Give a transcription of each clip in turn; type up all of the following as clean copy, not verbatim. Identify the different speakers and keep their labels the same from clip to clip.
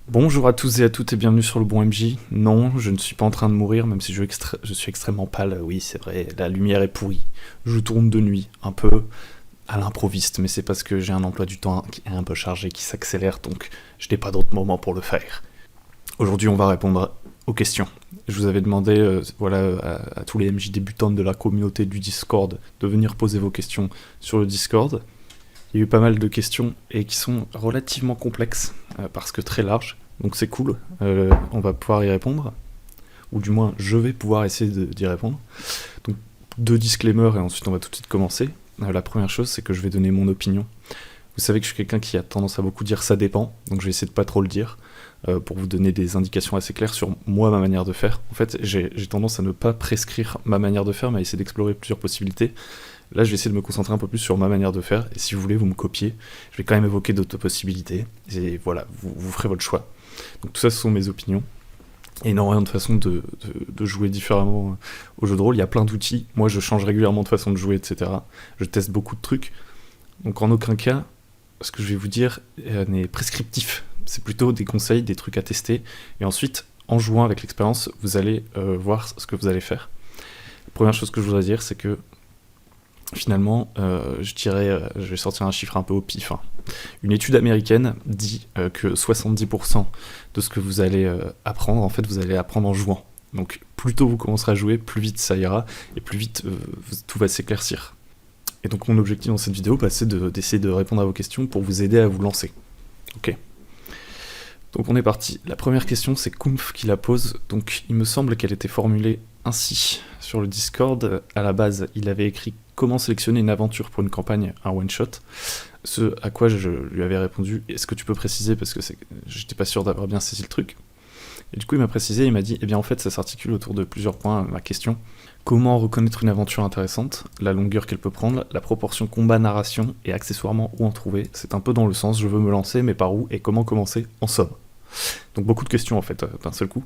Speaker 1: Bonjour à tous et à toutes et bienvenue sur le bon MJ. Non, je ne suis pas en train de mourir, même si je suis extrêmement pâle. Oui, c'est vrai, la lumière est pourrie. Je tourne de nuit, un peu à l'improviste, mais c'est parce que j'ai un emploi du temps qui est un peu chargé, qui s'accélère, donc je n'ai pas d'autre moment pour le faire. Aujourd'hui, on va répondre aux questions. Je vous avais demandé, à tous les MJ débutants de la communauté du Discord de venir poser vos questions sur le Discord. Il y a eu pas mal de questions et qui sont relativement complexes parce que très larges, donc c'est cool. On va pouvoir y répondre, ou du moins je vais pouvoir essayer d'y répondre. Donc deux disclaimers et ensuite on va tout de suite commencer. La première chose, c'est que je vais donner mon opinion. Vous savez que je suis quelqu'un qui a tendance à beaucoup dire ça dépend, donc je vais essayer de pas trop le dire pour vous donner des indications assez claires sur moi, ma manière de faire. En fait, j'ai tendance à ne pas prescrire ma manière de faire, mais à essayer d'explorer plusieurs possibilités. Là, je vais essayer de me concentrer un peu plus sur ma manière de faire, et si vous voulez, vous me copiez. Je vais quand même évoquer d'autres possibilités, et voilà, vous ferez votre choix. Donc tout ça, ce sont mes opinions. Et énormément de façons de jouer différemment au jeu de rôle. Il y a plein d'outils. Moi, je change régulièrement de façon de jouer, etc. Je teste beaucoup de trucs. Donc en aucun cas, ce que je vais vous dire n'est prescriptif. C'est plutôt des conseils, des trucs à tester. Et ensuite, en jouant avec l'expérience, vous allez voir ce que vous allez faire. La première chose que je voudrais dire, c'est que finalement, je vais sortir un chiffre un peu au pif. Hein. Une étude américaine dit que 70% de ce que vous allez apprendre, en fait, vous allez apprendre en jouant. Donc, plus tôt vous commencerez à jouer, plus vite ça ira, et plus vite tout va s'éclaircir. Et donc, mon objectif dans cette vidéo, c'est d'essayer de répondre à vos questions pour vous aider à vous lancer. Ok. Donc, on est parti. La première question, c'est Kumpf qui la pose. Donc, il me semble qu'elle était formulée ainsi sur le Discord. À la base, il avait écrit comment sélectionner une aventure pour une campagne, un one-shot. Ce à quoi je lui avais répondu, est-ce que tu peux préciser, parce que j'étais pas sûr d'avoir bien saisi le truc. Et du coup, il m'a précisé, il m'a dit, eh bien en fait, ça s'articule autour de plusieurs points, ma question. Comment reconnaître une aventure intéressante, la longueur qu'elle peut prendre, la proportion combat-narration, et accessoirement où en trouver. C'est un peu dans le sens, je veux me lancer, mais par où et comment commencer, en somme. Donc beaucoup de questions en fait, d'un seul coup.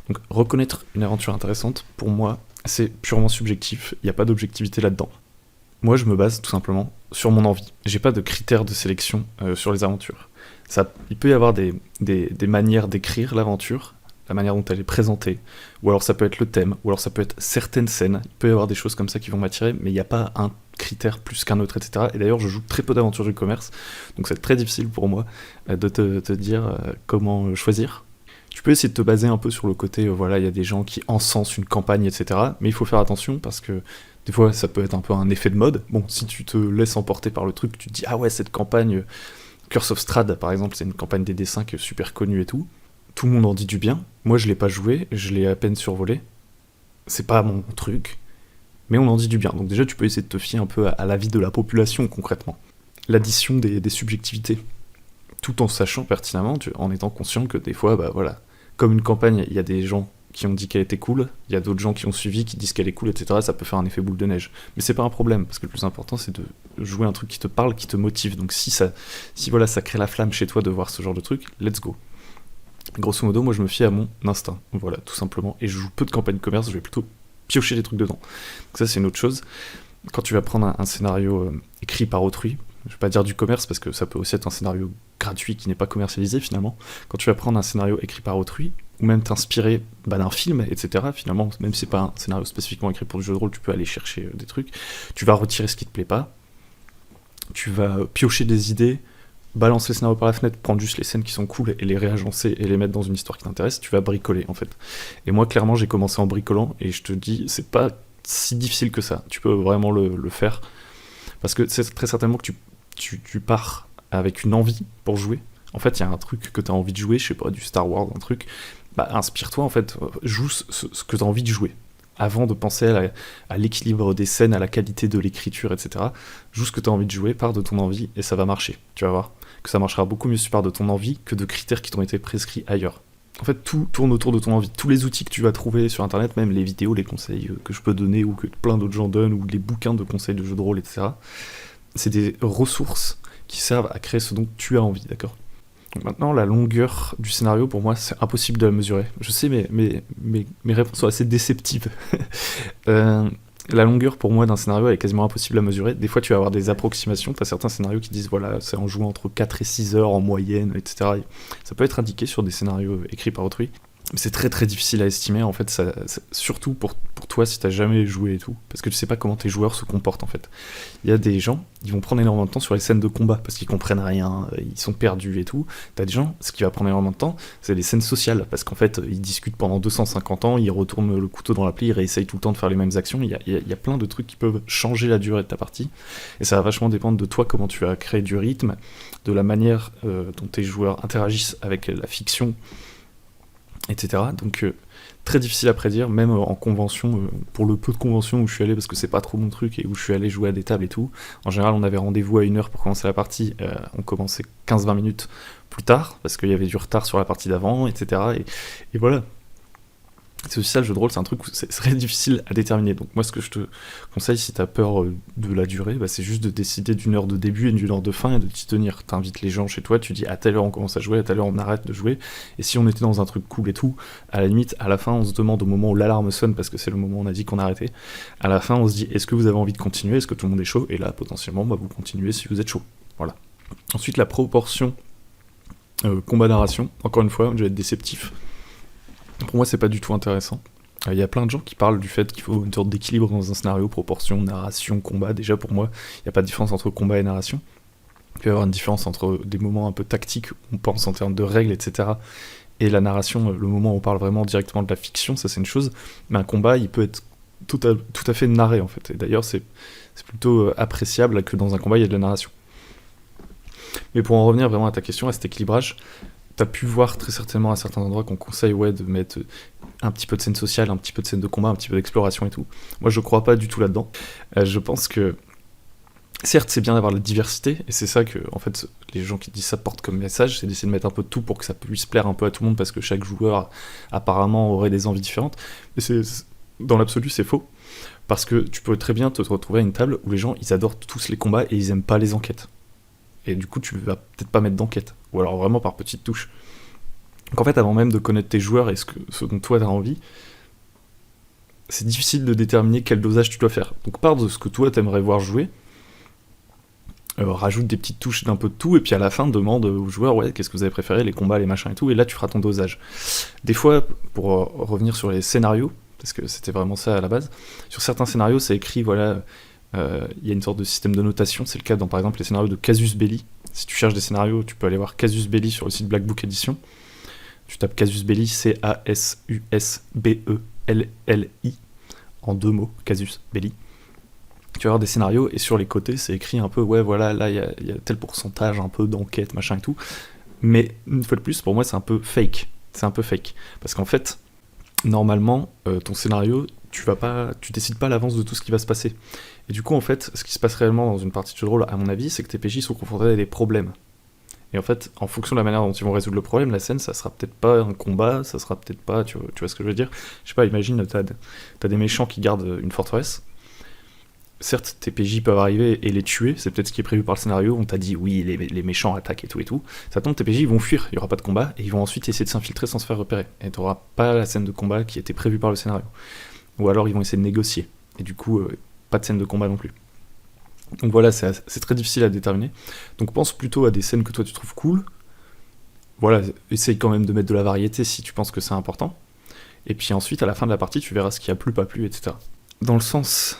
Speaker 1: Donc reconnaître une aventure intéressante, pour moi, c'est purement subjectif, il n'y a pas d'objectivité là-dedans. Moi, je me base tout simplement sur mon envie. J'ai pas de critères de sélection sur les aventures. Il peut y avoir des manières d'écrire l'aventure, la manière dont elle est présentée, ou alors ça peut être le thème, ou alors ça peut être certaines scènes. Il peut y avoir des choses comme ça qui vont m'attirer, mais il n'y a pas un critère plus qu'un autre, etc. Et d'ailleurs, je joue très peu d'aventures du commerce, donc c'est très difficile pour moi de te dire comment choisir. Tu peux essayer de te baser un peu sur le côté, il y a des gens qui encensent une campagne, etc. Mais il faut faire attention parce que des fois, ça peut être un peu un effet de mode. Bon, si tu te laisses emporter par le truc, tu te dis, ah ouais, cette campagne, Curse of Strahd, par exemple, c'est une campagne des dessins qui est super connue et tout. Tout le monde en dit du bien. Moi, je l'ai pas joué, je l'ai à peine survolé. C'est pas mon truc. Mais on en dit du bien. Donc déjà, tu peux essayer de te fier un peu à l'avis de la population, concrètement. L'addition des subjectivités. Tout en sachant pertinemment, en étant conscient que des fois, comme une campagne, il y a des gens qui ont dit qu'elle était cool, il y a d'autres gens qui ont suivi, qui disent qu'elle est cool, etc. Ça peut faire un effet boule de neige. Mais c'est pas un problème, parce que le plus important, c'est de jouer un truc qui te parle, qui te motive. Donc si ça crée la flamme chez toi de voir ce genre de truc, let's go. Grosso modo, moi je me fie à mon instinct, voilà, tout simplement. Et je joue peu de campagne commerce, je vais plutôt piocher des trucs dedans. Donc ça, c'est une autre chose. Quand tu vas prendre un scénario écrit par autrui, je vais pas dire du commerce parce que ça peut aussi être un scénario gratuit qui n'est pas commercialisé finalement. Quand tu vas prendre un scénario écrit par autrui, ou même t'inspirer d'un film, etc. Finalement, même si c'est pas un scénario spécifiquement écrit pour du jeu de rôle, tu peux aller chercher des trucs. Tu vas retirer ce qui te plaît pas. Tu vas piocher des idées, balancer le scénario par la fenêtre, prendre juste les scènes qui sont cool et les réagencer et les mettre dans une histoire qui t'intéresse. Tu vas bricoler en fait. Et moi, clairement, j'ai commencé en bricolant et je te dis, c'est pas si difficile que ça. Tu peux vraiment le faire. Parce que c'est très certainement que tu pars avec une envie pour jouer. En fait, il y a un truc que tu as envie de jouer, je sais pas, du Star Wars, un truc. Inspire-toi, en fait, joue ce que tu as envie de jouer. Avant de penser à l'équilibre des scènes, à la qualité de l'écriture, etc. Joue ce que tu as envie de jouer, pars de ton envie, et ça va marcher. Tu vas voir que ça marchera beaucoup mieux si tu pars de ton envie que de critères qui t'ont été prescrits ailleurs. En fait, tout tourne autour de ton envie. Tous les outils que tu vas trouver sur Internet, même les vidéos, les conseils que je peux donner, ou que plein d'autres gens donnent, ou les bouquins de conseils de jeux de rôle, etc., c'est des ressources qui servent à créer ce dont tu as envie, d'accord ? Donc maintenant, la longueur du scénario, pour moi, c'est impossible de la mesurer. Je sais, mais mes réponses sont assez déceptives. La longueur pour moi d'un scénario elle est quasiment impossible à mesurer. Des fois tu vas avoir des approximations, tu as certains scénarios qui disent voilà, c'est en jouant entre 4 et 6 heures en moyenne, etc. Ça peut être indiqué sur des scénarios écrits par autrui. Mais c'est très très difficile à estimer en fait, surtout pour toi si t'as jamais joué et tout, parce que tu sais pas comment tes joueurs se comportent en fait. Il y a des gens, ils vont prendre énormément de temps sur les scènes de combat, parce qu'ils comprennent rien, ils sont perdus et tout. T'as des gens, ce qui va prendre énormément de temps, c'est les scènes sociales, parce qu'en fait ils discutent pendant 250 ans, ils retournent le couteau dans la plaie, ils réessayent tout le temps de faire les mêmes actions, il y a plein de trucs qui peuvent changer la durée de ta partie, et ça va vachement dépendre de toi, comment tu vas créer du rythme, de la manière dont tes joueurs interagissent avec la fiction, etc. Donc très difficile à prédire, même en convention, pour le peu de conventions où je suis allé, parce que c'est pas trop mon truc, et où je suis allé jouer à des tables et tout. En général, on avait rendez-vous à 1h pour commencer la partie, on commençait 15-20 minutes plus tard, parce qu'il y avait du retard sur la partie d'avant, etc. Et voilà. C'est aussi ça, le jeu de rôle, c'est un truc où c'est très difficile à déterminer. Donc moi, ce que je te conseille, si t'as peur de la durée, bah, c'est juste de décider d'une heure de début et d'une heure de fin et de t'y tenir. T'invites les gens chez toi, tu dis à telle heure on commence à jouer, à telle heure on arrête de jouer. Et si on était dans un truc cool et tout, à la limite, à la fin, on se demande au moment où l'alarme sonne, parce que c'est le moment où on a dit qu'on arrêtait, à la fin, on se dit est-ce que vous avez envie de continuer, est-ce que tout le monde est chaud? Et là, potentiellement, bah, vous continuez si vous êtes chaud. Voilà. Ensuite, la proportion combat-narration. Encore une fois, je vais être déceptif. Pour moi, c'est pas du tout intéressant. Il y a plein de gens qui parlent du fait qu'il faut une sorte d'équilibre dans un scénario, proportion, narration, combat. Déjà pour moi, il n'y a pas de différence entre combat et narration. Il peut y avoir une différence entre des moments un peu tactiques, où on pense en termes de règles, etc. Et la narration, le moment où on parle vraiment directement de la fiction, ça c'est une chose. Mais un combat, il peut être tout à fait narré en fait. Et d'ailleurs, c'est plutôt appréciable que dans un combat, il y ait de la narration. Mais pour en revenir vraiment à ta question, à cet équilibrage, t'as pu voir très certainement à certains endroits qu'on conseille de mettre un petit peu de scène sociale, un petit peu de scène de combat, un petit peu d'exploration et tout. Moi je crois pas du tout là-dedans. Je pense que certes c'est bien d'avoir la diversité, et c'est ça que en fait les gens qui disent ça portent comme message, c'est d'essayer de mettre un peu de tout pour que ça puisse plaire un peu à tout le monde, parce que chaque joueur apparemment aurait des envies différentes. Mais dans l'absolu c'est faux, parce que tu peux très bien te retrouver à une table où les gens ils adorent tous les combats et ils aiment pas les enquêtes. Et du coup, tu vas peut-être pas mettre d'enquête. Ou alors vraiment par petites touches. Donc en fait, avant même de connaître tes joueurs et ce dont toi t'as envie, c'est difficile de déterminer quel dosage tu dois faire. Donc pars de ce que toi t'aimerais voir jouer, rajoute des petites touches d'un peu de tout, et puis à la fin, demande aux joueurs, ouais, qu'est-ce que vous avez préféré, les combats, les machins et tout, et là tu feras ton dosage. Des fois, pour revenir sur les scénarios, parce que c'était vraiment ça à la base, sur certains scénarios, c'est écrit, voilà... y a une sorte de système de notation, c'est le cas dans par exemple les scénarios de Casus Belli. Si tu cherches des scénarios, tu peux aller voir Casus Belli sur le site Black Book Edition. Tu tapes Casus Belli, C-A-S-U-S-B-E-L-L-I, en 2 mots, Casus Belli. Tu vas avoir des scénarios et sur les côtés c'est écrit un peu, ouais voilà, là il y a tel pourcentage un peu d'enquête, machin et tout. Mais une fois de plus, pour moi c'est un peu fake. C'est un peu fake. Parce qu'en fait, normalement, ton scénario, tu décides pas à l'avance de tout ce qui va se passer. Et du coup, en fait, ce qui se passe réellement dans une partie de jeu de rôle, à mon avis, c'est que tes PJ sont confrontés à des problèmes. Et en fait, en fonction de la manière dont ils vont résoudre le problème, la scène, ça sera peut-être pas un combat, ça sera peut-être pas... Tu vois ce que je veux dire? Je sais pas, imagine, t'as des méchants qui gardent une forteresse. Certes, tes PJ peuvent arriver et les tuer, c'est peut-être ce qui est prévu par le scénario, on t'a dit, oui, les méchants attaquent et tout. Ça tombe, tes PJ, ils vont fuir, il y aura pas de combat, et ils vont ensuite essayer de s'infiltrer sans se faire repérer. Et t'auras pas la scène de combat qui était prévue par le scénario. Ou alors, ils vont essayer de négocier. Et du coup, pas de scène de combat non plus. Donc voilà, c'est très difficile à déterminer. Donc pense plutôt à des scènes que toi tu trouves cool. Voilà, essaye quand même de mettre de la variété si tu penses que c'est important. Et puis ensuite, à la fin de la partie, tu verras ce qui a plu, pas plu, etc. Dans le sens...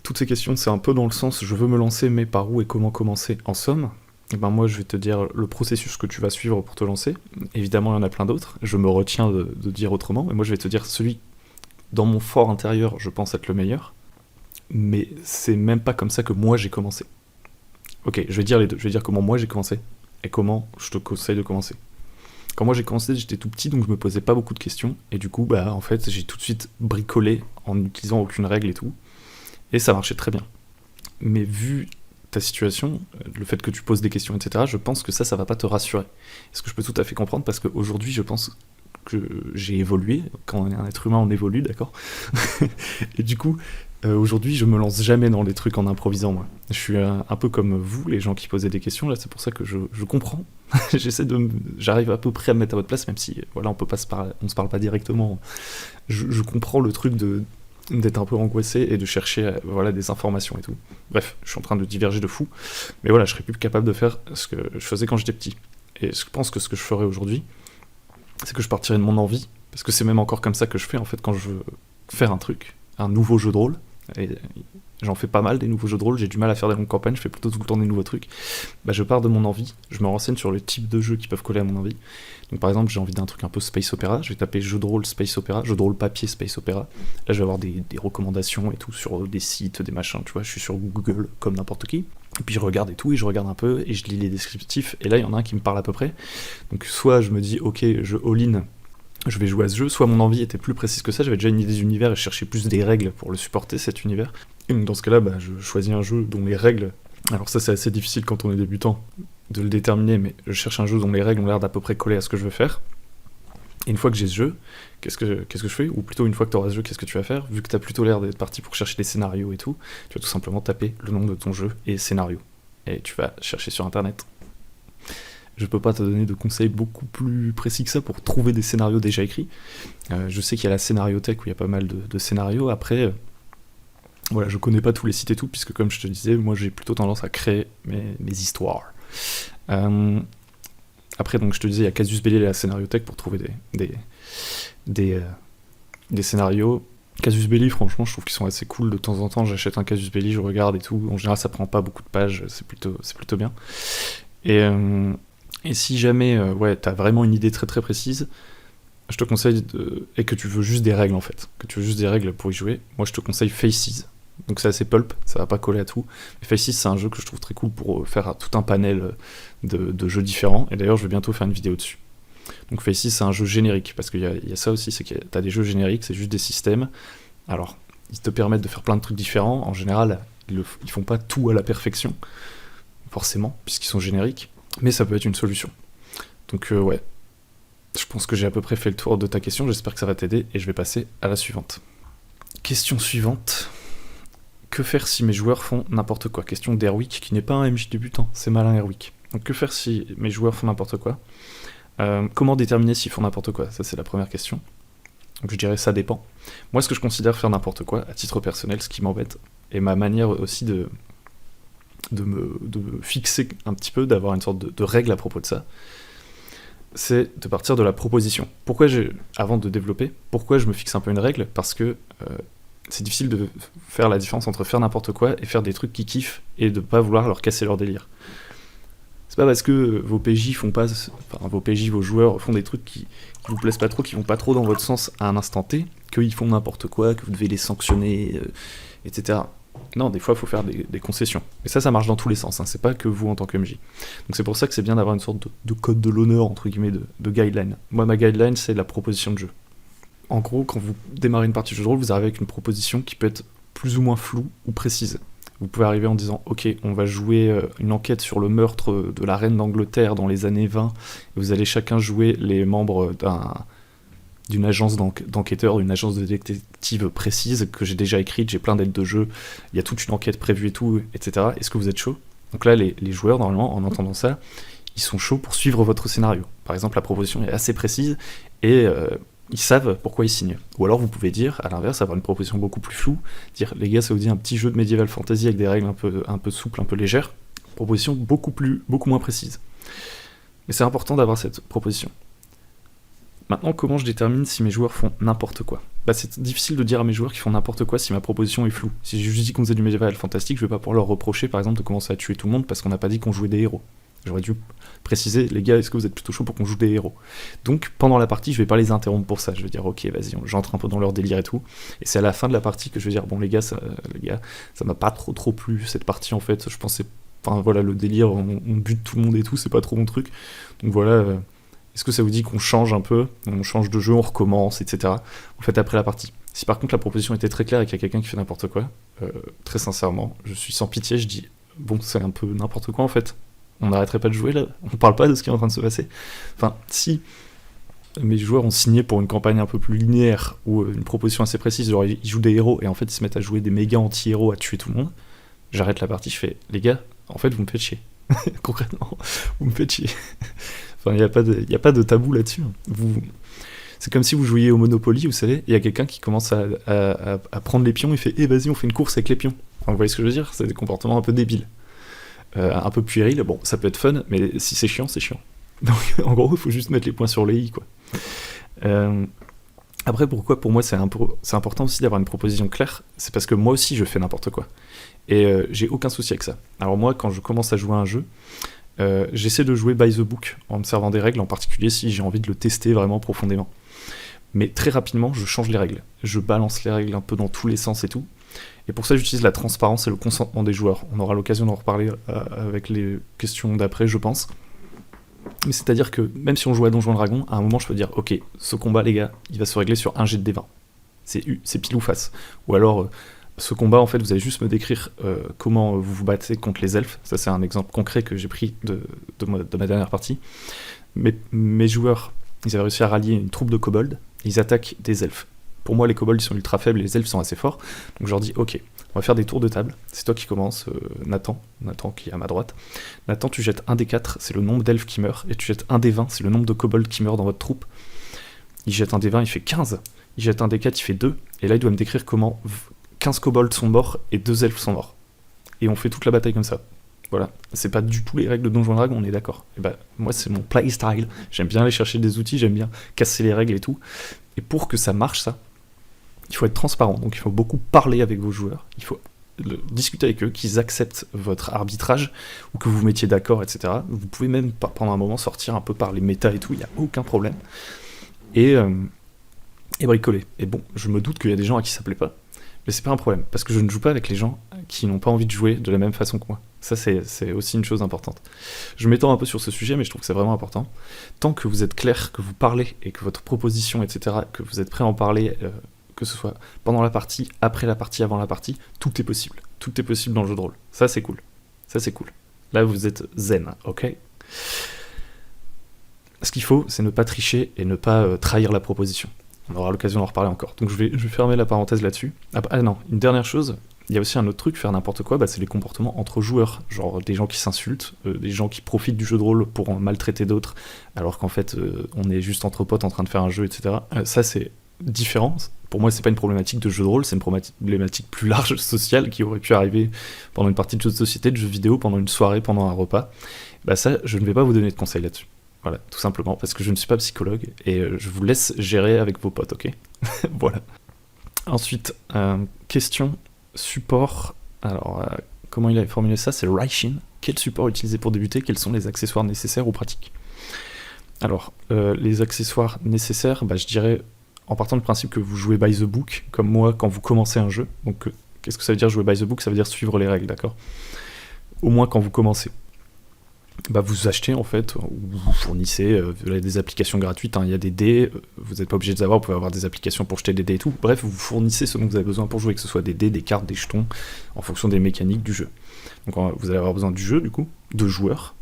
Speaker 1: Toutes ces questions, c'est un peu dans le sens je veux me lancer, mais par où et comment commencer? En somme, et ben moi je vais te dire le processus que tu vas suivre pour te lancer. Évidemment, il y en a plein d'autres. Je me retiens de dire autrement. Et moi je vais te dire celui dans mon fort intérieur, je pense être le meilleur. Mais c'est même pas comme ça que moi j'ai commencé. Ok, je vais dire les deux. Je vais dire comment moi j'ai commencé et comment je te conseille de commencer. Quand moi j'ai commencé, j'étais tout petit, donc je me posais pas beaucoup de questions. Et du coup, bah en fait, j'ai tout de suite bricolé en n'utilisant aucune règle et tout. Et ça marchait très bien. Mais vu ta situation, le fait que tu poses des questions, etc., je pense que ça va pas te rassurer. Ce que je peux tout à fait comprendre, parce qu'aujourd'hui, je pense que j'ai évolué. Quand on est un être humain, on évolue, d'accord? Et du coup, aujourd'hui, je me lance jamais dans les trucs en improvisant, moi. Je suis un peu comme vous, les gens qui posaient des questions, là, c'est pour ça que je comprends. J'arrive à peu près à me mettre à votre place, même si, voilà, on se parle pas directement. Je comprends le truc de d'être un peu angoissé et de chercher voilà, des informations et tout. Bref, je suis en train de diverger de fou, mais voilà, je serais plus capable de faire ce que je faisais quand j'étais petit. Et je pense que ce que je ferais aujourd'hui, c'est que je partirais de mon envie, parce que c'est même encore comme ça que je fais en fait quand je veux faire un truc, un nouveau jeu de rôle, et j'en fais pas mal des nouveaux jeux de rôle, j'ai du mal à faire des longues campagnes, je fais plutôt tout le temps des nouveaux trucs. Bah, je pars de mon envie, je me renseigne sur le type de jeux qui peuvent coller à mon envie. Donc par exemple, j'ai envie d'un truc un peu space opéra, je vais taper jeu de rôle space opéra, jeu de rôle papier space opéra. Là, je vais avoir des recommandations et tout sur des sites, des machins, tu vois, je suis sur Google comme n'importe qui. Et puis je regarde et tout, et je regarde un peu, et je lis les descriptifs, et là, il y en a un qui me parle à peu près. Donc soit je me dis, ok, je all-in, je vais jouer à ce jeu, soit mon envie était plus précise que ça, j'avais déjà une idée d'univers et je cherchais plus des règles pour le supporter, cet univers. Et donc dans ce cas-là, bah, je choisis un jeu dont les règles... Alors ça c'est assez difficile quand on est débutant de le déterminer, mais je cherche un jeu dont les règles ont l'air d'à peu près coller à ce que je veux faire. Et une fois que j'ai ce jeu, qu'est-ce que je fais? Ou plutôt une fois que tu auras ce jeu, qu'est-ce que tu vas faire? Vu que tu as plutôt l'air d'être parti pour chercher des scénarios et tout, tu vas tout simplement taper le nom de ton jeu et scénario. Et tu vas chercher sur internet. Je peux pas te donner de conseils beaucoup plus précis que ça pour trouver des scénarios déjà écrits. Je sais qu'il y a la scénariothèque où il y a pas mal de scénarios. Après, voilà, je connais pas tous les sites et tout, puisque comme je te disais, moi j'ai plutôt tendance à créer mes histoires. Après, donc je te disais, il y a Casus Belli et la scénariothèque pour trouver des scénarios. Casus Belli, franchement, je trouve qu'ils sont assez cool. De temps en temps, j'achète un Casus Belli, je regarde et tout. En général, ça prend pas beaucoup de pages, c'est plutôt bien. Et si jamais ouais, t'as vraiment une idée très très précise, je te conseille, et que tu veux juste des règles en fait, que tu veux juste des règles pour y jouer, moi je te conseille Faces. Donc c'est assez pulp, ça va pas coller à tout. Mais Faces c'est un jeu que je trouve très cool pour faire tout un panel de jeux différents, et d'ailleurs je vais bientôt faire une vidéo dessus. Donc Faces c'est un jeu générique, parce qu'il y a ça aussi, c'est que t'as des jeux génériques, c'est juste des systèmes. Alors, ils te permettent de faire plein de trucs différents, en général, ils font pas tout à la perfection, forcément, puisqu'ils sont génériques. Mais ça peut être une solution. Donc ouais, je pense que j'ai à peu près fait le tour de ta question, j'espère que ça va t'aider, et je vais passer à la suivante. Question suivante. Que faire si mes joueurs font n'importe quoi? Question d'Airwick, qui n'est pas un MJ débutant, c'est malin Airwick. Donc que faire si mes joueurs font n'importe quoi? Comment déterminer s'ils font n'importe quoi? Ça c'est la première question. Donc je dirais ça dépend. Moi ce que je considère faire n'importe quoi, à titre personnel, ce qui m'embête, et ma manière aussi de me fixer un petit peu, d'avoir une sorte de règle à propos de ça, c'est de partir de la proposition. Avant de développer, pourquoi je me fixe un peu une règle? Parce que c'est difficile de faire la différence entre faire n'importe quoi et faire des trucs qui kiffent et de pas vouloir leur casser leur délire. C'est pas parce que vos PJ vos joueurs font des trucs qui vous plaisent pas trop, qui vont pas trop dans votre sens à un instant T, qu'ils font n'importe quoi, que vous devez les sanctionner, etc. Non, des fois, il faut faire des concessions. Et ça marche dans tous les sens, hein. C'est pas que vous en tant que MJ. Donc c'est pour ça que c'est bien d'avoir une sorte de code de l'honneur, entre guillemets, de guideline. Moi, ma guideline, c'est la proposition de jeu. En gros, quand vous démarrez une partie de jeu de rôle, vous arrivez avec une proposition qui peut être plus ou moins floue ou précise. Vous pouvez arriver en disant « Ok, on va jouer une enquête sur le meurtre de la reine d'Angleterre dans les années 20, et vous allez chacun jouer les membres d'une agence d'enquêteurs, d'une agence de détective précise que j'ai déjà écrite, j'ai plein d'aides de jeu, il y a toute une enquête prévue et tout, etc. Est-ce que vous êtes chaud ?» Donc là, les joueurs, normalement, en entendant ça, ils sont chauds pour suivre votre scénario. Par exemple, la proposition est assez précise, et ils savent pourquoi ils signent. Ou alors vous pouvez dire, à l'inverse, avoir une proposition beaucoup plus floue, dire, les gars, ça vous dit un petit jeu de medieval fantasy avec des règles un peu souples, un peu légères, proposition beaucoup moins précise. Mais c'est important d'avoir cette proposition. Maintenant, comment je détermine si mes joueurs font n'importe quoi? C'est difficile de dire à mes joueurs qu'ils font n'importe quoi si ma proposition est floue. Si j'ai juste dit qu'on faisait du médiéval fantastique, je vais pas pouvoir leur reprocher, par exemple, de commencer à tuer tout le monde parce qu'on n'a pas dit qu'on jouait des héros. J'aurais dû préciser, les gars, est-ce que vous êtes plutôt chaud pour qu'on joue des héros? Donc, pendant la partie, je vais pas les interrompre pour ça. Je vais dire, ok, vas-y, j'entre un peu dans leur délire et tout. Et c'est à la fin de la partie que je vais dire, bon, les gars, ça m'a pas trop plu, cette partie, en fait. Je pensais, enfin, voilà, le délire, on bute tout le monde et tout, c'est pas trop mon truc. Donc voilà... Est-ce que ça vous dit qu'on change un peu, on change de jeu, on recommence, etc. Vous faites après la partie. Si par contre la proposition était très claire et qu'il y a quelqu'un qui fait n'importe quoi, très sincèrement, je suis sans pitié, je dis bon, c'est un peu n'importe quoi en fait. On n'arrêterait pas de jouer là, on parle pas de ce qui est en train de se passer. Enfin, si mes joueurs ont signé pour une campagne un peu plus linéaire ou une proposition assez précise, genre ils jouent des héros et en fait ils se mettent à jouer des méga anti-héros à tuer tout le monde, j'arrête la partie, je fais les gars, en fait vous me faites chier. Concrètement, vous me faites chier. Enfin, il n'y a pas de tabou là-dessus. C'est comme si vous jouiez au Monopoly, vous savez, il y a quelqu'un qui commence à prendre les pions, il fait vas-y, on fait une course avec les pions. Enfin, vous voyez ce que je veux dire? C'est des comportements un peu débiles. Un peu puéril, bon, ça peut être fun, mais si c'est chiant, c'est chiant. Donc, en gros, il faut juste mettre les points sur les i, quoi. Après, pourquoi pour moi c'est important aussi d'avoir une proposition claire? C'est parce que moi aussi je fais n'importe quoi. Et j'ai aucun souci avec ça. Alors moi, quand je commence à jouer à un jeu, j'essaie de jouer by the book, en me servant des règles, en particulier si j'ai envie de le tester vraiment profondément. Mais très rapidement, je change les règles. Je balance les règles un peu dans tous les sens et tout. Et pour ça, j'utilise la transparence et le consentement des joueurs. On aura l'occasion d'en reparler avec les questions d'après, je pense. Mais c'est-à-dire que même si on joue à Donjons & Dragons, à un moment, je peux dire, ok, ce combat, les gars, il va se régler sur un jet de D20. C'est pile ou face. Ou alors, ce combat, en fait, vous allez juste me décrire comment vous vous battez contre les elfes. Ça, c'est un exemple concret que j'ai pris de ma dernière partie. Mes joueurs, ils avaient réussi à rallier une troupe de kobolds, ils attaquent des elfes. Pour moi, les kobolds, ils sont ultra faibles, les elfes sont assez forts. Donc je leur dis, ok, on va faire des tours de table. C'est toi qui commence, Nathan qui est à ma droite. Nathan, tu jettes un des 4, c'est le nombre d'elfes qui meurent, et tu jettes un des 20, c'est le nombre de kobolds qui meurent dans votre troupe. Il jette un des 20, il fait 15. Il jette un des 4, il fait 2. Et là, il doit me décrire comment 15 kobolds sont morts et 2 elfes sont morts. Et on fait toute la bataille comme ça. Voilà, c'est pas du tout les règles de Donjons & Dragons, on est d'accord. Et bah, moi, c'est mon playstyle. J'aime bien aller chercher des outils, j'aime bien casser les règles et tout. Et pour que ça marche, ça, il faut être transparent. Donc il faut beaucoup parler avec vos joueurs. Il faut discuter avec eux, qu'ils acceptent votre arbitrage, ou que vous vous mettiez d'accord, etc. Vous pouvez même, pendant un moment, sortir un peu par les méta et tout, il n'y a aucun problème. Et bricoler. Et bon, je me doute qu'il y a des gens à qui ça plaît pas, mais c'est pas un problème, parce que je ne joue pas avec les gens qui n'ont pas envie de jouer de la même façon que moi. Ça, c'est aussi une chose importante. Je m'étends un peu sur ce sujet, mais je trouve que c'est vraiment important. Tant que vous êtes clair, que vous parlez, et que votre proposition, etc., que vous êtes prêt à en parler, que ce soit pendant la partie, après la partie, avant la partie, tout est possible. Tout est possible dans le jeu de rôle. Ça, c'est cool. Ça, c'est cool. Là, vous êtes zen, ok? Ce qu'il faut, c'est ne pas tricher et ne pas trahir la proposition. On aura l'occasion d'en reparler encore. Donc je vais fermer la parenthèse là-dessus. Ah non, une dernière chose, il y a aussi un autre truc, faire n'importe quoi, c'est les comportements entre joueurs. Genre des gens qui s'insultent, des gens qui profitent du jeu de rôle pour en maltraiter d'autres, alors qu'en fait, on est juste entre potes en train de faire un jeu, etc. Ça, c'est différent. Pour moi, c'est pas une problématique de jeu de rôle, c'est une problématique plus large, sociale, qui aurait pu arriver pendant une partie de jeu de société, de jeux vidéo, pendant une soirée, pendant un repas. Ça, je ne vais pas vous donner de conseils là-dessus. Voilà, tout simplement, parce que je ne suis pas psychologue, et je vous laisse gérer avec vos potes, ok? Voilà. Ensuite, question support. Alors, comment il avait formulé ça? C'est Raishin. Quel support utiliser pour débuter? Quels sont les accessoires nécessaires ou pratiques? Alors, les accessoires nécessaires, je dirais, en partant du principe que vous jouez by the book, comme moi, quand vous commencez un jeu. Donc, qu'est-ce que ça veut dire jouer by the book? Ça veut dire suivre les règles, d'accord? Au moins quand vous commencez. Vous achetez en fait, ou vous fournissez des applications gratuites, il y a des dés, vous n'êtes pas obligé de savoir, vous pouvez avoir des applications pour jeter des dés et tout, bref, vous fournissez ce dont vous avez besoin pour jouer, que ce soit des dés, des cartes, des jetons, en fonction des mécaniques du jeu. Donc vous allez avoir besoin du jeu, du coup, de joueurs,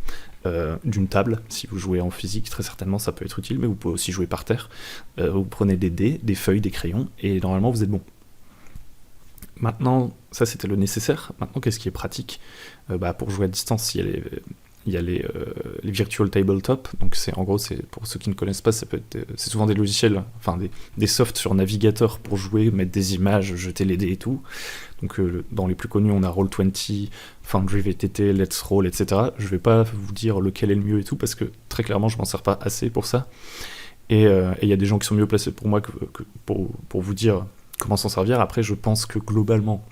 Speaker 1: d'une table, si vous jouez en physique, très certainement ça peut être utile, mais vous pouvez aussi jouer par terre, vous prenez des dés, des feuilles, des crayons, et normalement vous êtes bon. Maintenant, ça c'était le nécessaire, maintenant qu'est-ce qui est pratique? Pour jouer à distance, il y a les virtual tabletop, donc en gros, pour ceux qui ne connaissent pas, c'est souvent des logiciels, enfin des softs sur navigateur pour jouer, mettre des images, jeter les dés et tout. Donc dans les plus connus, on a Roll20, Foundry VTT, Let's Roll, etc. Je vais pas vous dire lequel est le mieux et tout, parce que très clairement, je m'en sers pas assez pour ça. Et il y a des gens qui sont mieux placés pour moi que pour vous dire comment s'en servir. Après, je pense que globalement,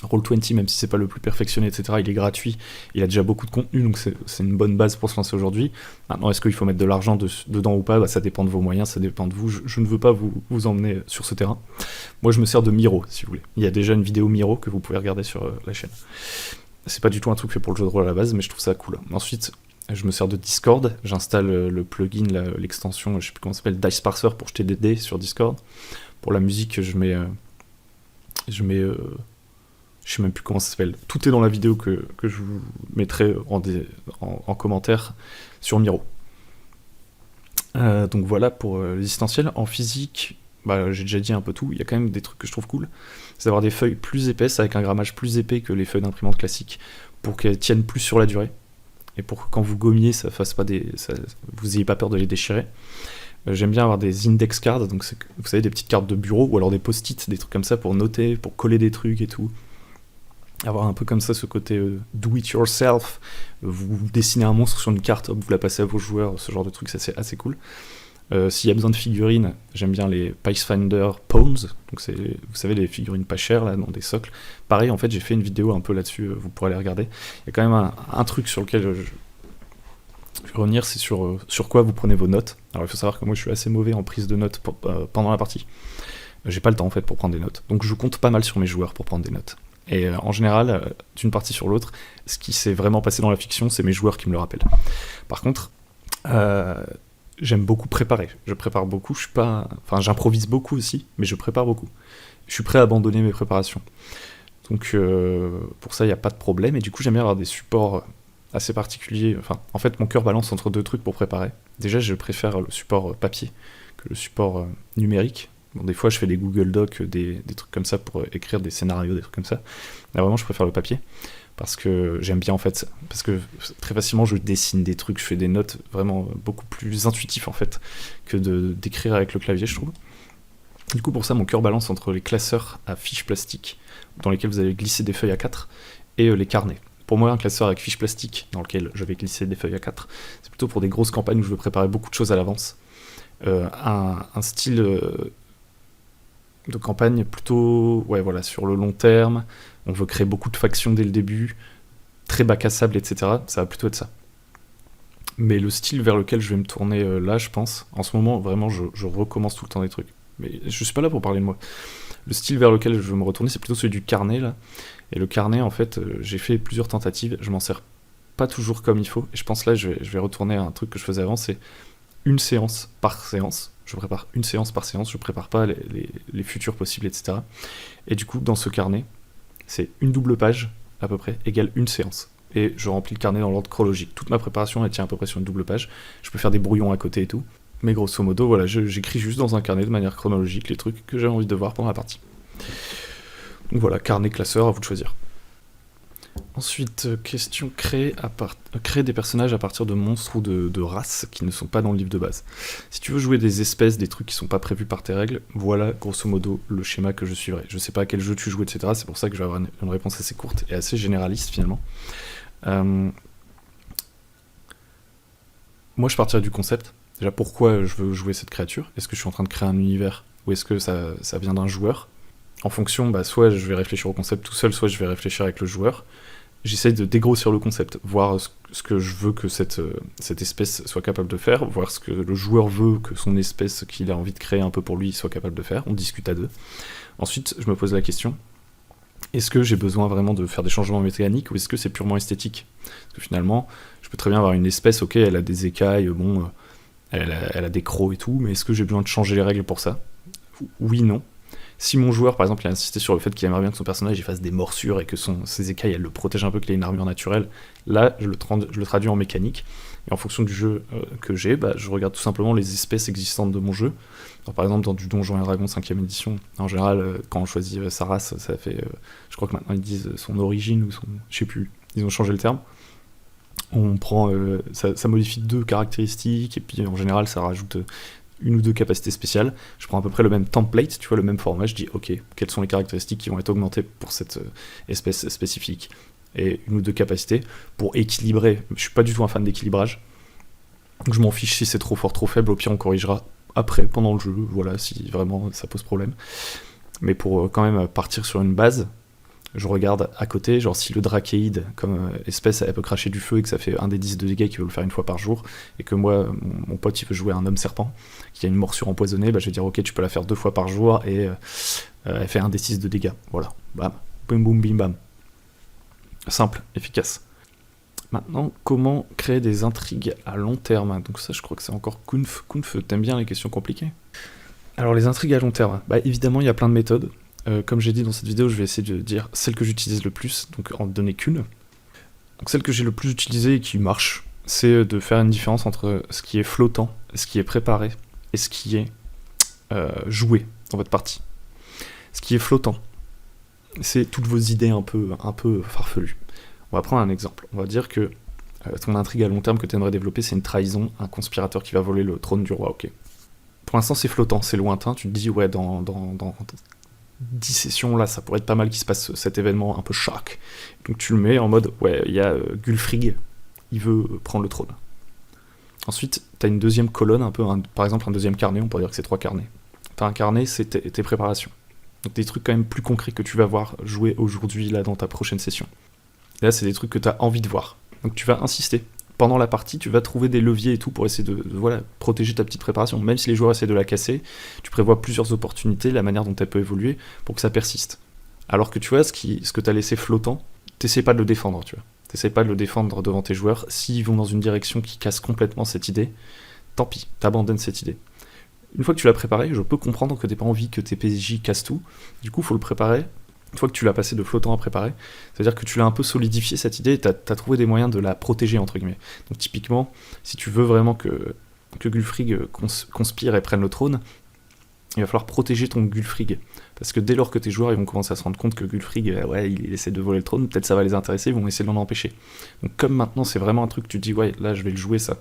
Speaker 1: Roll20, même si c'est pas le plus perfectionné, etc., il est gratuit, il a déjà beaucoup de contenu, donc c'est une bonne base pour se lancer aujourd'hui. Maintenant, est-ce qu'il faut mettre de l'argent dedans ou pas? Ça dépend de vos moyens, ça dépend de vous. Je ne veux pas vous emmener sur ce terrain. Moi, je me sers de Miro, si vous voulez. Il y a déjà une vidéo Miro que vous pouvez regarder sur la chaîne. C'est pas du tout un truc fait pour le jeu de rôle à la base, mais je trouve ça cool. Ensuite, je me sers de Discord, j'installe le plugin, l'extension, je sais plus comment ça s'appelle, Dice Parser pour jeter des dés sur Discord. Pour la musique, je mets je sais même plus comment ça s'appelle. Tout est dans la vidéo que je vous mettrai en commentaire sur Miro. Donc voilà pour l'essentiel. En physique, j'ai déjà dit un peu tout. Il y a quand même des trucs que je trouve cool. C'est d'avoir des feuilles plus épaisses, avec un grammage plus épais que les feuilles d'imprimante classiques, pour qu'elles tiennent plus sur la durée. Et pour que quand vous gommiez, ça fasse pas vous ayez pas peur de les déchirer. J'aime bien avoir des index cards, donc vous savez, des petites cartes de bureau, ou alors des post-it, des trucs comme ça pour noter, pour coller des trucs et tout. Avoir un peu comme ça ce côté do it yourself, vous dessinez un monstre sur une carte, hop, vous la passez à vos joueurs, ce genre de truc, ça c'est assez cool. S'il y a besoin de figurines, j'aime bien les Pathfinder Pawns, donc c'est, vous savez, les figurines pas chères là, dans des socles. Pareil, en fait, j'ai fait une vidéo un peu là-dessus, vous pourrez aller regarder. Il y a quand même un truc sur lequel je vais revenir, c'est sur quoi vous prenez vos notes. Alors il faut savoir que moi je suis assez mauvais en prise de notes pendant la partie. J'ai pas le temps en fait pour prendre des notes, donc je compte pas mal sur mes joueurs pour prendre des notes. Et en général, d'une partie sur l'autre, ce qui s'est vraiment passé dans la fiction, c'est mes joueurs qui me le rappellent. Par contre, j'aime beaucoup préparer. Je prépare beaucoup, je suis pas... Enfin, j'improvise beaucoup aussi, mais je prépare beaucoup. Je suis prêt à abandonner mes préparations. Donc, pour ça, il n'y a pas de problème. Et du coup, j'aime bien avoir des supports assez particuliers. Enfin, en fait, mon cœur balance entre deux trucs pour préparer. Déjà, je préfère le support papier que le support numérique. Bon, des fois, je fais des Google Docs, des trucs comme ça pour écrire des scénarios, des trucs comme ça. Là, vraiment, je préfère le papier. Parce que j'aime bien, en fait, parce que très facilement, je dessine des trucs, je fais des notes vraiment beaucoup plus intuitifs, en fait, que d'écrire avec le clavier, je trouve. Du coup, pour ça, mon cœur balance entre les classeurs à fiches plastiques, dans lesquels vous allez glisser des feuilles A4, et les carnets. Pour moi, un classeur avec fiches plastiques, dans lequel je vais glisser des feuilles A4, c'est plutôt pour des grosses campagnes où je veux préparer beaucoup de choses à l'avance. Un style de campagne plutôt, ouais, voilà, sur le long terme, on veut créer beaucoup de factions dès le début, très bac à sable, etc. Ça va plutôt être ça. Mais le style vers lequel je vais me tourner là, je pense, en ce moment, vraiment, je recommence tout le temps des trucs. Mais je suis pas là pour parler de moi. Le style vers lequel je veux me retourner, c'est plutôt celui du carnet, là. Et le carnet, en fait, j'ai fait plusieurs tentatives, je m'en sers pas toujours comme il faut. Et je pense là, je vais retourner à un truc que je faisais avant, c'est une séance par séance. Je prépare une séance par séance, je prépare pas les futurs possibles, etc. Et du coup, dans ce carnet, c'est une double page, à peu près, égale une séance. Et je remplis le carnet dans l'ordre chronologique. Toute ma préparation, elle tient à peu près sur une double page. Je peux faire des brouillons à côté et tout. Mais grosso modo, voilà, j'écris juste dans un carnet de manière chronologique les trucs que j'ai envie de voir pendant la partie. Donc voilà, carnet, classeur, à vous de choisir. Ensuite, question, créer des personnages à partir de monstres ou de races qui ne sont pas dans le livre de base. Si tu veux jouer des espèces, des trucs qui sont pas prévus par tes règles, voilà grosso modo le schéma que je suivrai. Je sais pas à quel jeu tu joues, etc. C'est pour ça que je vais avoir une réponse assez courte et assez généraliste finalement. Moi je partirais du concept. Déjà pourquoi je veux jouer cette créature? Est-ce que je suis en train de créer un univers ou est-ce que ça vient d'un joueur? En fonction, soit je vais réfléchir au concept tout seul, soit je vais réfléchir avec le joueur. J'essaie de dégrossir le concept, voir ce que je veux que cette espèce soit capable de faire, voir ce que le joueur veut que son espèce qu'il a envie de créer un peu pour lui soit capable de faire, on discute à deux. Ensuite, je me pose la question, est-ce que j'ai besoin vraiment de faire des changements mécaniques ou est-ce que c'est purement esthétique? Parce que finalement, je peux très bien avoir une espèce, ok, elle a des écailles, bon, elle a des crocs et tout, mais est-ce que j'ai besoin de changer les règles pour ça? Oui, non. Si mon joueur, par exemple, il a insisté sur le fait qu'il aimerait bien que son personnage il fasse des morsures et que ses écailles elles le protègent un peu, qu'il ait une armure naturelle, là, je le traduis en mécanique. Et en fonction du jeu que j'ai, je regarde tout simplement les espèces existantes de mon jeu. Alors, par exemple, dans du Donjon et Dragon 5ème édition, en général, quand on choisit sa race, ça fait... je crois que maintenant ils disent son origine ou son... Je sais plus, ils ont changé le terme. On prend... ça modifie 2 caractéristiques et puis en général, ça rajoute... une ou 2 capacités spéciales, je prends à peu près le même template, tu vois, le même format, je dis ok, quelles sont les caractéristiques qui vont être augmentées pour cette espèce spécifique, et une ou 2 capacités pour équilibrer. Je suis pas du tout un fan d'équilibrage, donc je m'en fiche si c'est trop fort, trop faible, au pire on corrigera après, pendant le jeu, voilà, si vraiment ça pose problème. Mais pour quand même partir sur une base, je regarde à côté, genre si le Drachéide, comme espèce, elle peut cracher du feu et que ça fait 1 des 10 de dégâts qu'il veut le faire une fois par jour, et que moi, mon pote, il veut jouer un homme serpent, qui a une morsure empoisonnée, je vais dire ok, tu peux la faire 2 fois par jour, et elle fait 1 des 6 de dégâts. Voilà, bam, boum boum bim bam. Simple, efficace. Maintenant, comment créer des intrigues à long terme? Donc ça, je crois que c'est encore Kunf. Kunf, t'aimes bien les questions compliquées? Alors les intrigues à long terme, évidemment, il y a plein de méthodes. Comme j'ai dit dans cette vidéo, je vais essayer de dire celle que j'utilise le plus, donc en donner qu'une. Donc celle que j'ai le plus utilisée et qui marche, c'est de faire une différence entre ce qui est flottant, ce qui est préparé, et ce qui est joué dans votre partie. Ce qui est flottant, c'est toutes vos idées un peu farfelues. On va prendre un exemple. On va dire que ton intrigue à long terme que tu aimerais développer, c'est une trahison, un conspirateur qui va voler le trône du roi, ok. Pour l'instant, c'est flottant, c'est lointain. Tu te dis, ouais, dans 10 sessions, là, ça pourrait être pas mal qu'il se passe cet événement un peu choc. Donc tu le mets en mode, ouais, il y a Gulfrig, il veut prendre le trône. Ensuite, t'as une deuxième colonne, par exemple un deuxième carnet, on pourrait dire que c'est 3 carnets. T'as un carnet, c'est tes préparations. Donc des trucs quand même plus concrets que tu vas voir jouer aujourd'hui, là, dans ta prochaine session. Et là, c'est des trucs que t'as envie de voir. Donc tu vas insister. Pendant la partie, tu vas trouver des leviers et tout pour essayer de protéger ta petite préparation. Même si les joueurs essaient de la casser, tu prévois plusieurs opportunités, la manière dont elle peut évoluer, pour que ça persiste. Alors que tu vois, ce que t'as laissé flottant, t'essaies pas de le défendre, tu vois. T'essaies pas de le défendre devant tes joueurs. S'ils vont dans une direction qui casse complètement cette idée, tant pis, t'abandonnes cette idée. Une fois que tu l'as préparé, je peux comprendre que t'aies pas envie que tes PJ cassent tout. Du coup, faut le préparer. Une fois que tu l'as passé de flottant à préparer, c'est-à-dire que tu l'as un peu solidifié cette idée, t'as trouvé des moyens de la protéger, entre guillemets. Donc typiquement, si tu veux vraiment que Gulfrig conspire et prenne le trône, il va falloir protéger ton Gulfrig. Parce que dès lors que tes joueurs ils vont commencer à se rendre compte que Gulfrig, il essaie de voler le trône, peut-être ça va les intéresser, ils vont essayer de l'en empêcher. Donc comme maintenant c'est vraiment un truc que tu te dis, ouais, là je vais le jouer ça,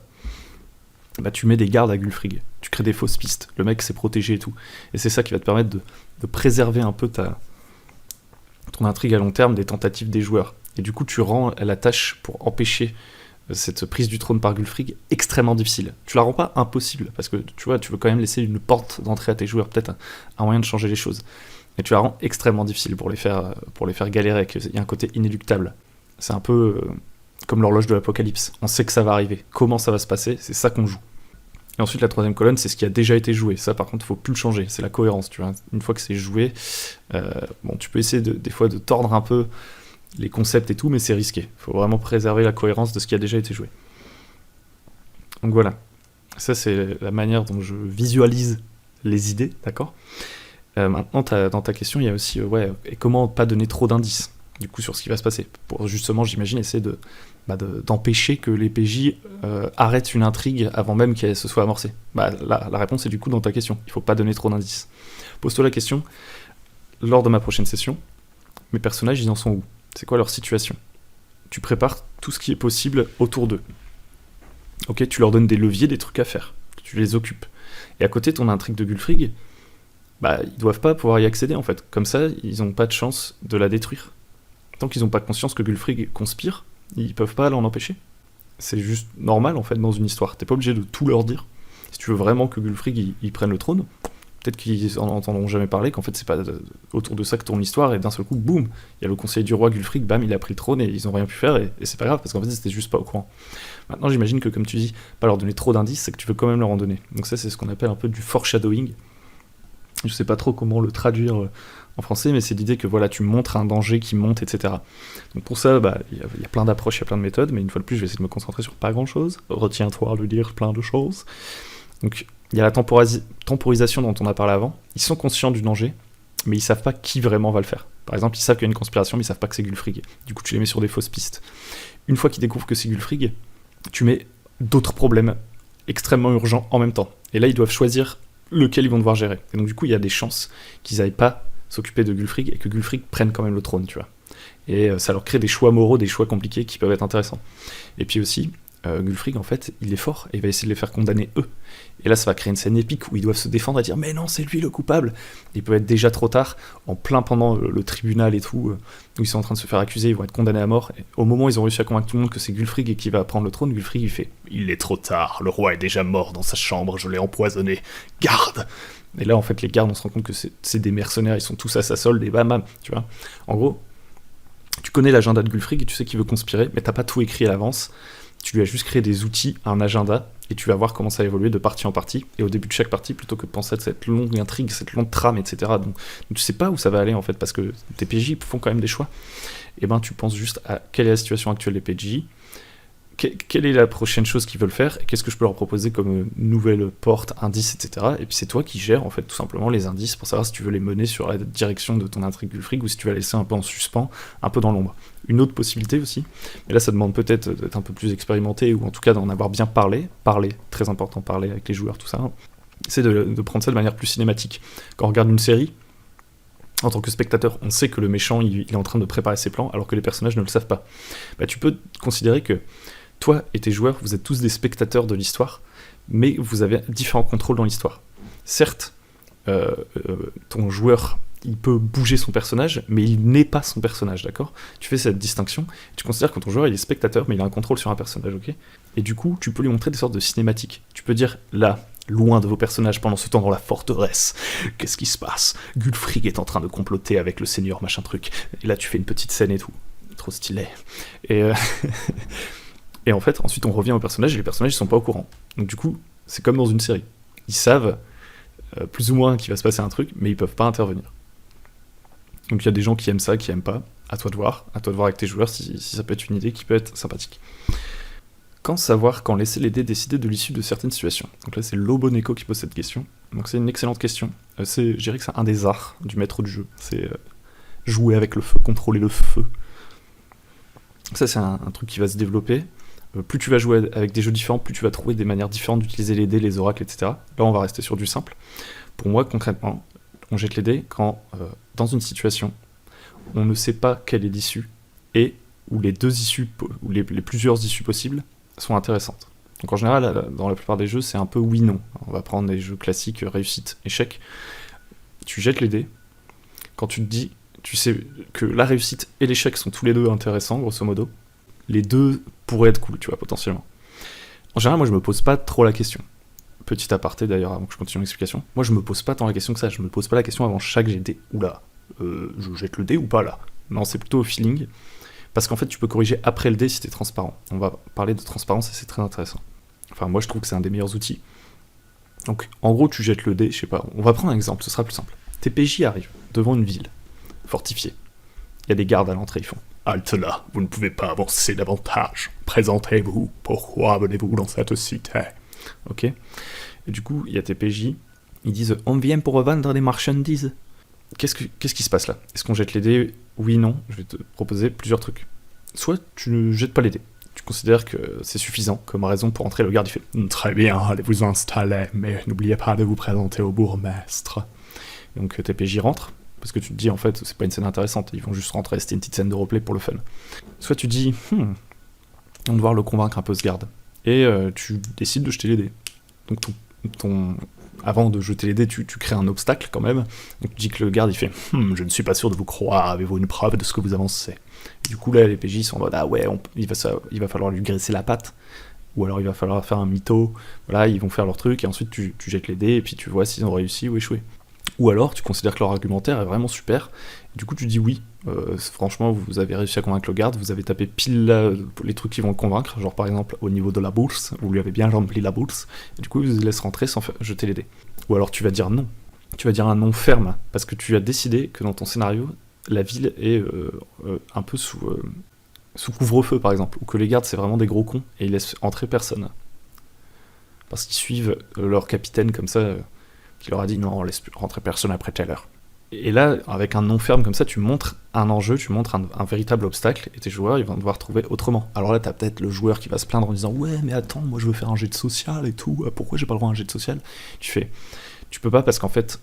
Speaker 1: bah tu mets des gardes à Gulfrig, tu crées des fausses pistes, le mec s'est protégé et tout. Et c'est ça qui va te permettre de préserver un peu ton intrigue à long terme des tentatives des joueurs. Et du coup, tu rends la tâche pour empêcher cette prise du trône par Gulfrig extrêmement difficile. Tu la rends pas impossible, parce que tu vois, tu veux quand même laisser une porte d'entrée à tes joueurs, peut-être un moyen de changer les choses. Mais tu la rends extrêmement difficile pour les faire galérer, qu'il y a un côté inéluctable. C'est un peu comme l'horloge de l'apocalypse. On sait que ça va arriver. Comment ça va se passer, c'est ça qu'on joue. Et ensuite, la troisième colonne, c'est ce qui a déjà été joué. Ça, par contre, il faut plus le changer. C'est la cohérence, tu vois. Une fois que c'est joué, tu peux essayer des fois de tordre un peu les concepts et tout, mais c'est risqué. Il faut vraiment préserver la cohérence de ce qui a déjà été joué. Donc voilà. Ça, c'est la manière dont je visualise les idées, d'accord ? Maintenant, dans ta question, il y a aussi, et comment pas donner trop d'indices, du coup, sur ce qui va se passer. Pour justement, j'imagine, essayer d'empêcher que les PJ arrêtent une intrigue avant même qu'elle se soit amorcée. La réponse est du coup dans ta question. Il faut pas donner trop d'indices. Pose-toi la question, lors de ma prochaine session, mes personnages, ils en sont où ? C'est quoi leur situation ? Tu prépares tout ce qui est possible autour d'eux. Ok, tu leur donnes des leviers, des trucs à faire. Tu les occupes. Et à côté, ton intrigue de Gulfrig, ils doivent pas pouvoir y accéder en fait. Comme ça, ils ont pas de chance de la détruire. Tant qu'ils ont pas conscience que Gulfrig conspire, ils peuvent pas l'en empêcher. C'est juste normal en fait dans une histoire. T'es pas obligé de tout leur dire. Si tu veux vraiment que Gulfrig il prenne le trône, peut-être qu'ils en entendront jamais parler, qu'en fait c'est pas autour de ça que tourne l'histoire, et d'un seul coup, boum, il y a le conseiller du roi Gulfrig, bam, il a pris le trône et ils ont rien pu faire, et c'est pas grave parce qu'en fait c'était juste pas au courant. Maintenant j'imagine que comme tu dis, pas leur donner trop d'indices, c'est que tu veux quand même leur en donner. Donc ça c'est ce qu'on appelle un peu du foreshadowing. Je sais pas trop comment le traduire en français, mais c'est l'idée que voilà, tu montres un danger qui monte, etc. Donc pour ça, il y a plein d'approches, il y a plein de méthodes, mais une fois de plus, je vais essayer de me concentrer sur pas grand-chose. Retiens-toi de dire plein de choses. Donc il y a la temporisation dont on a parlé avant. Ils sont conscients du danger, mais ils savent pas qui vraiment va le faire. Par exemple, ils savent qu'il y a une conspiration, mais ils savent pas que c'est Gulfrig. Du coup, tu les mets sur des fausses pistes. Une fois qu'ils découvrent que c'est Gulfrig, tu mets d'autres problèmes extrêmement urgents en même temps. Et là, ils doivent choisir lequel ils vont devoir gérer. Et donc du coup, il y a des chances qu'ils aillent pas s'occuper de Gulfrig et que Gulfrig prenne quand même le trône, tu vois. Et ça leur crée des choix moraux, des choix compliqués qui peuvent être intéressants. Et puis aussi, Gulfrig, en fait, il est fort et il va essayer de les faire condamner eux. Et là, ça va créer une scène épique où ils doivent se défendre et dire « Mais non, c'est lui le coupable !» Il peut être déjà trop tard, en plein pendant le tribunal et tout, où ils sont en train de se faire accuser, ils vont être condamnés à mort. Et au moment où ils ont réussi à convaincre tout le monde que c'est Gulfrig et qui va prendre le trône, Gulfrig, il fait « Il est trop tard, le roi est déjà mort dans sa chambre, je l'ai empoisonné, garde !» Et là, en fait, les gardes, on se rend compte que c'est des mercenaires, ils sont tous à sa solde, et bam, bam, tu vois. En gros, tu connais l'agenda de Gulfrig et tu sais qu'il veut conspirer, mais t'as pas tout écrit à l'avance. Tu lui as juste créé des outils, un agenda, et tu vas voir comment ça va évoluer de partie en partie. Et au début de chaque partie, plutôt que de penser à cette longue intrigue, cette longue trame, etc., donc tu sais pas où ça va aller, en fait, parce que tes PJ font quand même des choix. Et tu penses juste à quelle est la situation actuelle des PJ, quelle est la prochaine chose qu'ils veulent faire, et qu'est-ce que je peux leur proposer comme nouvelle porte, indice, etc. Et puis c'est toi qui gères, en fait, tout simplement les indices pour savoir si tu veux les mener sur la direction de ton intrigue Gulfrig ou si tu vas laisser un peu en suspens, un peu dans l'ombre. Une autre possibilité aussi, mais là ça demande peut-être d'être un peu plus expérimenté ou en tout cas d'en avoir bien parlé, très important, parler avec les joueurs, tout ça, c'est de prendre ça de manière plus cinématique. Quand on regarde une série, en tant que spectateur, on sait que le méchant il est en train de préparer ses plans alors que les personnages ne le savent pas. Tu peux considérer que toi et tes joueurs, vous êtes tous des spectateurs de l'histoire, mais vous avez différents contrôles dans l'histoire. Certes, ton joueur, il peut bouger son personnage, mais il n'est pas son personnage, d'accord ? Tu fais cette distinction, tu considères que ton joueur, il est spectateur, mais il a un contrôle sur un personnage, ok ? Et du coup, tu peux lui montrer des sortes de cinématiques. Tu peux dire, là, loin de vos personnages, pendant ce temps dans la forteresse, qu'est-ce qui se passe ? Gulfrig est en train de comploter avec le seigneur, machin truc. Et là, tu fais une petite scène et tout. Trop stylé. Et, et en fait, ensuite, on revient aux personnages, et les personnages, ils sont pas au courant. Donc du coup, c'est comme dans une série. Ils savent plus ou moins qu'il va se passer un truc, mais ils peuvent pas intervenir. Donc il y a des gens qui aiment ça, qui aiment pas. À toi de voir avec tes joueurs si ça peut être une idée qui peut être sympathique. Quand savoir quand laisser les dés décider de l'issue de certaines situations ? Donc là, c'est Loboneko qui pose cette question. Donc c'est une excellente question. Je dirais que c'est un des arts du maître du jeu. C'est jouer avec le feu, contrôler le feu. Ça, c'est un truc qui va se développer. Plus tu vas jouer avec des jeux différents, plus tu vas trouver des manières différentes d'utiliser les dés, les oracles, etc. Là, on va rester sur du simple. Pour moi, concrètement, on jette les dés quand, dans une situation, on ne sait pas quelle est l'issue et où les deux issues, ou les plusieurs issues possibles sont intéressantes. Donc en général, dans la plupart des jeux, c'est un peu oui-non. On va prendre des jeux classiques, réussite, échec. Tu jettes les dés. Quand tu te dis, tu sais que la réussite et l'échec sont tous les deux intéressants, grosso modo, les deux pourraient être cool, tu vois, potentiellement. En général, moi, je me pose pas trop la question. Petit aparté, d'ailleurs, avant que je continue l'explication. Moi, je me pose pas tant la question que ça. Je me pose pas la question avant chaque jet de dé. Oula, je jette le dé ou pas, là ? Non, c'est plutôt au feeling. Parce qu'en fait, tu peux corriger après le dé si t'es transparent. On va parler de transparence et c'est très intéressant. Enfin, moi, je trouve que c'est un des meilleurs outils. Donc, en gros, tu jettes le dé, je sais pas. On va prendre un exemple, ce sera plus simple. Tes PJ arrivent devant une ville fortifiée. Il y a des gardes à l'entrée, ils font « Halte là, vous ne pouvez pas avancer davantage. Présentez-vous, pourquoi venez-vous dans cette cité ?» Ok. Et du coup, il y a tes PJ, ils disent « On vient pour revendre des marchandises. » Qu'est-ce qui se passe là ? Est-ce qu'on jette les dés ? Oui, non. Je vais te proposer plusieurs trucs. Soit tu ne jettes pas les dés. Tu considères que c'est suffisant comme raison pour entrer. Le garde, il fait « Très bien, allez vous installer, mais n'oubliez pas de vous présenter au bourgmestre. » Donc tes PJ rentrent, parce que tu te dis, en fait, c'est pas une scène intéressante, ils vont juste rentrer, c'était une petite scène de roleplay pour le fun. Soit tu dis, on va devoir le convaincre un peu ce garde, et tu décides de jeter les dés. Donc avant de jeter les dés, tu crées un obstacle quand même, donc tu dis que le garde, il fait, je ne suis pas sûr de vous croire, avez-vous une preuve de ce que vous avancez ? Et du coup là, les PJ sont en mode, ah ouais, il va falloir lui graisser la patte, ou alors il va falloir faire un mytho, voilà, ils vont faire leur truc, et ensuite tu jettes les dés, et puis tu vois s'ils ont réussi ou échoué. Ou alors, tu considères que leur argumentaire est vraiment super, et du coup tu dis oui, franchement vous avez réussi à convaincre le garde, vous avez tapé pile là les trucs qui vont le convaincre, genre par exemple au niveau de la bourse, vous lui avez bien rempli la bourse, et du coup il vous laisse rentrer sans jeter les dés. Ou alors tu vas dire non, tu vas dire un non ferme, parce que tu as décidé que dans ton scénario, la ville est un peu sous couvre-feu par exemple, ou que les gardes c'est vraiment des gros cons, et ils laissent entrer personne. Parce qu'ils suivent leur capitaine comme ça, qui leur a dit non, on laisse rentrer personne après telle heure. Et là, avec un non ferme comme ça, tu montres un enjeu, tu montres un véritable obstacle, et tes joueurs, ils vont devoir trouver autrement. Alors là, t'as peut-être le joueur qui va se plaindre en disant ouais, mais attends, moi je veux faire un jet de social et tout, pourquoi j'ai pas le droit à un jet de social ? Tu peux pas parce qu'en fait,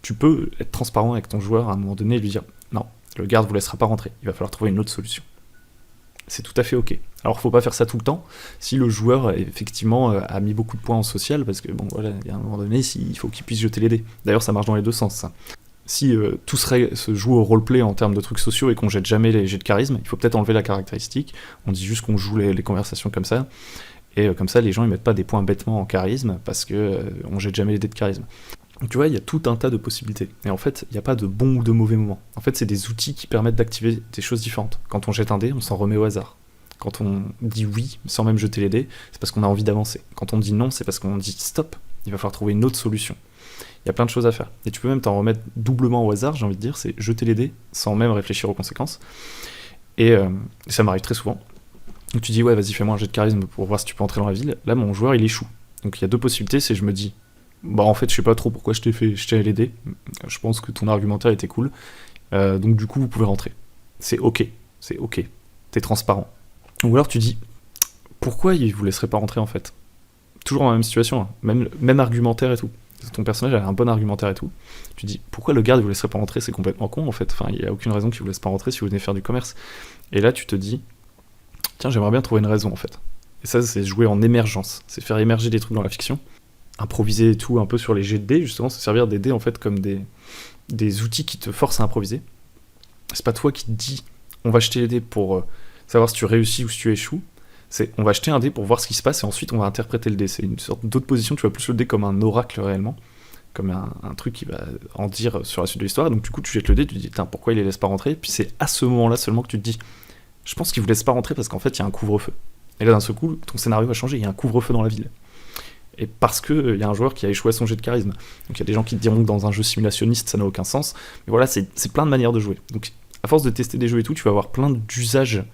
Speaker 1: tu peux être transparent avec ton joueur à un moment donné et lui dire non, le garde vous laissera pas rentrer, il va falloir trouver une autre solution. C'est tout à fait ok. Alors faut pas faire ça tout le temps, si le joueur effectivement a mis beaucoup de points en social, parce que bon voilà, il y a un moment donné, il faut qu'il puisse jeter les dés. D'ailleurs ça marche dans les deux sens ça. Si tout se joue au roleplay en termes de trucs sociaux et qu'on jette jamais les jets de charisme, il faut peut-être enlever la caractéristique, on dit juste qu'on joue les conversations comme ça, et comme ça les gens ils mettent pas des points bêtement en charisme, parce que on jette jamais les dés de charisme. Donc tu vois, il y a tout un tas de possibilités. Et en fait, il n'y a pas de bon ou de mauvais moment. En fait, c'est des outils qui permettent d'activer des choses différentes. Quand on jette un dé, on s'en remet au hasard. Quand on dit oui, sans même jeter les dés, c'est parce qu'on a envie d'avancer. Quand on dit non, c'est parce qu'on dit stop, il va falloir trouver une autre solution. Il y a plein de choses à faire. Et tu peux même t'en remettre doublement au hasard, j'ai envie de dire, c'est jeter les dés sans même réfléchir aux conséquences. Et ça m'arrive très souvent. Donc tu dis ouais, vas-y, fais-moi un jet de charisme pour voir si tu peux entrer dans la ville. Là, mon joueur, il échoue. Donc il y a deux possibilités, c'est je me dis bah en fait je sais pas trop pourquoi je t'ai fait jeter les dés, je pense que ton argumentaire était cool, donc du coup vous pouvez rentrer. C'est ok, t'es transparent. Ou alors tu dis pourquoi il vous laisserait pas rentrer en fait. Toujours dans la même situation, hein. Même argumentaire et tout. Ton personnage a un bon argumentaire et tout. Tu dis pourquoi le garde vous laisserait pas rentrer, c'est complètement con en fait. Enfin il y a aucune raison qu'il vous laisse pas rentrer si vous venez faire du commerce. Et là tu te dis tiens j'aimerais bien trouver une raison en fait. Et ça c'est jouer en émergence, c'est faire émerger des trucs dans la fiction. improviser et tout, un peu sur les jets de dés, justement, se servir des dés, en fait, comme des outils qui te forcent à improviser. C'est pas toi qui te dis, on va jeter les dés pour savoir si tu réussis ou si tu échoues. C'est, on va jeter un dé pour voir ce qui se passe, et ensuite, on va interpréter le dé. C'est une sorte d'autre position, tu vois plus le dé comme un oracle, réellement, comme un truc qui va en dire sur la suite de l'histoire. Donc du coup, tu jettes le dé, tu te dis, pourquoi il les laisse pas rentrer? Puis c'est à ce moment-là seulement que tu te dis, je pense qu'il vous laisse pas rentrer parce qu'en fait, il y a un couvre-feu. Et là, d'un seul coup, ton scénario va changer, il y a un couvre-feu dans la ville. Et parce qu'il y a un joueur qui a échoué à son jet de charisme. Donc il y a des gens qui te diront que dans un jeu simulationniste, ça n'a aucun sens. Mais voilà, c'est plein de manières de jouer. Donc à force de tester des jeux et tout, tu vas avoir plein d'usages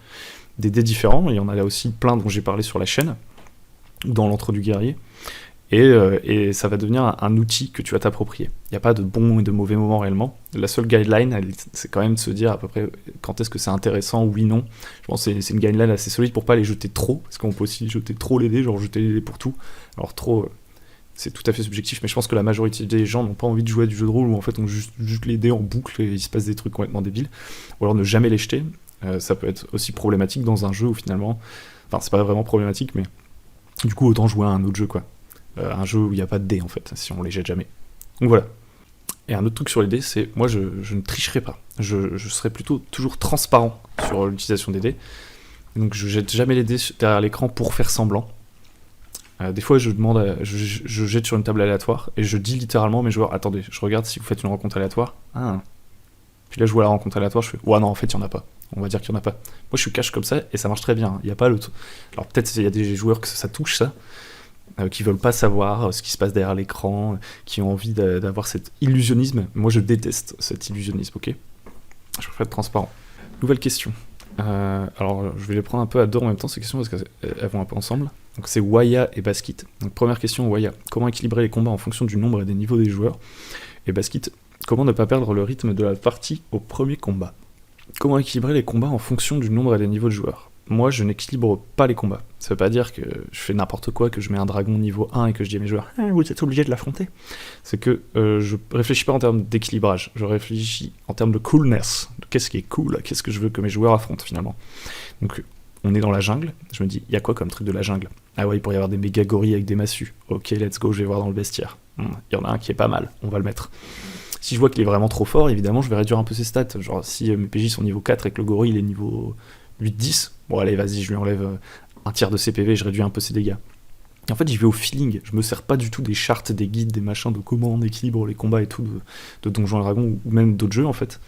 Speaker 1: des dés différents. Il y en a là aussi plein dont j'ai parlé sur la chaîne, ou dans l'entre du guerrier. Et ça va devenir un outil que tu vas t'approprier. Il n'y a pas de bons et de mauvais moments réellement. La seule guideline, c'est quand même de se dire à peu près quand est-ce que c'est intéressant, oui, non. Je pense que c'est une guideline assez solide pour pas les jeter trop, parce qu'on peut aussi jeter trop les dés, genre jeter les dés pour tout. Alors trop, c'est tout à fait subjectif, mais je pense que la majorité des gens n'ont pas envie de jouer à du jeu de rôle où en fait on jute les dés en boucle et il se passe des trucs complètement débiles. Ou alors ne jamais les jeter. Ça peut être aussi problématique dans un jeu où finalement... Enfin, c'est pas vraiment problématique, mais du coup autant jouer à un autre jeu, quoi. Un jeu où il n'y a pas de dés en fait, si on les jette jamais. Donc voilà. Et un autre truc sur les dés, c'est moi je ne tricherai pas. Je serai plutôt toujours transparent sur l'utilisation des dés. Donc je jette jamais les dés derrière l'écran pour faire semblant. Des fois je jette sur une table aléatoire et je dis littéralement à mes joueurs, attendez, je regarde si vous faites une rencontre aléatoire. Ah. Puis là je vois la rencontre aléatoire, je fais, ouais non en fait il n'y en a pas. On va dire qu'il n'y en a pas. Moi je suis cash comme ça et ça marche très bien. Il n'y a pas l'autre. Alors peut-être il y a des joueurs que ça touche ça. Qui veulent pas savoir ce qui se passe derrière l'écran, qui ont envie d'avoir cet illusionnisme. Moi, je déteste cet illusionnisme, ok? Je préfère être transparent. Nouvelle question. Alors, je vais les prendre un peu à deux en même temps, ces questions, parce qu'elles vont un peu ensemble. Donc, c'est Waya et Baskit. Donc, première question, Waya. Comment équilibrer les combats en fonction du nombre et des niveaux des joueurs? Et Baskit, comment ne pas perdre le rythme de la partie au premier combat? Comment équilibrer les combats en fonction du nombre et des niveaux de joueurs? Moi, je n'équilibre pas les combats. Ça veut pas dire que je fais n'importe quoi, que je mets un dragon niveau 1 et que je dis à mes joueurs « vous êtes obligés de l'affronter ». C'est que je réfléchis pas en termes d'équilibrage, je réfléchis en termes de coolness. Qu'est-ce qui est cool? Qu'est-ce que je veux que mes joueurs affrontent finalement? Donc, on est dans la jungle, je me dis « il y a quoi comme truc de la jungle ?» Ah ouais, il pourrait y avoir des méga gorilles avec des massues. Ok, let's go, je vais voir dans le bestiaire. Il y en a un qui est pas mal, on va le mettre. Si je vois qu'il est vraiment trop fort, évidemment, je vais réduire un peu ses stats. Genre, si mes PJ sont niveau 4 et que le gorille il est niveau 8-10, bon allez vas-y je lui enlève un tiers de ses PV, je réduis un peu ses dégâts. Et en fait j'y vais au feeling, je me sers pas du tout des chartes, des guides, des machins de comment on équilibre les combats et tout de Donjons et Dragons ou même d'autres jeux en fait.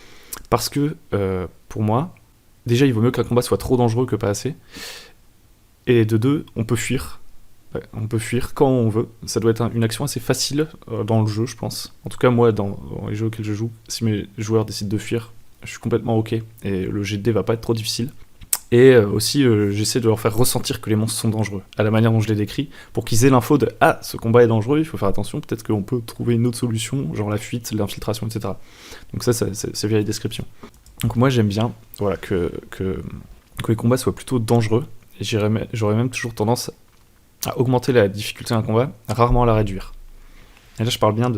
Speaker 1: Parce que pour moi, déjà il vaut mieux qu'un combat soit trop dangereux que pas assez. Et de deux, on peut fuir. Ouais, on peut fuir quand on veut. Ça doit être une action assez facile dans le jeu je pense. En tout cas moi dans les jeux auxquels je joue, si mes joueurs décident de fuir, je suis complètement ok. Et le jet de dés va pas être trop difficile. Et aussi, j'essaie de leur faire ressentir que les monstres sont dangereux, à la manière dont je les décris, pour qu'ils aient l'info de « Ah, ce combat est dangereux, il faut faire attention, peut-être qu'on peut trouver une autre solution, genre la fuite, l'infiltration, etc. » Donc ça, c'est via les descriptions. Donc moi, j'aime bien voilà, que les combats soient plutôt dangereux, et j'aurais même toujours tendance à augmenter la difficulté d'un combat, rarement à la réduire. Et là, je parle bien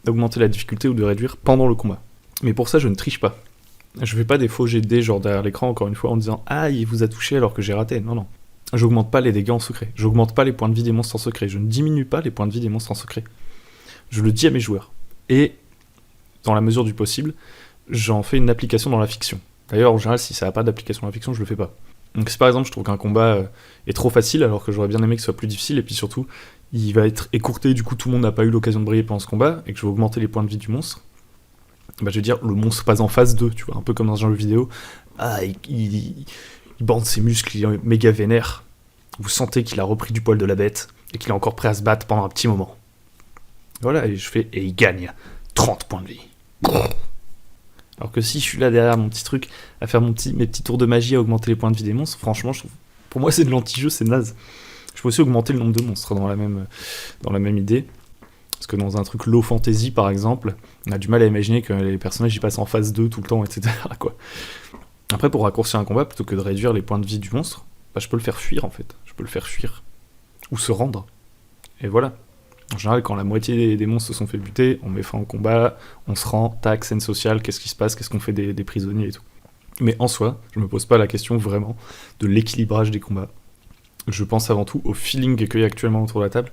Speaker 1: d'augmenter la difficulté ou de réduire pendant le combat. Mais pour ça, je ne triche pas. Je fais pas des faux jets de dés genre derrière l'écran encore une fois en disant « Ah, il vous a touché alors que j'ai raté ». Non. J'augmente pas les dégâts en secret. J'augmente pas les points de vie des monstres en secret. Je ne diminue pas les points de vie des monstres en secret. Je le dis à mes joueurs. Et, dans la mesure du possible, j'en fais une application dans la fiction. D'ailleurs, en général, si ça n'a pas d'application dans la fiction, je le fais pas. Donc si par exemple je trouve qu'un combat est trop facile alors que j'aurais bien aimé que ce soit plus difficile et puis surtout il va être écourté, du coup tout le monde n'a pas eu l'occasion de briller pendant ce combat et que je vais augmenter les points de vie du monstre, bah je vais dire le monstre passe en phase 2, tu vois, un peu comme dans un jeu vidéo. Ah, il bande ses muscles, il est méga vénère. Vous sentez qu'il a repris du poil de la bête et qu'il est encore prêt à se battre pendant un petit moment. Voilà, et je fais, et il gagne 30 points de vie. Alors que si je suis là derrière mon petit truc, à faire mes petits tours de magie, à augmenter les points de vie des monstres, franchement, je trouve, pour moi c'est de l'anti-jeu, c'est naze. Je peux aussi augmenter le nombre de monstres dans la même idée. Parce que dans un truc low fantasy, par exemple, on a du mal à imaginer que les personnages y passent en phase 2 tout le temps, etc. quoi. Après, pour raccourcir un combat, plutôt que de réduire les points de vie du monstre, bah, je peux le faire fuir, en fait. Je peux le faire fuir. Ou se rendre. Et voilà. En général, quand la moitié des monstres se sont fait buter, on met fin au combat, on se rend, tac, scène sociale, qu'est-ce qui se passe, qu'est-ce qu'on fait des prisonniers et tout. Mais en soi, je me pose pas la question vraiment de l'équilibrage des combats. Je pense avant tout au feeling qu'il y a actuellement autour de la table,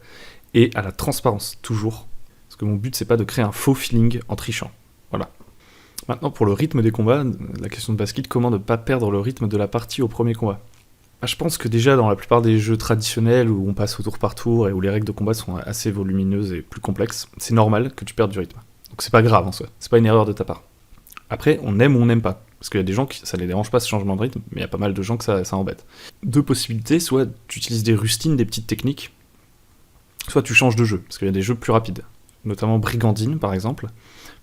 Speaker 1: et à la transparence, toujours. Parce que mon but, c'est pas de créer un faux feeling en trichant. Voilà. Maintenant, pour le rythme des combats, la question de basket, comment ne pas perdre le rythme de la partie au premier combat? Je pense que déjà, dans la plupart des jeux traditionnels où on passe au tour par tour et où les règles de combat sont assez volumineuses et plus complexes, c'est normal que tu perdes du rythme. Donc c'est pas grave en soi, c'est pas une erreur de ta part. Après, on aime ou on n'aime pas. Parce qu'il y a des gens qui ça les dérange pas ce changement de rythme, mais il y a pas mal de gens que ça embête. Deux possibilités, soit tu utilises des rustines, des petites techniques, soit tu changes de jeu, parce qu'il y a des jeux plus rapides. Notamment Brigandine par exemple.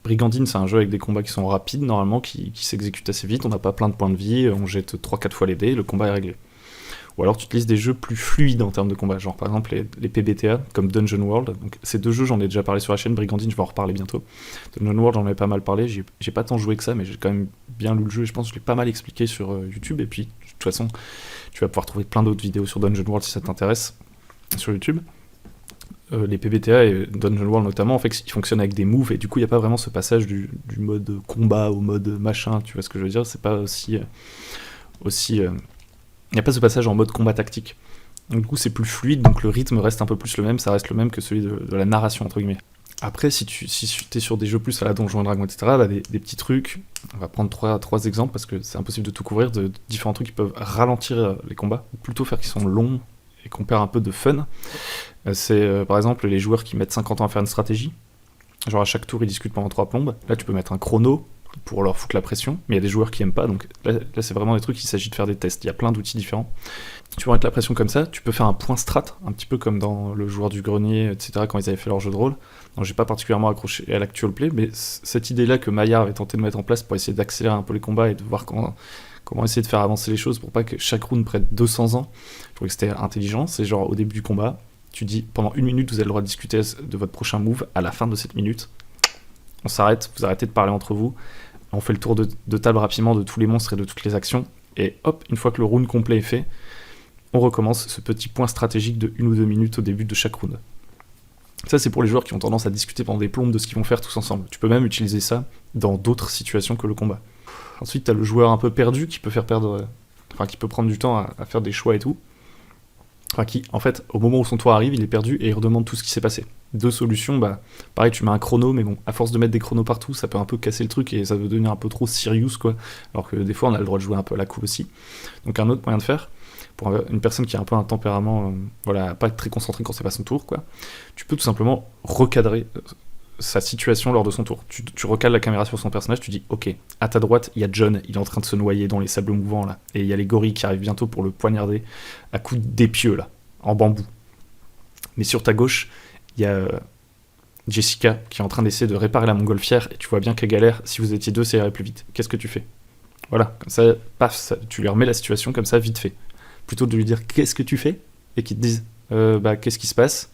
Speaker 1: Brigandine, c'est un jeu avec des combats qui sont rapides normalement, qui s'exécutent assez vite, on n'a pas plein de points de vie, on jette 3-4 fois les dés, le combat est réglé. Ou alors tu utilises des jeux plus fluides en termes de combat, genre par exemple les PBTA, comme Dungeon World. Donc, ces deux jeux, j'en ai déjà parlé sur la chaîne, Brigandine, je vais en reparler bientôt. Dungeon World, j'en ai pas mal parlé, j'ai pas tant joué que ça, mais j'ai quand même bien lu le jeu, et je pense que je l'ai pas mal expliqué sur YouTube, et puis de toute façon, tu vas pouvoir trouver plein d'autres vidéos sur Dungeon World si ça t'intéresse, sur YouTube. Les PBTA et Dungeon World notamment, en fait, ils fonctionnent avec des moves, et du coup, il n'y a pas vraiment ce passage du mode combat au mode machin, tu vois ce que je veux dire, c'est pas aussi... il n'y a pas ce passage en mode combat tactique. Donc, du coup, c'est plus fluide, donc le rythme reste un peu plus le même, ça reste le même que celui de la narration, entre guillemets. Après, si tu es sur des jeux plus à la Donjon et Dragon, etc., bah, des petits trucs, on va prendre trois exemples, parce que c'est impossible de tout couvrir, de différents trucs qui peuvent ralentir les combats, ou plutôt faire qu'ils sont longs et qu'on perd un peu de fun. C'est par exemple les joueurs qui mettent 50 ans à faire une stratégie, genre à chaque tour ils discutent pendant 3 plombes, là tu peux mettre un chrono, pour leur foutre la pression, mais il y a des joueurs qui aiment pas, donc là c'est vraiment des trucs, il s'agit de faire des tests, il y a plein d'outils différents. Tu peux mettre la pression comme ça, tu peux faire un point strat, un petit peu comme dans le joueur du grenier, etc., quand ils avaient fait leur jeu de rôle. Donc j'ai pas particulièrement accroché à l'actual play, mais cette idée-là que Maillard avait tenté de mettre en place pour essayer d'accélérer un peu les combats et de voir comment essayer de faire avancer les choses pour pas que chaque round prenne 200 ans, je trouvais que c'était intelligent. C'est genre au début du combat, tu dis pendant 1 minute vous avez le droit de discuter de votre prochain move, à la fin de cette minute, on s'arrête, vous arrêtez de parler entre vous, on fait le tour de table rapidement de tous les monstres et de toutes les actions, et hop, une fois que le round complet est fait, on recommence ce petit point stratégique de 1 ou 2 minutes au début de chaque round. Ça, c'est pour les joueurs qui ont tendance à discuter pendant des plombes de ce qu'ils vont faire tous ensemble. Tu peux même utiliser ça dans d'autres situations que le combat. Ensuite, t'as le joueur un peu perdu qui peut faire perdre... Enfin, qui peut prendre du temps à faire des choix et tout. Enfin, qui, en fait, au moment où son tour arrive, il est perdu et il redemande tout ce qui s'est passé. Deux solutions, bah, pareil, tu mets un chrono, mais bon, à force de mettre des chronos partout, ça peut un peu casser le truc et ça peut devenir un peu trop serious, quoi. Alors que des fois, on a le droit de jouer un peu à la cool aussi. Donc, un autre moyen de faire, pour une personne qui a un peu un tempérament, voilà, pas très concentré quand c'est pas son tour, quoi, tu peux tout simplement recadrer sa situation lors de son tour. Tu recales la caméra sur son personnage, tu dis, ok, à ta droite, il y a John, il est en train de se noyer dans les sables mouvants, là, et il y a les gorilles qui arrivent bientôt pour le poignarder à coups d'épieu, là, en bambou. Mais sur ta gauche, il y a Jessica qui est en train d'essayer de réparer la montgolfière, et tu vois bien qu'elle galère, si vous étiez deux, ça irait plus vite. Qu'est-ce que tu fais? Voilà, comme ça, paf, tu lui remets la situation comme ça, vite fait. Plutôt de lui dire, qu'est-ce que tu fais? Et qu'il te dise, bah, qu'est-ce qui se passe?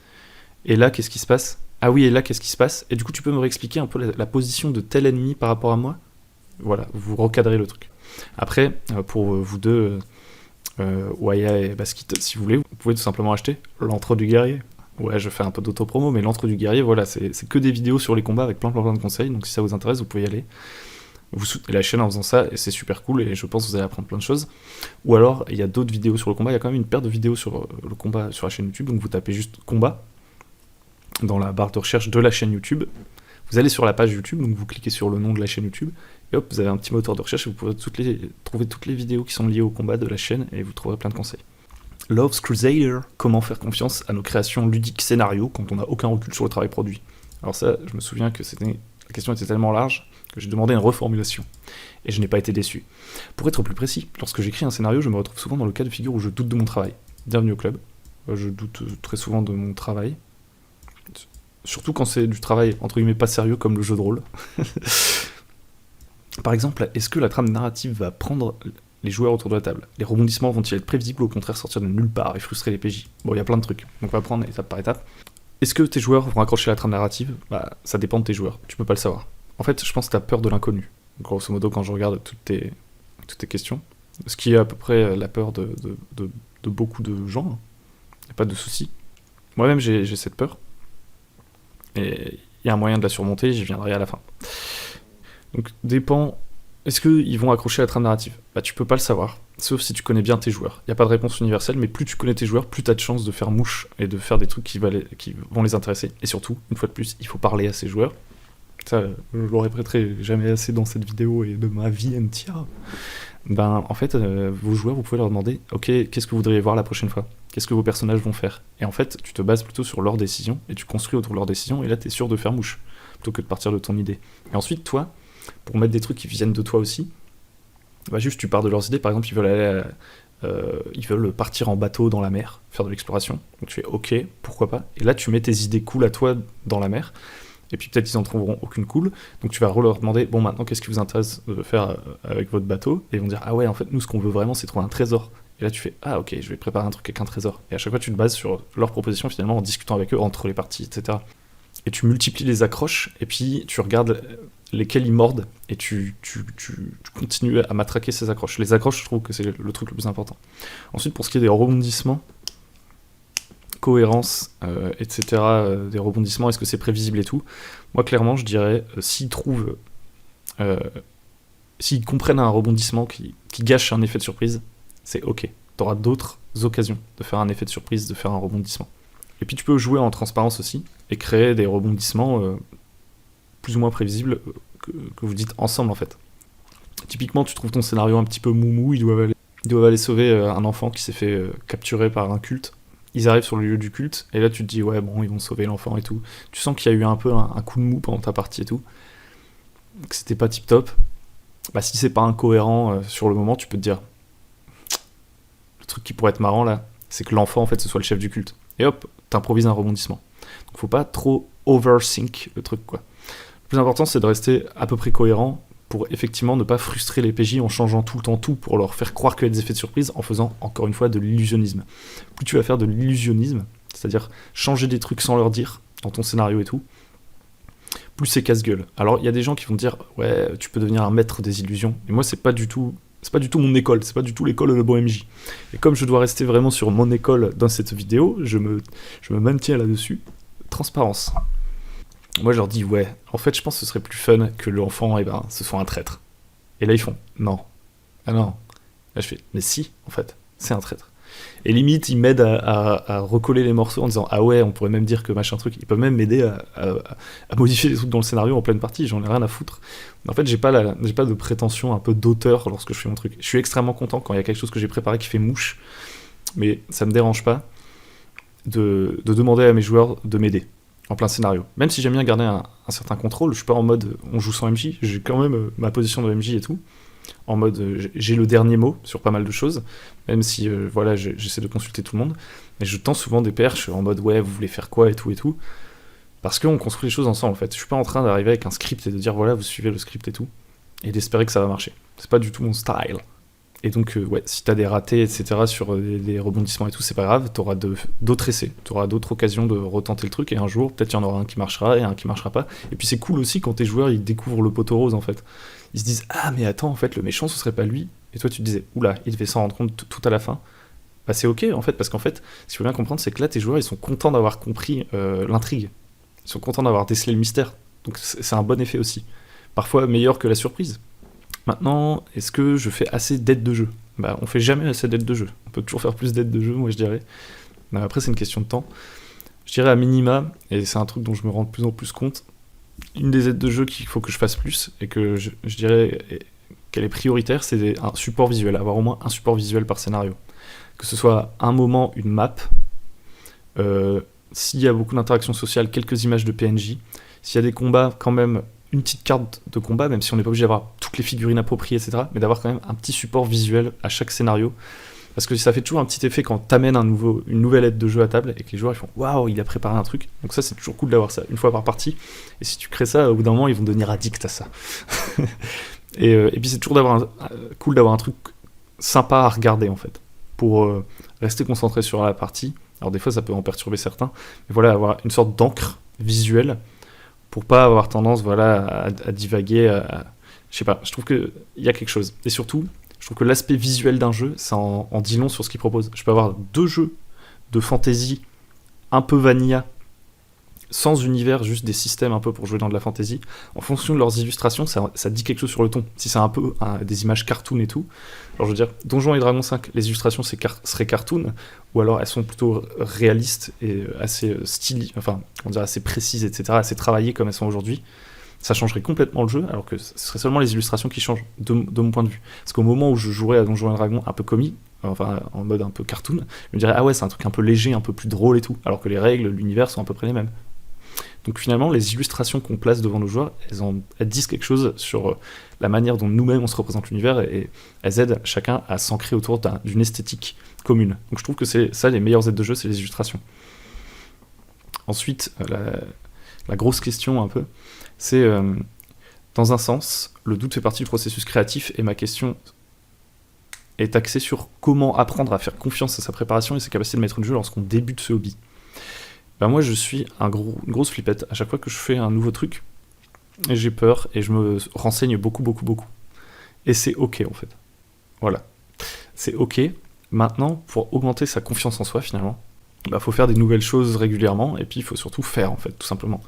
Speaker 1: Et là, qu'est-ce qui se passe? Ah oui, et là, qu'est-ce qui se passe? Et du coup, tu peux me réexpliquer un peu la position de tel ennemi par rapport à moi? Voilà, vous recadrez le truc. Après, pour vous deux, Waya et Basket, si vous voulez, vous pouvez tout simplement acheter l'Antre du Guerrier. Ouais, je fais un peu d'auto-promo, mais l'Antre du Guerrier, voilà, c'est que des vidéos sur les combats avec plein de conseils, donc si ça vous intéresse, vous pouvez y aller. Vous soutenez la chaîne en faisant ça, et c'est super cool, et je pense que vous allez apprendre plein de choses. Ou alors, il y a d'autres vidéos sur le combat, il y a quand même une paire de vidéos sur le combat sur la chaîne YouTube, donc vous tapez juste combat dans la barre de recherche de la chaîne YouTube. Vous allez sur la page YouTube, donc vous cliquez sur le nom de la chaîne YouTube, et hop, vous avez un petit moteur de recherche, et vous pouvez trouver toutes les vidéos qui sont liées au combat de la chaîne, et vous trouverez plein de conseils. Love's Crusader, comment faire confiance à nos créations ludiques scénarios quand on n'a aucun recul sur le travail produit. Alors ça, je me souviens que la question était tellement large que j'ai demandé une reformulation. Et je n'ai pas été déçu. Pour être plus précis, lorsque j'écris un scénario, je me retrouve souvent dans le cas de figure où je doute de mon travail. Bienvenue au club. Je doute très souvent de mon travail. Surtout quand c'est du travail, entre guillemets, pas sérieux, comme le jeu de rôle. Par exemple, est-ce que la trame narrative va prendre les joueurs autour de la table? Les rebondissements vont-ils être prévisibles ou au contraire sortir de nulle part et frustrer les PJ? Bon, il y a plein de trucs, donc on va prendre étape par étape. Est-ce que tes joueurs vont accrocher la trame narrative? Bah, ça dépend de tes joueurs, tu peux pas le savoir. En fait, je pense que t'as peur de l'inconnu. Grosso modo, quand je regarde toutes tes questions, ce qui est à peu près la peur de beaucoup de gens, hein. Y a pas de souci. Moi-même, j'ai cette peur. Et il y a un moyen de la surmonter, j'y viendrai à la fin. Donc, dépend est-ce qu'ils vont accrocher à la trame narrative? Bah tu peux pas le savoir, sauf si tu connais bien tes joueurs. Il n'y a pas de réponse universelle, mais plus tu connais tes joueurs, plus tu as de chances de faire mouche et de faire des trucs qui vont les intéresser. Et surtout, une fois de plus, il faut parler à ces joueurs. Ça, je le répéterai jamais assez dans cette vidéo et de ma vie entière. Ben, en fait, vos joueurs, vous pouvez leur demander, ok, qu'est-ce que vous voudriez voir la prochaine fois? Qu'est-ce que vos personnages vont faire? Et en fait, tu te bases plutôt sur leurs décisions, et tu construis autour de leurs décisions, et là, t'es sûr de faire mouche, plutôt que de partir de ton idée. Et ensuite, toi, pour mettre des trucs qui viennent de toi aussi, bah juste tu pars de leurs idées. Par exemple, ils veulent partir en bateau dans la mer, faire de l'exploration. Donc tu fais ok, pourquoi pas. Et là, tu mets tes idées cool à toi dans la mer. Et puis peut-être ils en trouveront aucune cool. Donc tu vas leur demander, bon maintenant qu'est-ce qui vous intéresse de faire avec votre bateau? Et ils vont dire, ah ouais, en fait nous ce qu'on veut vraiment c'est trouver un trésor. Et là tu fais, ah ok, je vais préparer un truc avec un trésor. Et à chaque fois tu te bases sur leurs propositions finalement en discutant avec eux entre les parties, etc. Et tu multiplies les accroches, et puis tu regardes lesquels ils mordent, et tu continues à matraquer ces accroches. Les accroches, je trouve que c'est le truc le plus important. Ensuite, pour ce qui est des rebondissements, cohérence, etc., des rebondissements, est-ce que c'est prévisible et tout? Moi, clairement, je dirais, s'ils comprennent un rebondissement qui gâche un effet de surprise, c'est ok. T'auras d'autres occasions de faire un effet de surprise, de faire un rebondissement. Et puis tu peux jouer en transparence aussi, et créer des rebondissements plus ou moins prévisibles que vous dites ensemble en fait. Typiquement, tu trouves ton scénario un petit peu moumou, ils doivent aller sauver un enfant qui s'est fait capturer par un culte. Ils arrivent sur le lieu du culte, et là tu te dis ouais bon, ils vont sauver l'enfant et tout. Tu sens qu'il y a eu un peu un coup de mou pendant ta partie et tout, que c'était pas tip top. Bah si c'est pas incohérent sur le moment, tu peux te dire le truc qui pourrait être marrant là, c'est que l'enfant en fait ce soit le chef du culte. Et hop, t'improvises un rebondissement. Donc faut pas trop overthink le truc quoi. Le plus important c'est de rester à peu près cohérent pour effectivement ne pas frustrer les PJ en changeant tout le temps tout pour leur faire croire qu'il y a des effets de surprise en faisant encore une fois de l'illusionnisme. Plus tu vas faire de l'illusionnisme, c'est-à-dire changer des trucs sans leur dire dans ton scénario et tout, plus c'est casse-gueule. Alors il y a des gens qui vont dire ouais tu peux devenir un maître des illusions, mais moi c'est pas du tout mon école, c'est pas du tout l'école de bon MJ. Et comme je dois rester vraiment sur mon école dans cette vidéo, je me maintiens là-dessus. Transparence. Moi je leur dis ouais, en fait je pense que ce serait plus fun que l'enfant ce soit un traître. Et là ils font non. Ah non. Là je fais mais si en fait, c'est un traître. Et limite ils m'aident à recoller les morceaux en disant ah ouais on pourrait même dire que machin truc. Ils peuvent même m'aider à modifier les trucs dans le scénario en pleine partie, j'en ai rien à foutre. En fait j'ai pas de prétention un peu d'auteur lorsque je fais mon truc. Je suis extrêmement content quand il y a quelque chose que j'ai préparé qui fait mouche, mais ça me dérange pas de demander à mes joueurs de m'aider en plein scénario. Même si j'aime bien garder un certain contrôle, je suis pas en mode on joue sans MJ, j'ai quand même ma position de MJ et tout, en mode j'ai le dernier mot sur pas mal de choses, même si voilà j'essaie de consulter tout le monde, mais je tends souvent des perches en mode ouais vous voulez faire quoi et tout, parce qu'on construit les choses ensemble en fait. Je suis pas en train d'arriver avec un script et de dire voilà vous suivez le script et tout, et d'espérer que ça va marcher. C'est pas du tout mon style. Et donc, ouais, si t'as des ratés, etc., sur des rebondissements et tout, c'est pas grave, t'auras d'autres essais, t'auras d'autres occasions de retenter le truc, et un jour, peut-être il y en aura un qui marchera et un qui marchera pas. Et puis c'est cool aussi quand tes joueurs, ils découvrent le poteau rose, en fait. Ils se disent, ah, mais attends, en fait, le méchant, ce serait pas lui. Et toi, tu te disais, oula, il devait s'en rendre compte tout à la fin. Bah, c'est ok, en fait, parce qu'en fait, ce qu'il faut bien comprendre, c'est que là, tes joueurs, ils sont contents d'avoir compris l'intrigue. Ils sont contents d'avoir décelé le mystère. Donc c'est un bon effet aussi. Parfois meilleur que la surprise. Maintenant, est-ce que je fais assez d'aides de jeu? Bah, on fait jamais assez d'aides de jeu. On peut toujours faire plus d'aides de jeu, moi je dirais. Mais après, c'est une question de temps. Je dirais à minima, et c'est un truc dont je me rends de plus en plus compte, une des aides de jeu qu'il faut que je fasse plus, et que je dirais qu'elle est prioritaire, c'est un support visuel. Avoir au moins un support visuel par scénario. Que ce soit un moment, une map, s'il y a beaucoup d'interactions sociales, quelques images de PNJ, s'il y a des combats, quand même une petite carte de combat, même si on n'est pas obligé d'avoir toutes les figurines appropriées, etc., mais d'avoir quand même un petit support visuel à chaque scénario, parce que ça fait toujours un petit effet quand t'amènes une nouvelle aide de jeu à table, et que les joueurs ils font « Waouh, il a préparé un truc », donc ça c'est toujours cool d'avoir ça, une fois par partie, et si tu crées ça, au bout d'un moment, ils vont devenir addicts à ça. et puis c'est toujours cool d'avoir un truc sympa à regarder, en fait, pour rester concentré sur la partie. Alors des fois ça peut en perturber certains, mais voilà, avoir une sorte d'encre visuelle, pour pas avoir tendance à divaguer, je sais pas, je trouve qu'il y a quelque chose. Et surtout, je trouve que l'aspect visuel d'un jeu, ça en dit long sur ce qu'il propose. Je peux avoir 2 jeux de fantasy un peu vanilla, sans univers, juste des systèmes un peu pour jouer dans de la fantasy, en fonction de leurs illustrations, ça dit quelque chose sur le ton. Si c'est un peu des images cartoon et tout, alors je veux dire, Donjons et Dragons 5, les illustrations seraient cartoon, ou alors elles sont plutôt réalistes et assez stylées, enfin, on dirait assez précises, etc., assez travaillées comme elles sont aujourd'hui, ça changerait complètement le jeu, alors que ce serait seulement les illustrations qui changent, de mon point de vue. Parce qu'au moment où je jouerais à Donjons et Dragons un peu comique, enfin en mode un peu cartoon, je me dirais ah ouais c'est un truc un peu léger, un peu plus drôle et tout, alors que les règles, l'univers sont à peu près les mêmes. Donc finalement les illustrations qu'on place devant nos joueurs, elles disent quelque chose sur la manière dont nous-mêmes on se représente l'univers et elles aident chacun à s'ancrer autour d'une esthétique commune. Donc je trouve que c'est ça les meilleures aides de jeu, c'est les illustrations. Ensuite la grosse question un peu, c'est dans un sens, le doute fait partie du processus créatif et ma question est axée sur comment apprendre à faire confiance à sa préparation et ses capacités de maître de jeu lorsqu'on débute ce hobby. Ben moi je suis une grosse flippette. À chaque fois que je fais un nouveau truc, j'ai peur et je me renseigne beaucoup. Et c'est ok en fait. Voilà. C'est ok. Maintenant, pour augmenter sa confiance en soi finalement, bah, faut faire des nouvelles choses régulièrement et puis il faut surtout faire en fait, tout simplement.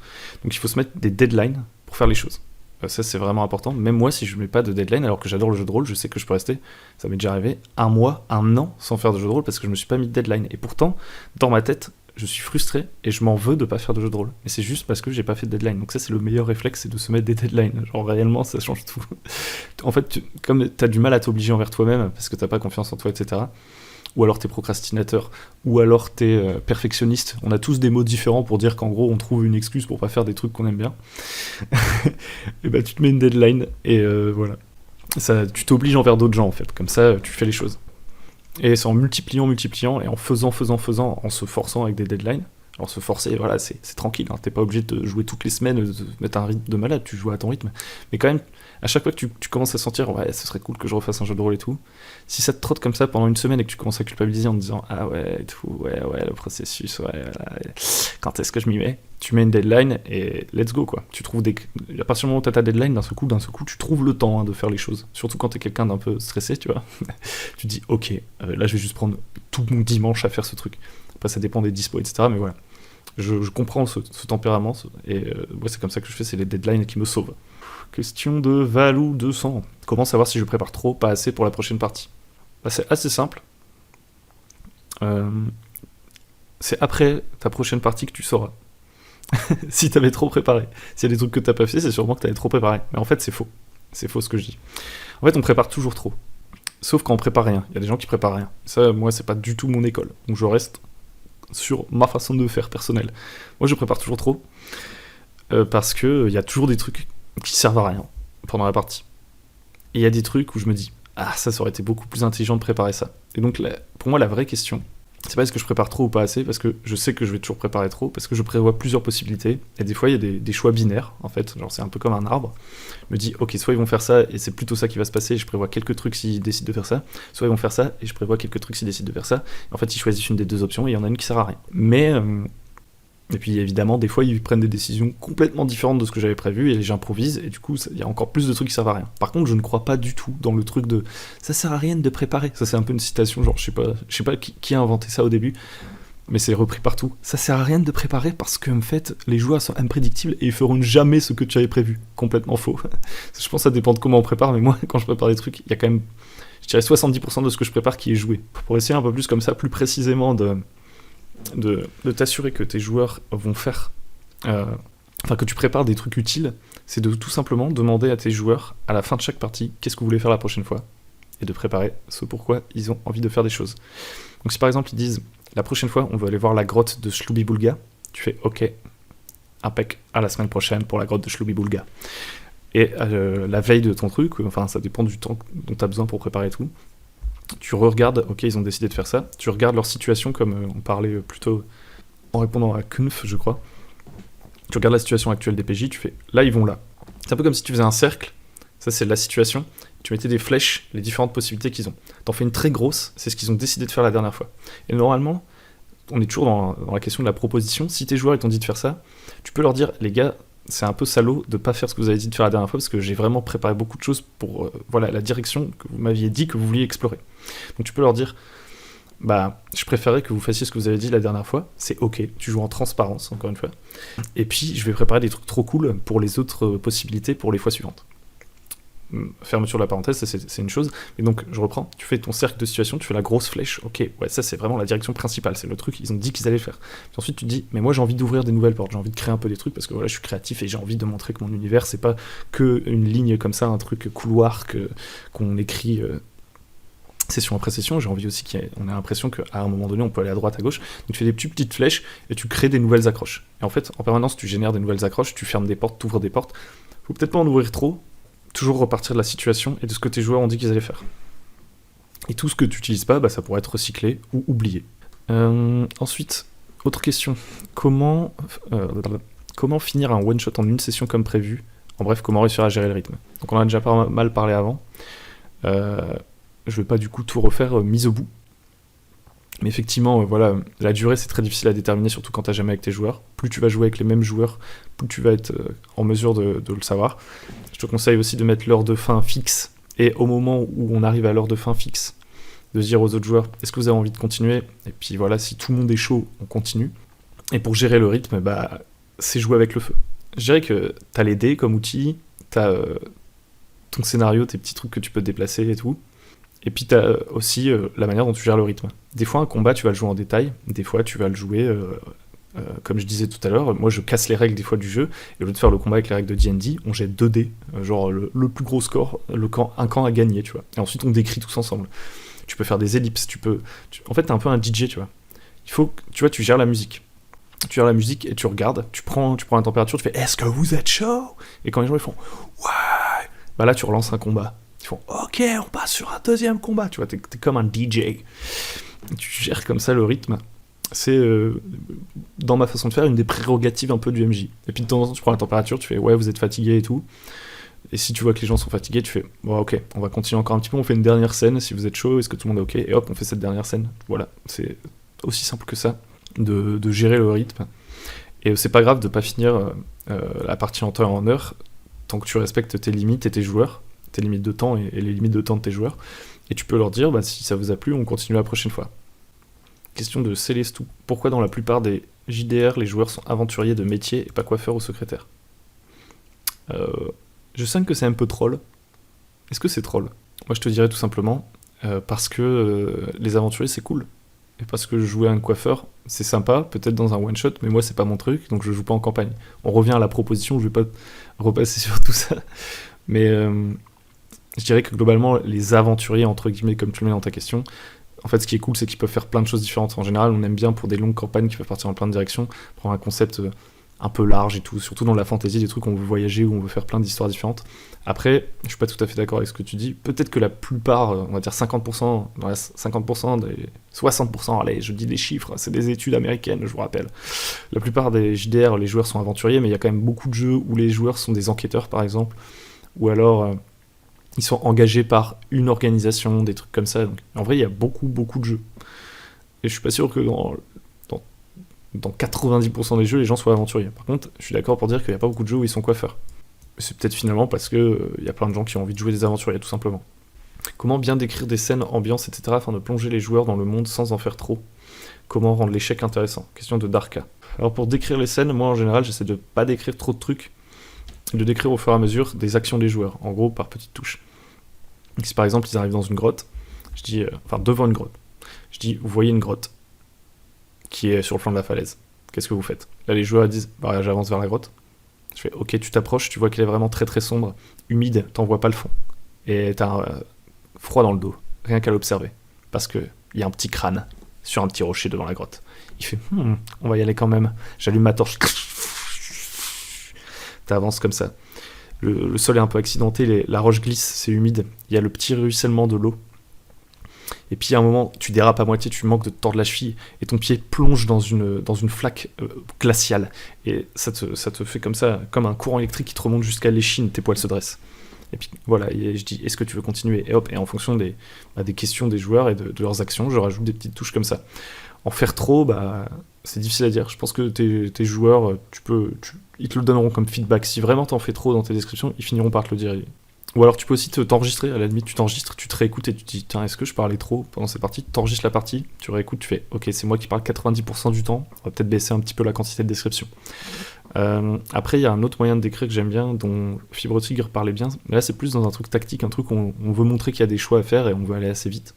Speaker 1: Donc il faut se mettre des deadlines pour faire les choses. Ça c'est vraiment important. Même moi si je mets pas de deadline alors que j'adore le jeu de rôle, je sais que je peux rester, ça m'est déjà arrivé, 1 mois, 1 an sans faire de jeu de rôle parce que je me suis pas mis de deadline. Et pourtant, dans ma tête, je suis frustré et je m'en veux de pas faire de jeu de rôle. Mais c'est juste parce que j'ai pas fait de deadline. Donc ça c'est le meilleur réflexe, c'est de se mettre des deadlines. Genre réellement ça change tout. En fait, comme t'as du mal à t'obliger envers toi-même parce que t'as pas confiance en toi, etc., ou alors t'es procrastinateur, ou alors t'es perfectionniste. On a tous des mots différents pour dire qu'en gros on trouve une excuse pour pas faire des trucs qu'on aime bien. Et bah tu te mets une deadline et voilà. Ça, tu t'obliges envers d'autres gens en fait. Comme ça tu fais les choses. Et c'est en multipliant et en faisant, en se forçant avec des deadlines. Alors se forcer, voilà, c'est tranquille, hein. T'es pas obligé de jouer toutes les semaines, de mettre un rythme de malade, tu joues à ton rythme. Mais quand même, à chaque fois que tu commences à sentir, ouais, ce serait cool que je refasse un jeu de rôle et tout, si ça te trotte comme ça pendant une semaine et que tu commences à culpabiliser en te disant, ah ouais, et tout, ouais, le processus, ouais, quand est-ce que je m'y mets ? Tu mets une deadline et let's go, quoi. Tu trouves à partir du moment où t'as ta deadline, d'un seul coup, tu trouves le temps de faire les choses. Surtout quand t'es quelqu'un d'un peu stressé, tu vois. Tu te dis, ok, là je vais juste prendre tout mon dimanche à faire ce truc. Après, ça dépend des dispos, etc., mais voilà. Je comprends ce tempérament, et moi c'est comme ça que je fais, c'est les deadlines qui me sauvent. Question de Valou 200. Comment savoir si je prépare trop, pas assez pour la prochaine partie ? Bah, c'est assez simple. C'est après ta prochaine partie que tu sauras. Si t'avais trop préparé. S'il y a des trucs que t'as pas fait, c'est sûrement que t'avais trop préparé. Mais en fait, c'est faux. C'est faux ce que je dis. En fait, on prépare toujours trop. Sauf quand on prépare rien. Il y a des gens qui préparent rien. Ça, moi, c'est pas du tout mon école. Donc je reste sur ma façon de faire personnelle. Moi, je prépare toujours trop. Parce que il y a toujours des trucs qui servent à rien pendant la partie. Et il y a des trucs où je me dis, ah, ça aurait été beaucoup plus intelligent de préparer ça. Et donc, pour moi, la vraie question, c'est pas est-ce que je prépare trop ou pas assez, parce que je sais que je vais toujours préparer trop, parce que je prévois plusieurs possibilités, et des fois il y a des choix binaires, en fait, genre c'est un peu comme un arbre. Je me dis, ok, soit ils vont faire ça, et c'est plutôt ça qui va se passer, et je prévois quelques trucs s'ils décident de faire ça, soit ils vont faire ça, et je prévois quelques trucs s'ils décident de faire ça, et en fait ils choisissent une des deux options, et il y en a une qui sert à rien. Mais, et puis évidemment, des fois ils prennent des décisions complètement différentes de ce que j'avais prévu, et j'improvise, et du coup il y a encore plus de trucs qui servent à rien. Par contre, je ne crois pas du tout dans le truc de ça sert à rien de préparer. Ça c'est un peu une citation, genre je sais pas qui a inventé ça au début, mais c'est repris partout. Ça sert à rien de préparer parce que en fait les joueurs sont imprédictibles et ils feront jamais ce que tu avais prévu. Complètement faux. Je pense que ça dépend de comment on prépare, mais moi quand je prépare des trucs, il y a quand même, je dirais 70% de ce que je prépare qui est joué. Pour essayer un peu plus comme ça, plus précisément de t'assurer que tes joueurs vont faire, enfin que tu prépares des trucs utiles, c'est de tout simplement demander à tes joueurs à la fin de chaque partie qu'est-ce que vous voulez faire la prochaine fois et de préparer ce pourquoi ils ont envie de faire des choses. Donc si par exemple ils disent la prochaine fois on veut aller voir la grotte de Shlubi-Boulga, tu fais ok, impec, à la semaine prochaine pour la grotte de Shlubi-Boulga. Et la veille de ton truc, enfin ça dépend du temps dont tu as besoin pour préparer tout, tu regardes, ok, ils ont décidé de faire ça, tu regardes leur situation comme on parlait plutôt en répondant à Knuf, je crois. Tu regardes la situation actuelle des PJ, tu fais, là, ils vont là. C'est un peu comme si tu faisais un cercle, ça c'est la situation, tu mettais des flèches, les différentes possibilités qu'ils ont. T'en fais une très grosse, c'est ce qu'ils ont décidé de faire la dernière fois. Et normalement, on est toujours dans la question de la proposition, si tes joueurs ils t'ont dit de faire ça, tu peux leur dire, les gars, c'est un peu salaud de pas faire ce que vous avez dit de faire la dernière fois parce que j'ai vraiment préparé beaucoup de choses pour voilà, la direction que vous m'aviez dit que vous vouliez explorer. Donc tu peux leur dire, bah, je préférerais que vous fassiez ce que vous avez dit la dernière fois. C'est ok, tu joues en transparence, encore une fois. Et puis, je vais préparer des trucs trop cool pour les autres possibilités pour les fois suivantes. Fermeture de la parenthèse, ça, c'est une chose. Et donc, je reprends, tu fais ton cercle de situation, tu fais la grosse flèche. Ok, ouais, ça, c'est vraiment la direction principale. C'est le truc, ils ont dit qu'ils allaient le faire. Puis ensuite, tu te dis, mais moi, j'ai envie d'ouvrir des nouvelles portes. J'ai envie de créer un peu des trucs parce que voilà, je suis créatif et j'ai envie de montrer que mon univers, c'est pas que une ligne comme ça, un truc couloir qu'on écrit. Session après session, j'ai envie aussi qu'on ait l'impression qu'à un moment donné on peut aller à droite, à gauche, donc tu fais des petites flèches et tu crées des nouvelles accroches. Et en fait, en permanence, tu génères des nouvelles accroches, tu fermes des portes, tu ouvres des portes. Faut peut-être pas en ouvrir trop, toujours repartir de la situation et de ce que tes joueurs ont dit qu'ils allaient faire. Et tout ce que tu n'utilises pas, bah, ça pourrait être recyclé ou oublié. Ensuite, autre question, comment finir un one-shot en une session comme prévu? En bref, comment réussir à gérer le rythme? Donc on en a déjà pas mal parlé avant. Je vais pas du coup tout refaire mise au bout. Mais effectivement, voilà, la durée c'est très difficile à déterminer, surtout quand t'as jamais avec tes joueurs. Plus tu vas jouer avec les mêmes joueurs, plus tu vas être en mesure de le savoir. Je te conseille aussi de mettre l'heure de fin fixe. Et au moment où on arrive à l'heure de fin fixe, de dire aux autres joueurs, est-ce que vous avez envie de continuer? Et puis voilà, si tout le monde est chaud, on continue. Et pour gérer le rythme, bah, c'est jouer avec le feu. Je dirais que t'as les dés comme outil, t'as ton scénario, tes petits trucs que tu peux te déplacer et tout. Et puis t'as aussi la manière dont tu gères le rythme. Des fois un combat tu vas le jouer en détail, des fois tu vas le jouer comme je disais tout à l'heure, moi je casse les règles des fois du jeu, et au lieu de faire le combat avec les règles de D&D, on jette 2 dés, genre le plus gros score, un camp a gagné, tu vois. Et ensuite on décrit tous ensemble. Tu peux faire des ellipses, en fait t'es un peu un DJ, tu vois. Il faut que, tu vois, tu gères la musique. Tu gères la musique et tu regardes, tu prends la température, tu fais « Est-ce que vous êtes chaud ?» Et quand les gens ils font « Ouais !» Bah là tu relances un combat. Ils font « Ok, on passe sur un deuxième combat !» Tu vois, t'es comme un DJ. Tu gères comme ça le rythme. C'est, dans ma façon de faire, une des prérogatives un peu du MJ. Et puis de temps en temps, tu prends la température, tu fais « Ouais, vous êtes fatigué et tout. » Et si tu vois que les gens sont fatigués, tu fais « Bon, ok, on va continuer encore un petit peu, on fait une dernière scène, si vous êtes chaud, est-ce que tout le monde est ok ?» Et hop, on fait cette dernière scène. Voilà, c'est aussi simple que ça, de gérer le rythme. Et c'est pas grave de pas finir la partie en temps et en heure, tant que tu respectes tes limites et tes joueurs, tes limites de temps et les limites de temps de tes joueurs, et tu peux leur dire, bah, si ça vous a plu, on continue la prochaine fois. Question de Célestou. Pourquoi dans la plupart des JDR, les joueurs sont aventuriers de métier et pas coiffeurs ou secrétaires? Je sens que c'est un peu troll. Est-ce que c'est troll? Moi je te dirais tout simplement, parce que les aventuriers c'est cool. Et parce que jouer à un coiffeur, c'est sympa, peut-être dans un one-shot, mais moi c'est pas mon truc, donc je joue pas en campagne. On revient à la proposition, je vais pas repasser sur tout ça. Mais je dirais que globalement, les aventuriers, entre guillemets, comme tu le mets dans ta question, en fait, ce qui est cool, c'est qu'ils peuvent faire plein de choses différentes. En général, on aime bien, pour des longues campagnes qui peuvent partir dans plein de directions, prendre un concept un peu large et tout, surtout dans la fantasy, des trucs où on veut voyager, où on veut faire plein d'histoires différentes. Après, je suis pas tout à fait d'accord avec ce que tu dis. Peut-être que la plupart, on va dire 50%, 50%, 60%, allez, je dis des chiffres, c'est des études américaines, je vous rappelle. La plupart des JDR, les joueurs sont aventuriers, mais il y a quand même beaucoup de jeux où les joueurs sont des enquêteurs, par exemple, ou alors ils sont engagés par une organisation, des trucs comme ça. Donc, en vrai, il y a beaucoup de jeux. Et je suis pas sûr que dans 90% des jeux, les gens soient aventuriers. Par contre, je suis d'accord pour dire qu'il n'y a pas beaucoup de jeux où ils sont coiffeurs. C'est peut-être finalement parce que y a plein de gens qui ont envie de jouer des aventuriers, tout simplement. Comment bien décrire des scènes, ambiances, etc. afin de plonger les joueurs dans le monde sans en faire trop? Comment rendre l'échec intéressant? Question de Darka. Alors pour décrire les scènes, moi en général, j'essaie de pas décrire trop de trucs, de décrire au fur et à mesure des actions des joueurs, en gros par petites touches. Donc, si par exemple ils arrivent dans une grotte, je dis, devant une grotte, je dis, vous voyez une grotte qui est sur le flanc de la falaise. Qu'est-ce que vous faites? Là, les joueurs disent, bah, j'avance vers la grotte. Je fais, ok, tu t'approches, tu vois qu'elle est vraiment très très sombre, humide, t'en vois pas le fond. Et t'as un froid dans le dos, rien qu'à l'observer. Parce qu'il y a un petit crâne sur un petit rocher devant la grotte. Il fait, on va y aller quand même. J'allume ma torche. T'avances comme ça. Le sol est un peu accidenté, la roche glisse, c'est humide. Il y a le petit ruissellement de l'eau. Et puis à un moment, tu dérapes à moitié, tu manques de te tordre la cheville, et ton pied plonge dans une flaque glaciale. Et ça te fait comme ça, comme un courant électrique qui te remonte jusqu'à l'échine, tes poils se dressent. Et puis voilà, et je dis, est-ce que tu veux continuer? Et hop, et en fonction des questions des joueurs et de leurs actions, je rajoute des petites touches comme ça. En faire trop, c'est difficile à dire. Je pense que tes joueurs, ils te le donneront comme feedback. Si vraiment t'en fais trop dans tes descriptions, ils finiront par te le dire. Ou alors tu peux aussi t'enregistrer, à la limite tu t'enregistres, tu te réécoutes et tu te dis tiens est-ce que je parlais trop pendant cette partie, tu t'enregistres la partie, tu réécoutes, tu fais ok c'est moi qui parle 90% du temps, on va peut-être baisser un petit peu la quantité de description. Après il y a un autre moyen de décrire que j'aime bien, dont Fibre Tigre parlait bien, mais là c'est plus dans un truc tactique, un truc où on veut montrer qu'il y a des choix à faire et on veut aller assez vite.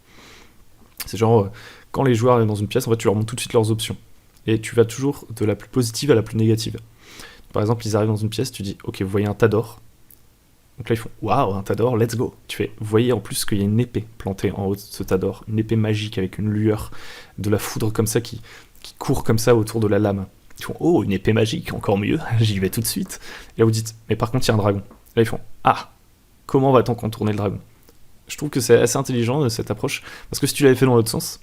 Speaker 1: C'est genre quand les joueurs arrivent dans une pièce, en fait tu leur montres tout de suite leurs options. Et tu vas toujours de la plus positive à la plus négative. Par exemple ils arrivent dans une pièce, tu dis ok vous voyez un tas d'or. Donc là, ils font waouh, un tas d'or, let's go. Tu fais, vous voyez en plus qu'il y a une épée plantée en haut de ce tas d'or, une épée magique avec une lueur, de la foudre comme ça qui court comme ça autour de la lame. Ils font, oh, une épée magique, encore mieux, j'y vais tout de suite. Et là, vous dites, mais par contre, il y a un dragon. Là, ils font, ah, comment va-t-on contourner le dragon? Je trouve que c'est assez intelligent cette approche, parce que si tu l'avais fait dans l'autre sens,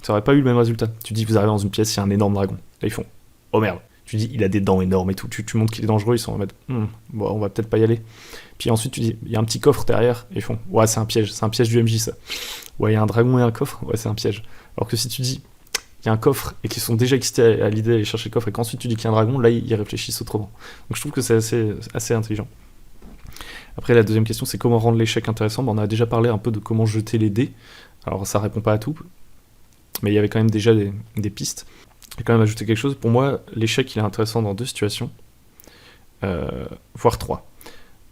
Speaker 1: ça aurait pas eu le même résultat. Tu dis, vous arrivez dans une pièce, il y a un énorme dragon. Là, ils font, oh merde. Tu dis, il a des dents énormes et tout. Tu montres qu'il est dangereux, ils sont en mode, bon, on va peut-être pas y aller. Puis ensuite, tu dis, il y a un petit coffre derrière. Et ils font, ouais, c'est un piège du MJ, ça. Ouais, il y a un dragon et un coffre, ouais, c'est un piège. Alors que si tu dis, il y a un coffre et qu'ils sont déjà excités à l'idée d'aller chercher le coffre et qu'ensuite tu dis qu'il y a un dragon, là, ils réfléchissent autrement. Donc je trouve que c'est assez intelligent. Après, la deuxième question, c'est comment rendre l'échec intéressant. On a déjà parlé un peu de comment jeter les dés. Alors, ça répond pas à tout, mais il y avait quand même déjà des pistes. J'ai quand même ajouté quelque chose. Pour moi, l'échec, il est intéressant dans deux situations, voire trois.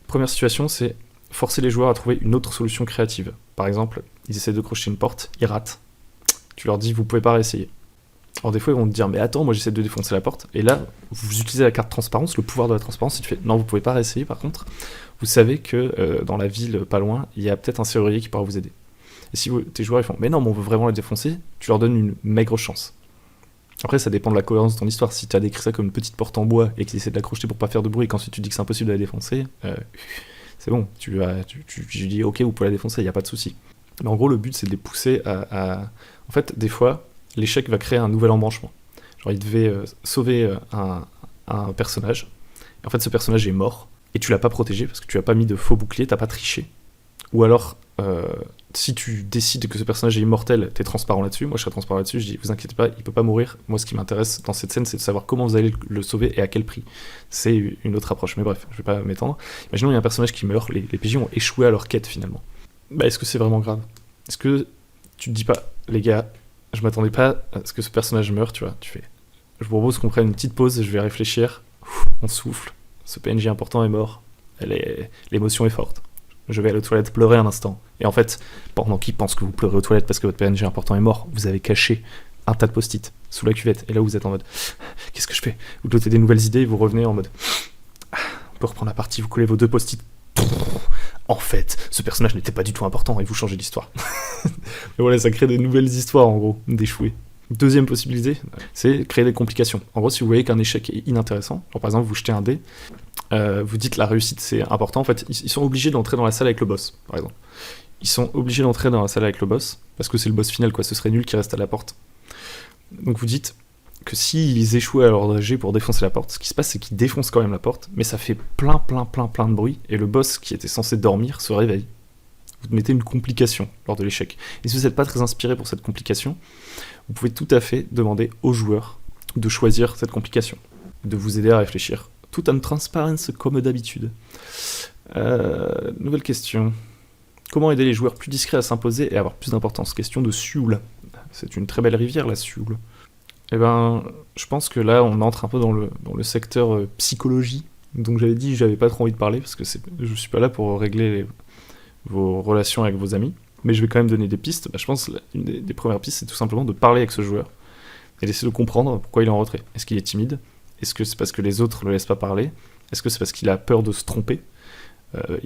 Speaker 1: Première situation, c'est forcer les joueurs à trouver une autre solution créative. Par exemple, ils essaient de crocheter une porte, ils ratent. Tu leur dis, vous pouvez pas réessayer. Alors des fois, ils vont te dire, mais attends, moi j'essaie de défoncer la porte. Et là, vous utilisez la carte transparence, le pouvoir de la transparence, et tu fais, non, vous pouvez pas réessayer. Par contre, vous savez que dans la ville pas loin, il y a peut-être un serrurier qui pourra vous aider. Et si tes joueurs ils font, mais non, mais on veut vraiment la défoncer, tu leur donnes une maigre chance. Après, ça dépend de la cohérence de ton histoire. Si tu as décrit ça comme une petite porte en bois et qu'ils essaient de la crocheter pour pas faire de bruit, et qu'ensuite tu dis que c'est impossible de la défoncer, c'est bon. Tu dis ok, vous pouvez la défoncer, il n'y a pas de souci. Mais en gros, le but c'est de les pousser à. En fait, des fois, l'échec va créer un nouvel embranchement. Genre, il devait sauver un personnage. Et en fait, ce personnage est mort et tu l'as pas protégé parce que tu as pas mis de faux bouclier, t'as pas triché. Ou alors, si tu décides que ce personnage est immortel, t'es transparent là-dessus. Moi, je serais transparent là-dessus. Je dis, vous inquiétez pas, il peut pas mourir. Moi, ce qui m'intéresse dans cette scène, c'est de savoir comment vous allez le sauver et à quel prix. C'est une autre approche. Mais bref, je vais pas m'étendre. Imaginons il y a un personnage qui meurt, les PJ ont échoué à leur quête finalement. Bah, est-ce que c'est vraiment grave? Est-ce que tu te dis pas, les gars, je m'attendais pas à ce que ce personnage meure, tu vois? Tu fais, je vous propose qu'on prenne une petite pause, je vais réfléchir. On souffle. Ce PNJ important est mort. L'émotion est forte. Je vais aller aux toilettes pleurer un instant. Et en fait, pendant qu'ils pensent que vous pleurez aux toilettes parce que votre PNJ important est mort, vous avez caché un tas de post-it sous la cuvette. Et là, vous êtes en mode, qu'est-ce que je fais? Vous notez des nouvelles idées et vous revenez en mode, on peut reprendre la partie, vous collez vos deux post-it. En fait, ce personnage n'était pas du tout important et vous changez l'histoire. Mais voilà, ça crée des nouvelles histoires en gros, d'échouer. Deuxième possibilité, c'est créer des complications. En gros, si vous voyez qu'un échec est inintéressant, par exemple, vous jetez un dé, vous dites la réussite c'est important, en fait, ils sont obligés d'entrer dans la salle avec le boss, par exemple. Ils sont obligés d'entrer dans la salle avec le boss, parce que c'est le boss final, quoi, ce serait nul qu'ils restent à la porte. Donc vous dites que s'ils échouent à leur G pour défoncer la porte, ce qui se passe c'est qu'ils défoncent quand même la porte, mais ça fait plein de bruit, et le boss qui était censé dormir se réveille. Vous mettez une complication lors de l'échec. Et si vous n'êtes pas très inspiré pour cette complication, vous pouvez tout à fait demander aux joueurs de choisir cette complication, de vous aider à réfléchir, tout en transparence comme d'habitude. Nouvelle question. Comment aider les joueurs plus discrets à s'imposer et avoir plus d'importance? Question de Sioule. C'est une très belle rivière, la Sioule. Eh ben, je pense que là, on entre un peu dans le secteur psychologie. Donc j'avais dit que j'avais pas trop envie de parler, parce que je suis pas là pour régler vos relations avec vos amis. Mais je vais quand même donner des pistes. Je pense qu'une des premières pistes, c'est tout simplement de parler avec ce joueur et d'essayer de comprendre pourquoi il est en retrait. Est-ce qu'il est timide? Est-ce que c'est parce que les autres ne le laissent pas parler? Est-ce que c'est parce qu'il a peur de se tromper?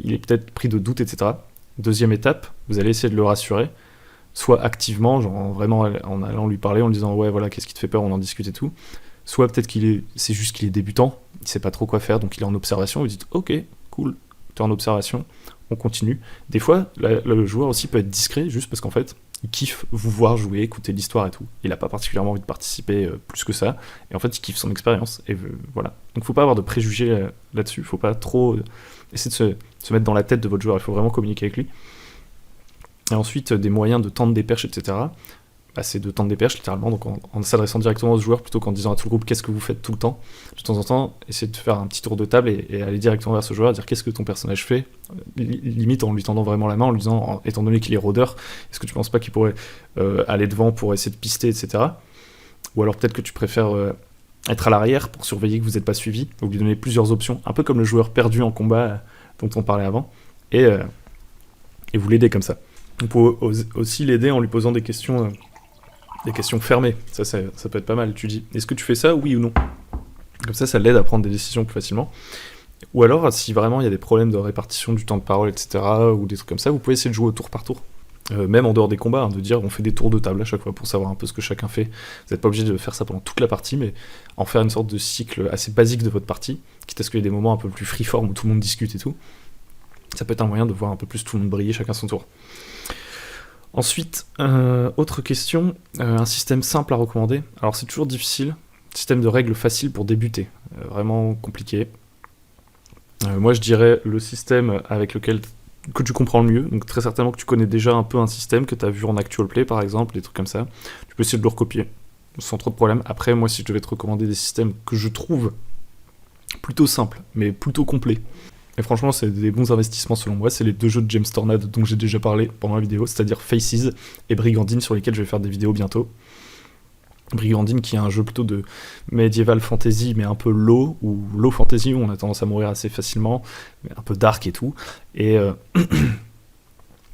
Speaker 1: Il est peut-être pris de doutes, etc. Deuxième étape, vous allez essayer de le rassurer, soit activement, genre vraiment en allant lui parler, en lui disant ouais voilà, qu'est-ce qui te fait peur, on en discute et tout. Soit peut-être c'est juste qu'il est débutant, il sait pas trop quoi faire, donc il est en observation, vous dites ok, cool, t'es en observation, on continue. Des fois, le joueur aussi peut être discret, juste parce qu'en fait, il kiffe vous voir jouer, écouter l'histoire et tout. Il n'a pas particulièrement envie de participer plus que ça, et en fait, il kiffe son expérience, et voilà. Donc faut pas avoir de préjugés là-dessus, faut pas trop essayer de se mettre dans la tête de votre joueur, il faut vraiment communiquer avec lui. Et ensuite, des moyens de tendre des perches, etc. bah, c'est de tendre des perches littéralement, donc en s'adressant directement aux joueurs plutôt qu'en disant à tout le groupe qu'est-ce que vous faites tout le temps. De temps en temps, essayer de faire un petit tour de table et aller directement vers ce joueur, dire qu'est-ce que ton personnage fait, limite en lui tendant vraiment la main, en lui disant, étant donné qu'il est rôdeur, est-ce que tu penses pas qu'il pourrait aller devant pour essayer de pister, etc. Ou alors peut-être que tu préfères être à l'arrière pour surveiller que vous n'êtes pas suivi, ou lui donner plusieurs options, un peu comme le joueur perdu en combat dont on parlait avant, et vous l'aider comme ça. On peut aussi l'aider en lui posant des questions fermées. Ça peut être pas mal. Tu dis, est-ce que tu fais ça, oui ou non? Comme ça l'aide à prendre des décisions plus facilement. Ou alors, si vraiment il y a des problèmes de répartition du temps de parole, etc., ou des trucs comme ça, vous pouvez essayer de jouer au tour par tour. Même en dehors des combats, de dire on fait des tours de table à chaque fois pour savoir un peu ce que chacun fait. Vous n'êtes pas obligé de faire ça pendant toute la partie, mais en faire une sorte de cycle assez basique de votre partie, quitte à ce qu'il y ait des moments un peu plus freeform où tout le monde discute et tout. Ça peut être un moyen de voir un peu plus tout le monde briller chacun son tour. Ensuite, autre question, un système simple à recommander. Alors c'est toujours difficile, système de règles facile pour débuter, vraiment compliqué. Moi je dirais le système avec lequel que tu comprends le mieux, donc très certainement que tu connais déjà un peu un système que tu as vu en actual play par exemple, des trucs comme ça. Tu peux essayer de le recopier sans trop de problème. Après moi si je devais te recommander des systèmes que je trouve plutôt simples mais plutôt complets, et franchement c'est des bons investissements selon moi, c'est les 2 jeux de James Tornad dont j'ai déjà parlé pendant la vidéo, c'est-à-dire Faces et Brigandine, sur lesquels je vais faire des vidéos bientôt. Brigandine qui est un jeu plutôt de medieval fantasy mais un peu low, ou low fantasy où on a tendance à mourir assez facilement, mais un peu dark et tout, et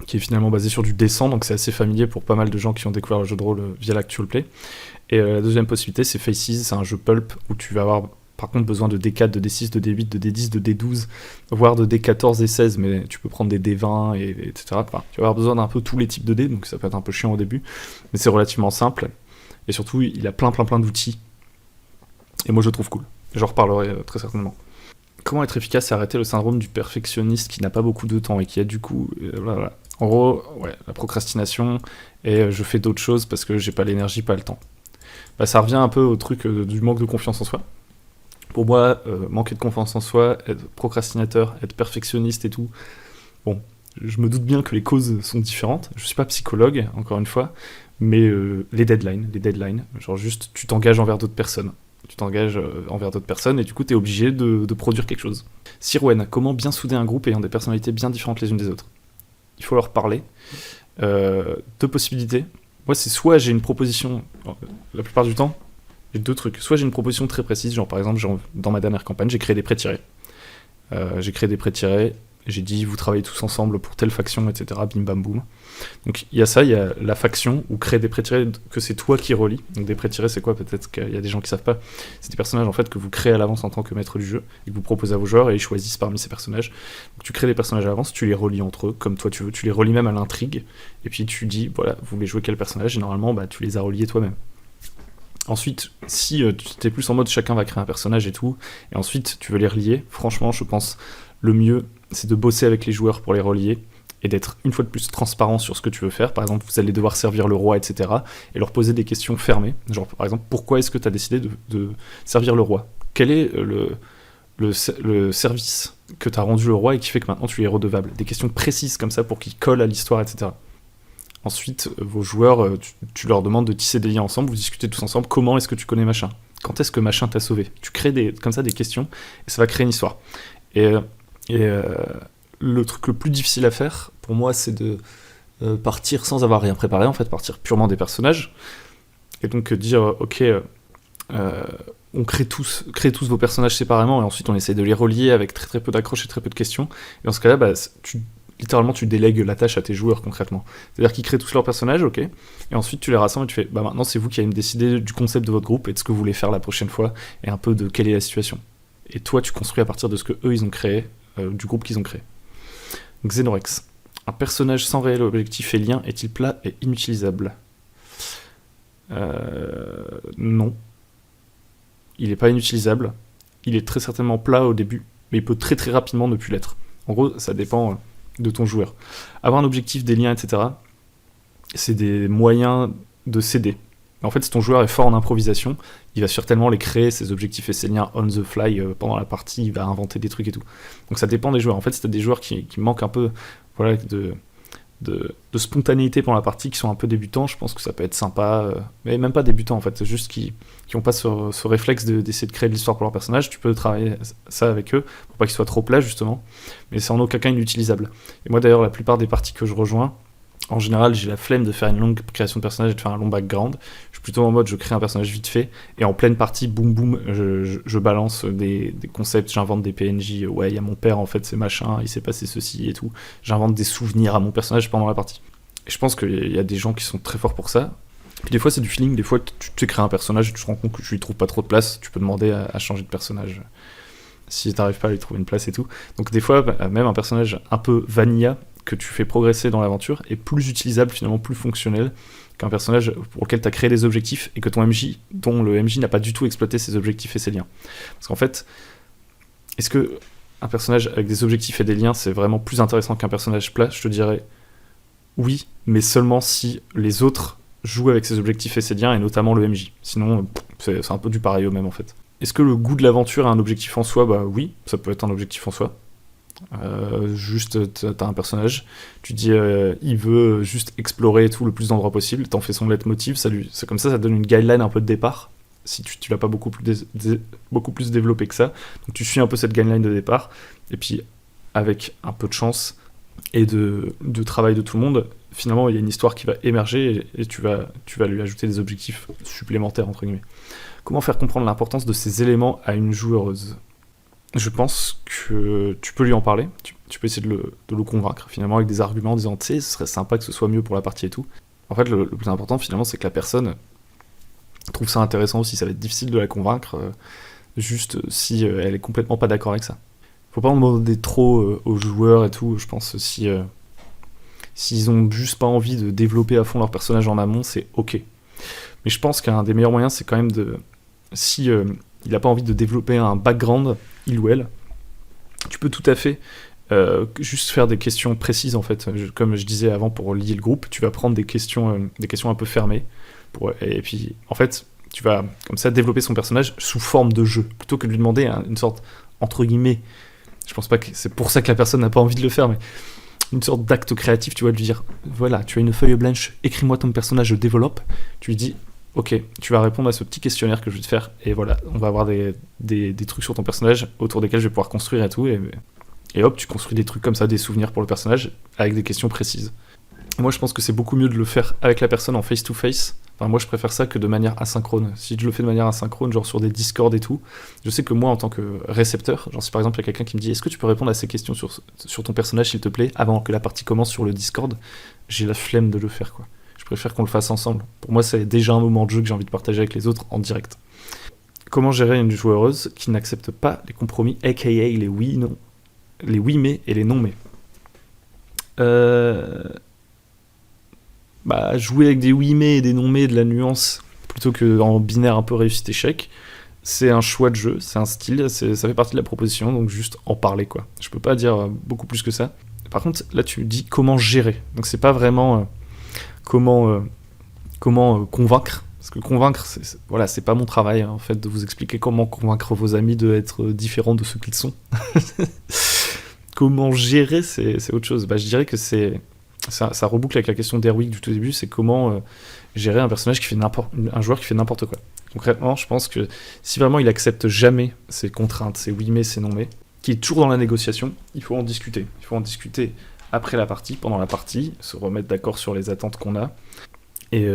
Speaker 1: qui est finalement basé sur du descent, donc c'est assez familier pour pas mal de gens qui ont découvert le jeu de rôle via l'actual play. Et la deuxième possibilité c'est Faces, c'est un jeu pulp où tu vas avoir par contre besoin de D4, de D6, de D8, de D10, de D12, voire de D14 et 16, mais tu peux prendre des D20, etc. Enfin, tu vas avoir besoin d'un peu tous les types de dés, donc ça peut être un peu chiant au début, mais c'est relativement simple. Et surtout, il a plein d'outils. Et moi, je le trouve cool. J'en reparlerai très certainement. Comment être efficace et arrêter le syndrome du perfectionniste qui n'a pas beaucoup de temps et qui a du coup... voilà. En gros, ouais, la procrastination, et je fais d'autres choses parce que j'ai pas l'énergie, pas le temps. Bah, ça revient un peu au truc du manque de confiance en soi. Pour moi, manquer de confiance en soi, être procrastinateur, être perfectionniste et tout, bon, je me doute bien que les causes sont différentes. Je suis pas psychologue, encore une fois, mais les deadlines, genre juste tu t'engages envers d'autres personnes. Et du coup t'es obligé de produire quelque chose. Sirwen, comment bien souder un groupe ayant des personnalités bien différentes les unes des autres? Il faut leur parler. 2 possibilités. Moi c'est soit j'ai une proposition, la plupart du temps, j'ai 2 trucs. Soit j'ai une proposition très précise, genre par exemple dans ma dernière campagne j'ai créé des pré-tirés. J'ai dit vous travaillez tous ensemble pour telle faction, etc. Bim bam boum. Donc il y a ça, il y a la faction où créer des pré-tirés que c'est toi qui relis. Donc des pré-tirés c'est quoi? Peut-être qu'il y a des gens qui savent pas. C'est des personnages en fait que vous créez à l'avance en tant que maître du jeu et que vous proposez à vos joueurs et ils choisissent parmi ces personnages. Donc tu crées des personnages à l'avance, tu les relis entre eux comme toi tu veux, tu les relis même à l'intrigue et puis tu dis voilà vous voulez jouer quel personnage et normalement bah, tu les as reliés toi-même. Ensuite, si tu es plus en mode chacun va créer un personnage et tout, et ensuite tu veux les relier, franchement je pense le mieux c'est de bosser avec les joueurs pour les relier et d'être une fois de plus transparent sur ce que tu veux faire. Par exemple, vous allez devoir servir le roi, etc. et leur poser des questions fermées. Genre, par exemple, pourquoi est-ce que tu as décidé de servir le roi? Quel est le service que tu as rendu le roi et qui fait que maintenant tu es redevable? Des questions précises comme ça pour qu'ils collent à l'histoire, etc. Ensuite, vos joueurs, tu leur demandes de tisser des liens ensemble, vous discutez tous ensemble, comment est-ce que tu connais machin? Quand est-ce que machin t'a sauvé? Tu crées comme ça des questions et ça va créer une histoire. Et le truc le plus difficile à faire, pour moi, c'est de partir sans avoir rien préparé, en fait, partir purement des personnages, et donc dire, ok, on crée tous vos personnages séparément, et ensuite on essaie de les relier avec très peu d'accroches et très peu de questions, et dans ce cas-là, bah, littéralement, tu délègues la tâche à tes joueurs, concrètement. C'est-à-dire qu'ils créent tous leurs personnages, ok, et ensuite tu les rassembles et tu fais, bah maintenant c'est vous qui allez me décider du concept de votre groupe et de ce que vous voulez faire la prochaine fois, et un peu de quelle est la situation. Et toi, tu construis à partir de ce que eux ils ont créé, du groupe qu'ils ont créé. Xenorex. Un personnage sans réel objectif et lien est-il plat et inutilisable? Non. Il n'est pas inutilisable. Il est très certainement plat au début, mais il peut très très rapidement ne plus l'être. En gros, ça dépend de ton joueur. Avoir un objectif, des liens, etc., c'est des moyens de s'aider. En fait, si ton joueur est fort en improvisation, il va certainement les créer, ses objectifs et ses liens on the fly pendant la partie, il va inventer des trucs et tout. Donc ça dépend des joueurs. En fait, si t'as des joueurs qui manquent un peu voilà, de spontanéité pendant la partie, qui sont un peu débutants, je pense que ça peut être sympa, mais même pas débutants en fait, c'est juste qui ont pas ce réflexe d'essayer de créer de l'histoire pour leur personnage. Tu peux travailler ça avec eux, pour pas qu'ils soient trop plats justement, mais c'est en aucun cas inutilisable. Et moi d'ailleurs, la plupart des parties que je rejoins, en général, j'ai la flemme de faire une longue création de personnage et de faire un long background. Je suis plutôt en mode, je crée un personnage vite fait, et en pleine partie, boum boum, je balance des concepts, j'invente des PNJ. Ouais, il y a mon père, en fait, c'est machin, il s'est passé ceci et tout. J'invente des souvenirs à mon personnage pendant la partie. Et je pense qu'il y a des gens qui sont très forts pour ça. Puis des fois, c'est du feeling. Des fois, tu crées un personnage et tu te rends compte que tu lui trouves pas trop de place. Tu peux demander à changer de personnage si t'arrives pas à lui trouver une place et tout. Donc des fois, même un personnage un peu vanilla que tu fais progresser dans l'aventure est plus utilisable, finalement plus fonctionnel qu'un personnage pour lequel tu as créé des objectifs et que dont le MJ n'a pas du tout exploité ses objectifs et ses liens. Parce qu'en fait, est-ce que un personnage avec des objectifs et des liens, c'est vraiment plus intéressant qu'un personnage plat? Je te dirais oui, mais seulement si les autres jouent avec ses objectifs et ses liens, et notamment le MJ. Sinon, c'est un peu du pareil au même en fait. Est-ce que le goût de l'aventure a un objectif en soi? Bah oui, ça peut être un objectif en soi. Juste t'as un personnage, tu dis il veut juste explorer tout le plus d'endroits possible, t'en fais son leitmotiv, c'est comme ça donne une guideline un peu de départ, si tu l'as pas beaucoup plus développé que ça, donc tu suis un peu cette guideline de départ, et puis avec un peu de chance et de travail de tout le monde, finalement il y a une histoire qui va émerger, et tu vas lui ajouter des objectifs supplémentaires entre guillemets. Comment faire comprendre l'importance de ces éléments à une joueuse? Je pense que tu peux lui en parler, tu peux essayer de le convaincre, finalement, avec des arguments en disant, tu sais, ce serait sympa que ce soit mieux pour la partie et tout. En fait, le plus important, finalement, c'est que la personne trouve ça intéressant aussi. Ça va être difficile de la convaincre, juste si elle est complètement pas d'accord avec ça. Faut pas en demander trop aux joueurs et tout, je pense, s'ils ont juste pas envie de développer à fond leur personnage en amont, c'est ok. Mais je pense qu'un des meilleurs moyens, c'est quand même si il n'a pas envie de développer un background, il ou elle, tu peux tout à fait juste faire des questions précises en fait. Comme je disais avant, pour lier le groupe, tu vas prendre des questions un peu fermées, et puis en fait, tu vas comme ça développer son personnage sous forme de jeu, plutôt que de lui demander une sorte, entre guillemets, je pense pas que c'est pour ça que la personne n'a pas envie de le faire, mais une sorte d'acte créatif, tu vas lui dire, voilà, tu as une feuille blanche, écris-moi ton personnage, je développe, tu lui dis, ok, tu vas répondre à ce petit questionnaire que je vais te faire, et voilà, on va avoir des trucs sur ton personnage autour desquels je vais pouvoir construire et tout, et hop, tu construis des trucs comme ça, des souvenirs pour le personnage, avec des questions précises. Et moi, je pense que c'est beaucoup mieux de le faire avec la personne en face-to-face. Enfin, moi, je préfère ça que de manière asynchrone. Si je le fais de manière asynchrone, genre sur des Discord et tout, je sais que moi, en tant que récepteur, genre si par exemple il y a quelqu'un qui me dit « Est-ce que tu peux répondre à ces questions sur ton personnage, s'il te plaît, avant que la partie commence sur le Discord ?» J'ai la flemme de le faire, quoi. Je préfère qu'on le fasse ensemble. Pour moi, c'est déjà un moment de jeu que j'ai envie de partager avec les autres en direct. Comment gérer une joueuse qui n'accepte pas les compromis, aka les oui, non, les oui mais et les non mais? Jouer avec des oui mais et des non mais, de la nuance, plutôt que en binaire un peu réussite-échec, c'est un choix de jeu, c'est un style, ça fait partie de la proposition, donc juste en parler, quoi. Je peux pas dire beaucoup plus que ça. Par contre, là tu dis comment gérer, donc c'est pas vraiment comment convaincre, parce que convaincre, c'est pas mon travail, hein, en fait, de vous expliquer comment convaincre vos amis d'être différents de ceux qu'ils sont. Comment gérer, c'est autre chose. Je dirais que ça reboucle avec la question d'Erwick du tout début, c'est comment gérer un personnage un joueur qui fait n'importe quoi. Concrètement, je pense que si vraiment il accepte jamais ses contraintes, ses oui mais, ses non mais, qui est toujours dans la négociation, il faut en discuter. Il faut en discuter après la partie, pendant la partie, se remettre d'accord sur les attentes qu'on a, et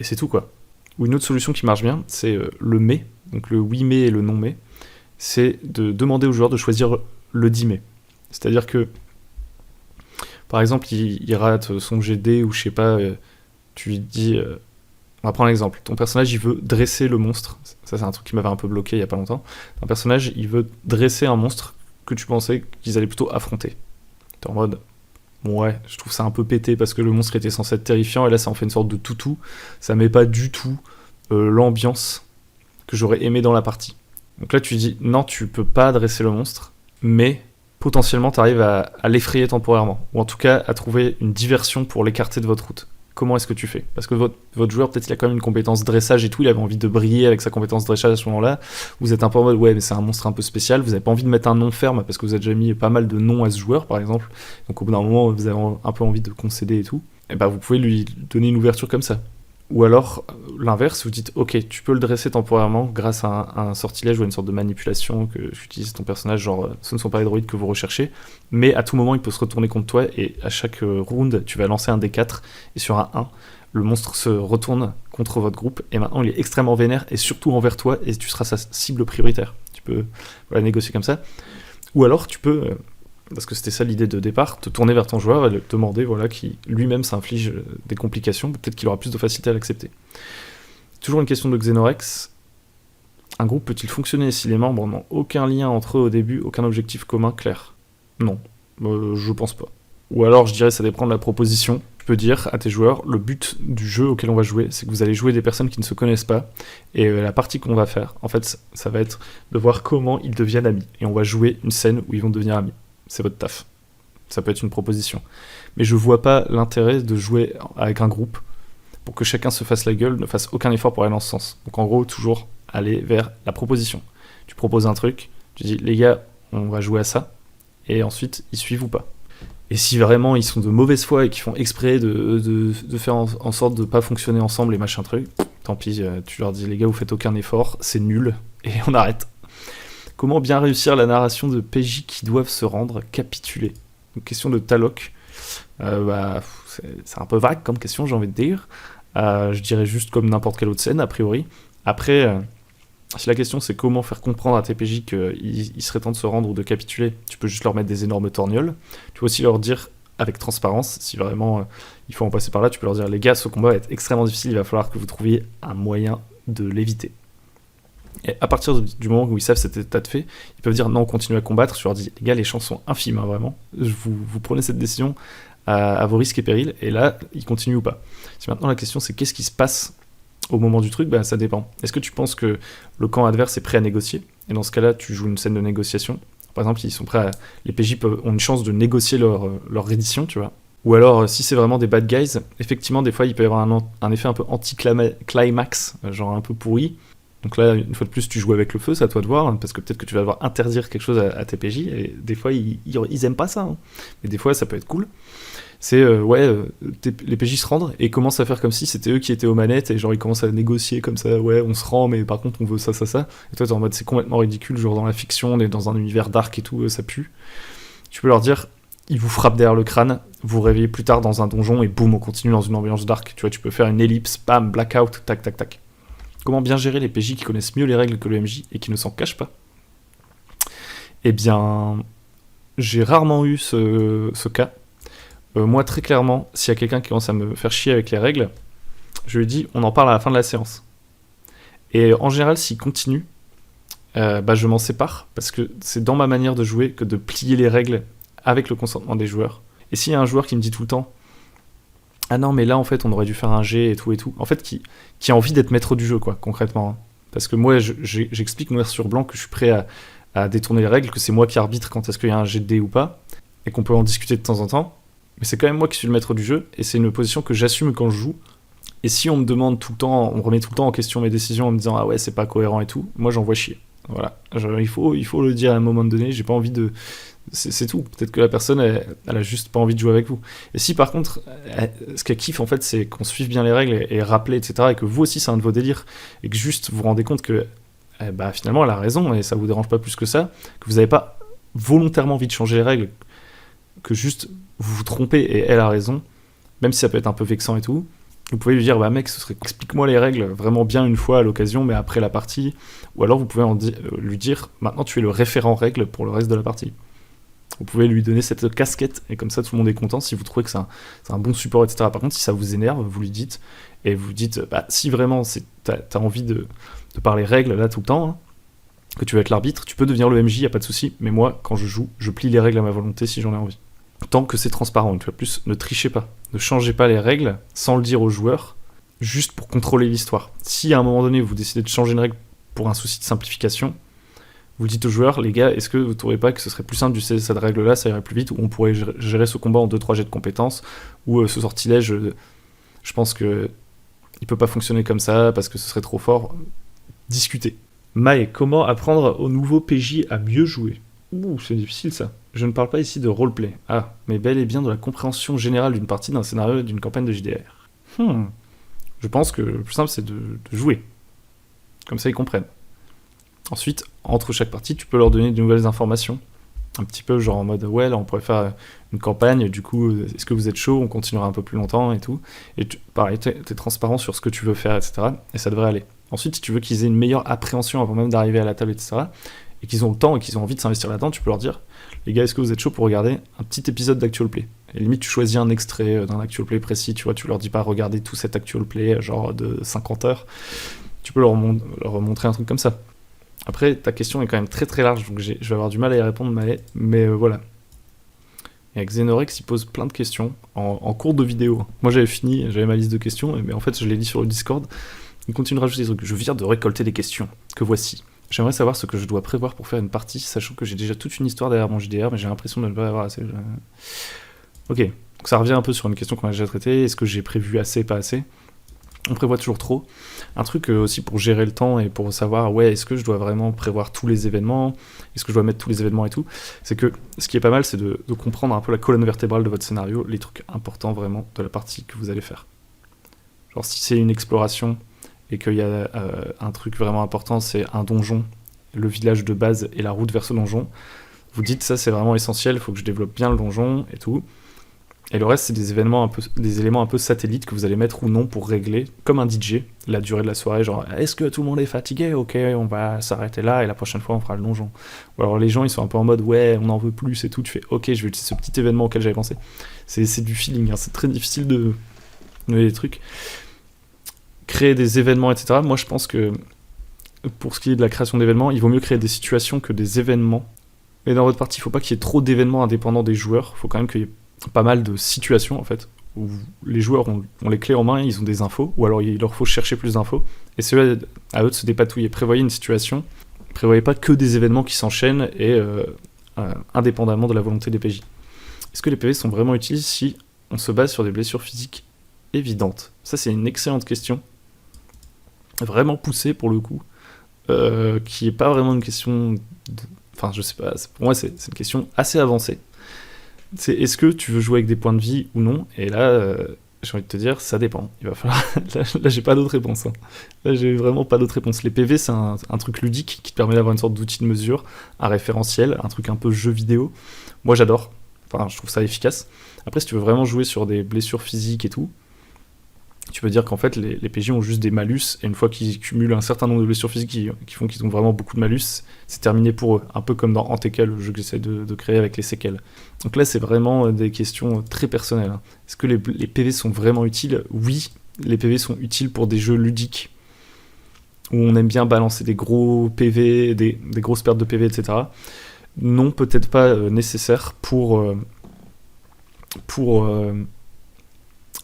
Speaker 1: c'est tout, quoi. Ou une autre solution qui marche bien, c'est le mais, donc le oui mais et le non mais, c'est de demander au joueur de choisir le 10 mai. C'est-à-dire que, par exemple, il rate son GD, ou je sais pas, tu lui dis... on va prendre l'exemple. Ton personnage, il veut dresser le monstre. Ça, c'est un truc qui m'avait un peu bloqué il y a pas longtemps. Un personnage, il veut dresser un monstre que tu pensais qu'ils allaient plutôt affronter. T'es en mode... ouais, je trouve ça un peu pété parce que le monstre était censé être terrifiant, et là, ça en fait une sorte de toutou. Ça met pas du tout l'ambiance que j'aurais aimé dans la partie. Donc là, tu dis, non, tu peux pas dresser le monstre, mais... potentiellement t'arrives à l'effrayer temporairement, ou en tout cas à trouver une diversion pour l'écarter de votre route. comment est-ce que tu fais ? Parce que votre joueur, peut-être il a quand même une compétence dressage et tout, il avait envie de briller avec sa compétence dressage à ce moment-là. Vous êtes un peu en mode, ouais, mais c'est un monstre un peu spécial, vous n'avez pas envie de mettre un nom ferme parce que vous avez déjà mis pas mal de noms à ce joueur, par exemple. Donc au bout d'un moment, vous avez un peu envie de concéder et tout. Et bah vous pouvez lui donner une ouverture comme ça. Ou alors, l'inverse, vous dites, ok, tu peux le dresser temporairement grâce à un sortilège ou à une sorte de manipulation que j'utilise ton personnage, genre, ce ne sont pas les droïdes que vous recherchez, mais à tout moment, il peut se retourner contre toi, et à chaque round, tu vas lancer un D4, et sur un 1, le monstre se retourne contre votre groupe, et maintenant, il est extrêmement vénère, et surtout envers toi, et tu seras sa cible prioritaire. Tu peux négocier comme ça. Ou alors, tu peux... parce que c'était ça l'idée de départ, te tourner vers ton joueur et te demander qui lui-même s'inflige des complications, peut-être qu'il aura plus de facilité à l'accepter. Toujours une question de Xenorex. Un groupe peut-il fonctionner si les membres n'ont aucun lien entre eux au début, aucun objectif commun clair ? Non, je pense pas. Ou alors je dirais ça dépend de la proposition. Tu peux dire à tes joueurs, le but du jeu auquel on va jouer, c'est que vous allez jouer des personnes qui ne se connaissent pas, et la partie qu'on va faire, en fait, ça va être de voir comment ils deviennent amis, et on va jouer une scène où ils vont devenir amis. C'est votre taf. Ça peut être une proposition. Mais je vois pas l'intérêt de jouer avec un groupe pour que chacun se fasse la gueule, ne fasse aucun effort pour aller dans ce sens. Donc en gros, toujours aller vers la proposition. Tu proposes un truc, tu dis, les gars, on va jouer à ça, et ensuite, ils suivent ou pas. Et si vraiment ils sont de mauvaise foi et qu'ils font exprès de faire en sorte de pas fonctionner ensemble et machin truc, tant pis, tu leur dis, les gars, vous faites aucun effort, c'est nul, et on arrête. Comment bien réussir la narration de PJ qui doivent se rendre capitulés ? Une question de Talok. C'est un peu vague comme question, j'ai envie de dire. Je dirais juste comme n'importe quelle autre scène, a priori. Après, si la question c'est comment faire comprendre à tes PJ qu'il serait temps de se rendre ou de capituler, tu peux juste leur mettre des énormes torgnoles. Tu peux aussi leur dire avec transparence, si vraiment il faut en passer par là, tu peux leur dire, les gars, ce combat va être extrêmement difficile, il va falloir que vous trouviez un moyen de l'éviter. Et à partir du moment où ils savent cet état de fait, ils peuvent dire non, on continue à combattre. Je leur dis, les gars, les chances sont infimes, hein, vraiment. Vous prenez cette décision à vos risques et périls, et là, ils continuent ou pas. Si maintenant la question c'est qu'est-ce qui se passe au moment du truc, ça dépend. Est-ce que tu penses que le camp adverse est prêt à négocier ? Et dans ce cas-là, tu joues une scène de négociation. Par exemple, ils sont prêts les PJ ont une chance de négocier leur reddition, tu vois. Ou alors, si c'est vraiment des bad guys, effectivement, des fois, il peut y avoir un effet un peu anti-climax, genre un peu pourri. Donc là, une fois de plus, tu joues avec le feu, c'est à toi de voir, parce que peut-être que tu vas devoir interdire quelque chose à tes PJ, et des fois, ils aiment pas ça, hein. Mais des fois, ça peut être cool. C'est, les PJ se rendent, et commencent à faire comme si c'était eux qui étaient aux manettes, et genre, ils commencent à négocier comme ça, ouais, on se rend, mais par contre, on veut ça. Et toi, t'es en mode, c'est complètement ridicule, genre dans la fiction, on est dans un univers dark et tout, ça pue. Tu peux leur dire, ils vous frappent derrière le crâne, vous vous réveillez plus tard dans un donjon, et boum, on continue dans une ambiance dark. Tu vois, tu peux faire une ellipse, bam, blackout, tac, tac, tac. Comment bien gérer les PJ qui connaissent mieux les règles que le MJ et qui ne s'en cachent pas ? Eh bien, j'ai rarement eu ce cas. Moi, très clairement, s'il y a quelqu'un qui commence à me faire chier avec les règles, je lui dis, on en parle à la fin de la séance. Et en général, s'il continue, je m'en sépare, parce que c'est dans ma manière de jouer que de plier les règles avec le consentement des joueurs. Et s'il y a un joueur qui me dit tout le temps, ah non, mais là, en fait, on aurait dû faire un jet et tout. En fait, qui a envie d'être maître du jeu, quoi, concrètement. Hein. Parce que moi, j'explique noir sur blanc que je suis prêt à détourner les règles, que c'est moi qui arbitre quand est-ce qu'il y a un jet de dés ou pas, et qu'on peut en discuter de temps en temps. Mais c'est quand même moi qui suis le maître du jeu, et c'est une position que j'assume quand je joue. Et si on me demande tout le temps, on me remet tout le temps en question mes décisions en me disant, ah ouais, c'est pas cohérent et tout, moi, j'envoie chier. Voilà. Il faut le dire à un moment donné, j'ai pas envie de... C'est tout. Peut-être que la personne, elle a juste pas envie de jouer avec vous. Et si par contre, ce qu'elle kiffe en fait, c'est qu'on suive bien les règles et rappeler, etc. Et que vous aussi, c'est un de vos délires. Et que juste vous vous rendez compte que finalement, elle a raison et ça vous dérange pas plus que ça. Que vous n'avez pas volontairement envie de changer les règles. Que juste vous vous trompez et elle a raison. Même si ça peut être un peu vexant et tout. Vous pouvez lui dire, mec, explique-moi les règles vraiment bien une fois à l'occasion, mais après la partie. Ou alors vous pouvez lui dire, maintenant tu es le référent règles pour le reste de la partie. Vous pouvez lui donner cette casquette, et comme ça tout le monde est content si vous trouvez que c'est un bon support, etc. Par contre, si ça vous énerve, vous lui dites, et vous dites, si vraiment t'as envie de parler règles là tout le temps, hein, que tu veux être l'arbitre, tu peux devenir le MJ, y a pas de souci, mais moi, quand je joue, je plie les règles à ma volonté si j'en ai envie. Tant que c'est transparent, une fois de plus, ne trichez pas, ne changez pas les règles sans le dire aux joueurs, juste pour contrôler l'histoire. Si à un moment donné vous décidez de changer une règle pour un souci de simplification, vous dites aux joueurs, les gars, est-ce que vous ne trouvez pas que ce serait plus simple d'utiliser cette règle-là, ça irait plus vite, ou on pourrait gérer ce combat en 2-3 jets de compétences, ou ce sortilège, Je pense que il peut pas fonctionner comme ça parce que ce serait trop fort. Discuter. Mae, comment apprendre au nouveau PJ à mieux jouer? Ouh, c'est difficile ça. Je ne parle pas ici de roleplay. Ah, mais bel et bien de la compréhension générale d'une partie, d'un scénario et d'une campagne de JDR. Je pense que le plus simple c'est de jouer. Comme ça ils comprennent. Ensuite, entre chaque partie, tu peux leur donner de nouvelles informations. Un petit peu genre en mode ouais, là on pourrait faire une campagne, du coup, est-ce que vous êtes chaud? On continuera un peu plus longtemps et tout. Et pareil, t'es transparent sur ce que tu veux faire, etc. Et ça devrait aller. Ensuite, si tu veux qu'ils aient une meilleure appréhension avant même d'arriver à la table, etc., et qu'ils ont le temps et qu'ils ont envie de s'investir là-dedans, tu peux leur dire les gars, est-ce que vous êtes chaud pour regarder un petit épisode d'Actual Play? Et limite, tu choisis un extrait d'un Actual Play précis, tu vois, tu leur dis pas regarder tout cet Actual Play, genre de 50 heures. Tu peux leur montrer un truc comme ça. Après, ta question est quand même très très large, donc je vais avoir du mal à y répondre, mais voilà. Et avec Xenorex, il pose plein de questions en cours de vidéo. Moi j'avais fini, j'avais ma liste de questions, mais en fait je l'ai dit sur le Discord. Il continue de rajouter des trucs. Je viens de récolter des questions, que voici. J'aimerais savoir ce que je dois prévoir pour faire une partie, sachant que j'ai déjà toute une histoire derrière mon JDR, mais j'ai l'impression de ne pas avoir assez. Ok, donc ça revient un peu sur une question qu'on a déjà traitée. Est-ce que j'ai prévu assez, pas assez? On prévoit toujours trop. Un truc aussi pour gérer le temps et pour savoir, ouais, est-ce que je dois vraiment prévoir tous les événements? Est-ce que je dois mettre tous les événements et tout? C'est que ce qui est pas mal, c'est de comprendre un peu la colonne vertébrale de votre scénario, les trucs importants vraiment de la partie que vous allez faire. Genre si c'est une exploration et qu'il y a un truc vraiment important, c'est un donjon, le village de base et la route vers ce donjon, vous dites ça c'est vraiment essentiel, il faut que je développe bien le donjon et tout. Et le reste, c'est des éléments un peu satellites que vous allez mettre ou non pour régler, comme un DJ, la durée de la soirée, genre est-ce que tout le monde est fatigué? Ok, on va s'arrêter là et la prochaine fois on fera le donjon. Ou alors les gens ils sont un peu en mode ouais, on en veut plus et tout, tu fais ok, je vais utiliser ce petit événement auquel j'avais pensé. C'est du feeling, hein. C'est très difficile de donner des trucs. Créer des événements, etc. Moi je pense que pour ce qui est de la création d'événements, il vaut mieux créer des situations que des événements. Mais dans votre partie, il ne faut pas qu'il y ait trop d'événements indépendants des joueurs, il faut quand même qu'il y ait pas mal de situations en fait où les joueurs ont les clés en main, ils ont des infos, ou alors il leur faut chercher plus d'infos, et c'est à eux de se dépatouiller. Prévoyez une situation, prévoyez pas que des événements qui s'enchaînent et indépendamment de la volonté des PJ. Est-ce que les PV sont vraiment utiles si on se base sur des blessures physiques évidentes? Ça c'est une excellente question, vraiment poussée pour le coup, qui est pas vraiment une question enfin je sais pas, pour moi c'est une question assez avancée. C'est est-ce que tu veux jouer avec des points de vie ou non? Et là, j'ai envie de te dire, ça dépend. Il va falloir. Là, j'ai pas d'autre réponse. Hein. Là, j'ai vraiment pas d'autre réponse. Les PV, c'est un truc ludique qui te permet d'avoir une sorte d'outil de mesure, un référentiel, un truc un peu jeu vidéo. Moi, j'adore. Enfin, je trouve ça efficace. Après, si tu veux vraiment jouer sur des blessures physiques et tout, tu peux dire qu'en fait, les PJ ont juste des malus, et une fois qu'ils cumulent un certain nombre de blessures physiques qui font qu'ils ont vraiment beaucoup de malus, c'est terminé pour eux. Un peu comme dans Anteka, le jeu que j'essaie de créer avec les séquelles. Donc là, c'est vraiment des questions très personnelles. Hein. Est-ce que les PV sont vraiment utiles? Oui, les PV sont utiles pour des jeux ludiques, où on aime bien balancer des gros PV, des grosses pertes de PV, etc. Non, peut-être pas nécessaire pour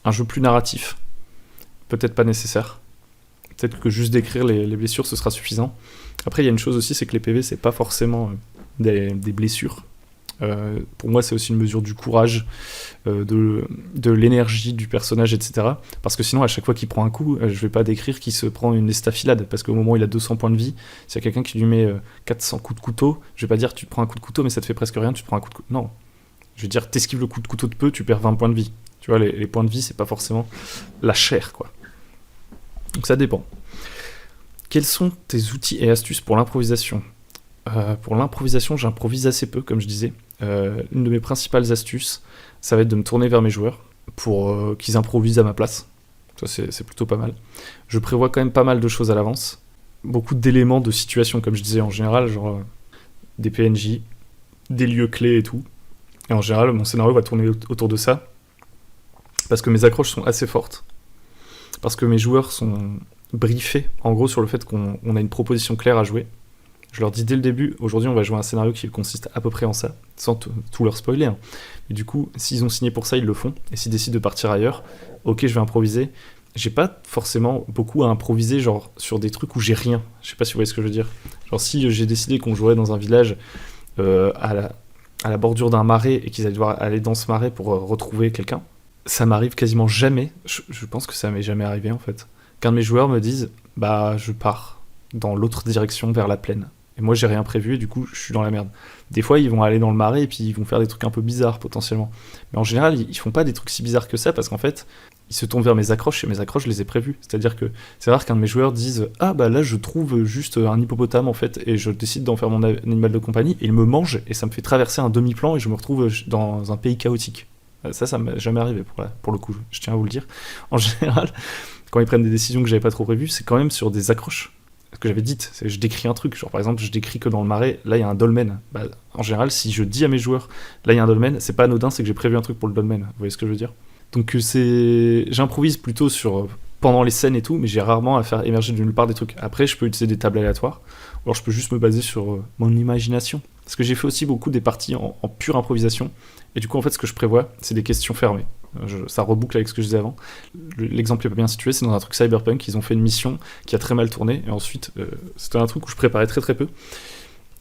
Speaker 1: un jeu plus narratif. Peut-être pas nécessaire. Peut-être que juste décrire les blessures, ce sera suffisant. Après, il y a une chose aussi, c'est que les PV, c'est pas forcément des blessures. Pour moi, c'est aussi une mesure du courage, de l'énergie du personnage, etc. Parce que sinon, à chaque fois qu'il prend un coup, je vais pas décrire qu'il se prend une estafilade, parce qu'au moment où il a 200 points de vie, s'il y a quelqu'un qui lui met 400 coups de couteau, je vais pas dire tu te prends un coup de couteau, mais ça te fait presque rien, tu te prends un coup de couteau. Non. Je vais dire t'esquives le coup de couteau de peu, tu perds 20 points de vie. Tu vois, les points de vie, c'est pas forcément la chair, quoi. Donc ça dépend. Quels sont tes outils et astuces pour l'improvisation? Pour l'improvisation, j'improvise assez peu, comme je disais. Une de mes principales astuces, ça va être de me tourner vers mes joueurs pour qu'ils improvisent à ma place. Ça, c'est plutôt pas mal. Je prévois quand même pas mal de choses à l'avance. Beaucoup d'éléments de situation, comme je disais en général, genre des PNJ, des lieux clés et tout. Et en général, mon scénario va tourner autour de ça. Parce que mes accroches sont assez fortes. Parce que mes joueurs sont briefés, en gros, sur le fait qu'on a une proposition claire à jouer. Je leur dis dès le début, aujourd'hui on va jouer un scénario qui consiste à peu près en ça, sans tout leur spoiler. Hein. Et du coup, s'ils ont signé pour ça, ils le font. Et s'ils décident de partir ailleurs, ok, je vais improviser. J'ai pas forcément beaucoup à improviser, genre sur des trucs où j'ai rien. Je sais pas si vous voyez ce que je veux dire. Genre si j'ai décidé qu'on jouerait dans un village à la bordure d'un marais et qu'ils allaient devoir aller dans ce marais pour retrouver quelqu'un, ça m'arrive quasiment jamais, je pense que ça m'est jamais arrivé en fait, qu'un de mes joueurs me dise bah je pars dans l'autre direction vers la plaine. Et moi j'ai rien prévu et du coup je suis dans la merde. Des fois ils vont aller dans le marais et puis ils vont faire des trucs un peu bizarres potentiellement. Mais en général ils font pas des trucs si bizarres que ça parce qu'en fait ils se tournent vers mes accroches et mes accroches je les ai prévues. C'est-à-dire que c'est rare qu'un de mes joueurs dise ah bah là je trouve juste un hippopotame en fait et je décide d'en faire mon animal de compagnie et il me mange et ça me fait traverser un demi-plan et je me retrouve dans un pays chaotique. Ça m'est jamais arrivé pour le coup, je tiens à vous le dire. En général, quand ils prennent des décisions que j'avais pas trop prévues, c'est quand même sur des accroches que j'avais dites. Je décris un truc, genre par exemple, je décris que dans le marais, là il y a un dolmen. Bah, en général, si je dis à mes joueurs, là il y a un dolmen, c'est pas anodin, c'est que j'ai prévu un truc pour le dolmen. Vous voyez ce que je veux dire? Donc j'improvise plutôt sur pendant les scènes et tout, mais j'ai rarement à faire émerger de nulle part des trucs. Après, je peux utiliser des tables aléatoires, ou alors je peux juste me baser sur mon imagination. Parce que j'ai fait aussi beaucoup des parties en pure improvisation, et du coup, en fait, ce que je prévois, c'est des questions fermées. Ça reboucle avec ce que je disais avant. L'exemple est pas bien situé, c'est dans un truc cyberpunk, ils ont fait une mission qui a très mal tourné, et ensuite, c'était un truc où je préparais très très peu.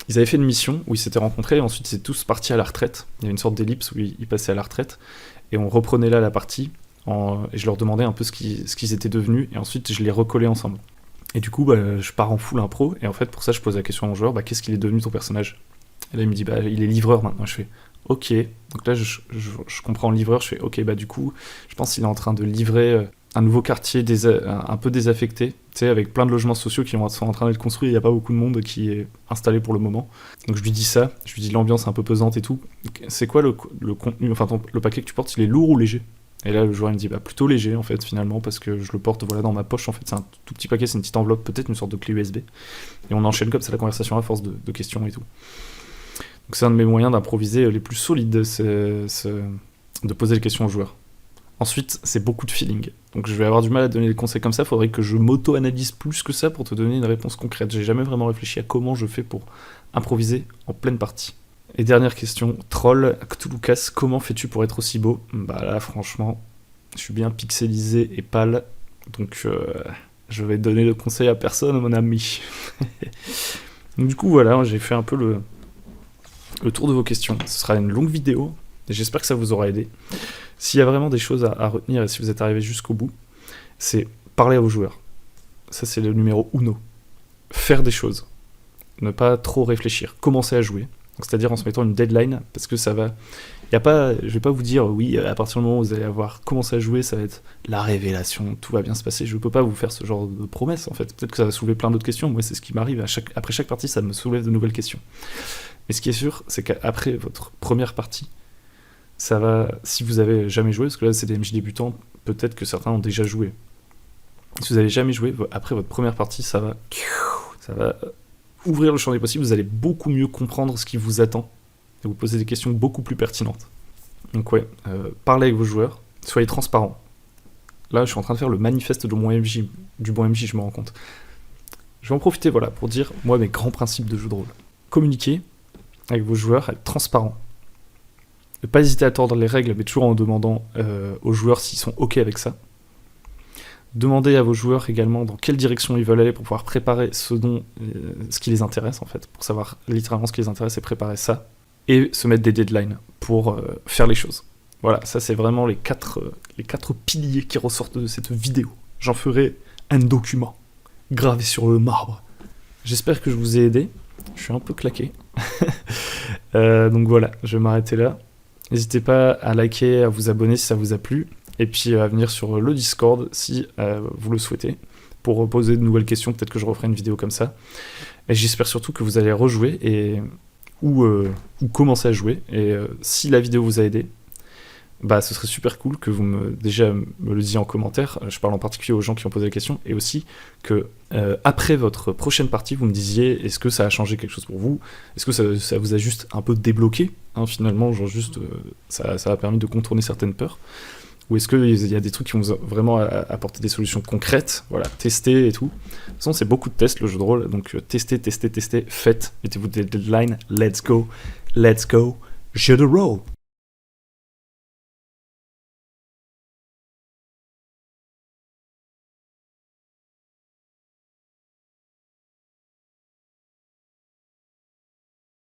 Speaker 1: Ils avaient fait une mission où ils s'étaient rencontrés, et ensuite ils étaient tous partis à la retraite. Il y avait une sorte d'ellipse où ils passaient à la retraite, et on reprenait là la partie, et je leur demandais un peu ce qu'ils étaient devenus, et ensuite je les recollais ensemble. Et du coup, bah, je pars en full impro, et en fait, pour ça, je pose la question à mon joueur, bah, qu'est-ce qu'il est devenu ton personnage? Et là, il me dit, bah, il est livreur maintenant. Je fais, ok. Donc là, je comprends le livreur, je fais, ok, bah, du coup, je pense qu'il est en train de livrer un nouveau quartier un peu désaffecté, tu sais, avec plein de logements sociaux qui sont en train d'être construits, il n'y a pas beaucoup de monde qui est installé pour le moment. Donc je lui dis ça, je lui dis l'ambiance un peu pesante et tout. C'est quoi le contenu, enfin, le paquet que tu portes, il est lourd ou léger? Et là, le joueur il me dit bah plutôt léger en fait finalement parce que je le porte voilà dans ma poche en fait c'est un tout petit paquet, c'est une petite enveloppe peut-être une sorte de clé USB et on enchaîne comme ça la conversation à force de questions et tout. Donc c'est un de mes moyens d'improviser les plus solides, c'est de poser les questions aux joueurs. Ensuite c'est beaucoup de feeling, donc je vais avoir du mal à donner des conseils comme ça, faudrait que je m'auto-analyse plus que ça pour te donner une réponse concrète. J'ai jamais vraiment réfléchi à comment je fais pour improviser en pleine partie. Et dernière question, troll, Cthulhucas, comment fais-tu pour être aussi beau? Bah là, franchement, je suis bien pixelisé et pâle, donc je vais donner le conseil à personne, mon ami. Donc du coup, voilà, j'ai fait un peu le tour de vos questions. Ce sera une longue vidéo, et j'espère que ça vous aura aidé. S'il y a vraiment des choses à retenir, et si vous êtes arrivé jusqu'au bout, c'est parler à vos joueurs. Ça, c'est le numéro uno. Faire des choses. Ne pas trop réfléchir. Commencer à jouer. C'est-à-dire en se mettant une deadline, parce que ça va... je vais pas vous dire, oui, à partir du moment où vous allez avoir commencé à jouer, ça va être la révélation, tout va bien se passer. Je peux pas vous faire ce genre de promesse, en fait. Peut-être que ça va soulever plein d'autres questions. Moi, c'est ce qui m'arrive. Après chaque partie, ça me soulève de nouvelles questions. Mais ce qui est sûr, c'est qu'après votre première partie, ça va... Si vous avez jamais joué, parce que là, c'est des MJ débutants, peut-être que certains ont déjà joué. Si vous avez jamais joué, après votre première partie, ça va ouvrir le champ des possibles, vous allez beaucoup mieux comprendre ce qui vous attend et vous poser des questions beaucoup plus pertinentes. Donc ouais, parlez avec vos joueurs, soyez transparents. Là, je suis en train de faire le manifeste du bon MJ, je me rends compte. Je vais en profiter voilà, pour dire, moi, mes grands principes de jeu de rôle. Communiquez avec vos joueurs, être transparent. Ne pas hésiter à tordre les règles, mais toujours en demandant aux joueurs s'ils sont OK avec ça. Demandez à vos joueurs également dans quelle direction ils veulent aller pour pouvoir préparer ce qui les intéresse en fait, pour savoir littéralement ce qui les intéresse et préparer ça, et se mettre des deadlines pour faire les choses. Voilà, ça c'est vraiment les quatre piliers qui ressortent de cette vidéo. J'en ferai un document gravé sur le marbre. J'espère que je vous ai aidé, je suis un peu claqué. Donc voilà, je vais m'arrêter là. N'hésitez pas à liker, à vous abonner si ça vous a plu. Et puis à venir sur le Discord si vous le souhaitez, pour poser de nouvelles questions, peut-être que je referai une vidéo comme ça. Et j'espère surtout que vous allez rejouer ou commencer à jouer. Et si la vidéo vous a aidé, bah, ce serait super cool que vous me le disiez en commentaire. Je parle en particulier aux gens qui ont posé la question. Et aussi que après votre prochaine partie, vous me disiez est-ce que ça a changé quelque chose pour vous? Est-ce que ça vous a juste un peu débloqué finalement, genre juste ça a permis de contourner certaines peurs? Ou est-ce qu'il y a des trucs qui vont vraiment apporter des solutions concrètes, voilà, tester et tout. De toute façon, c'est beaucoup de tests, le jeu de rôle, donc testez, faites, mettez-vous des deadlines, let's go, jeu de rôle.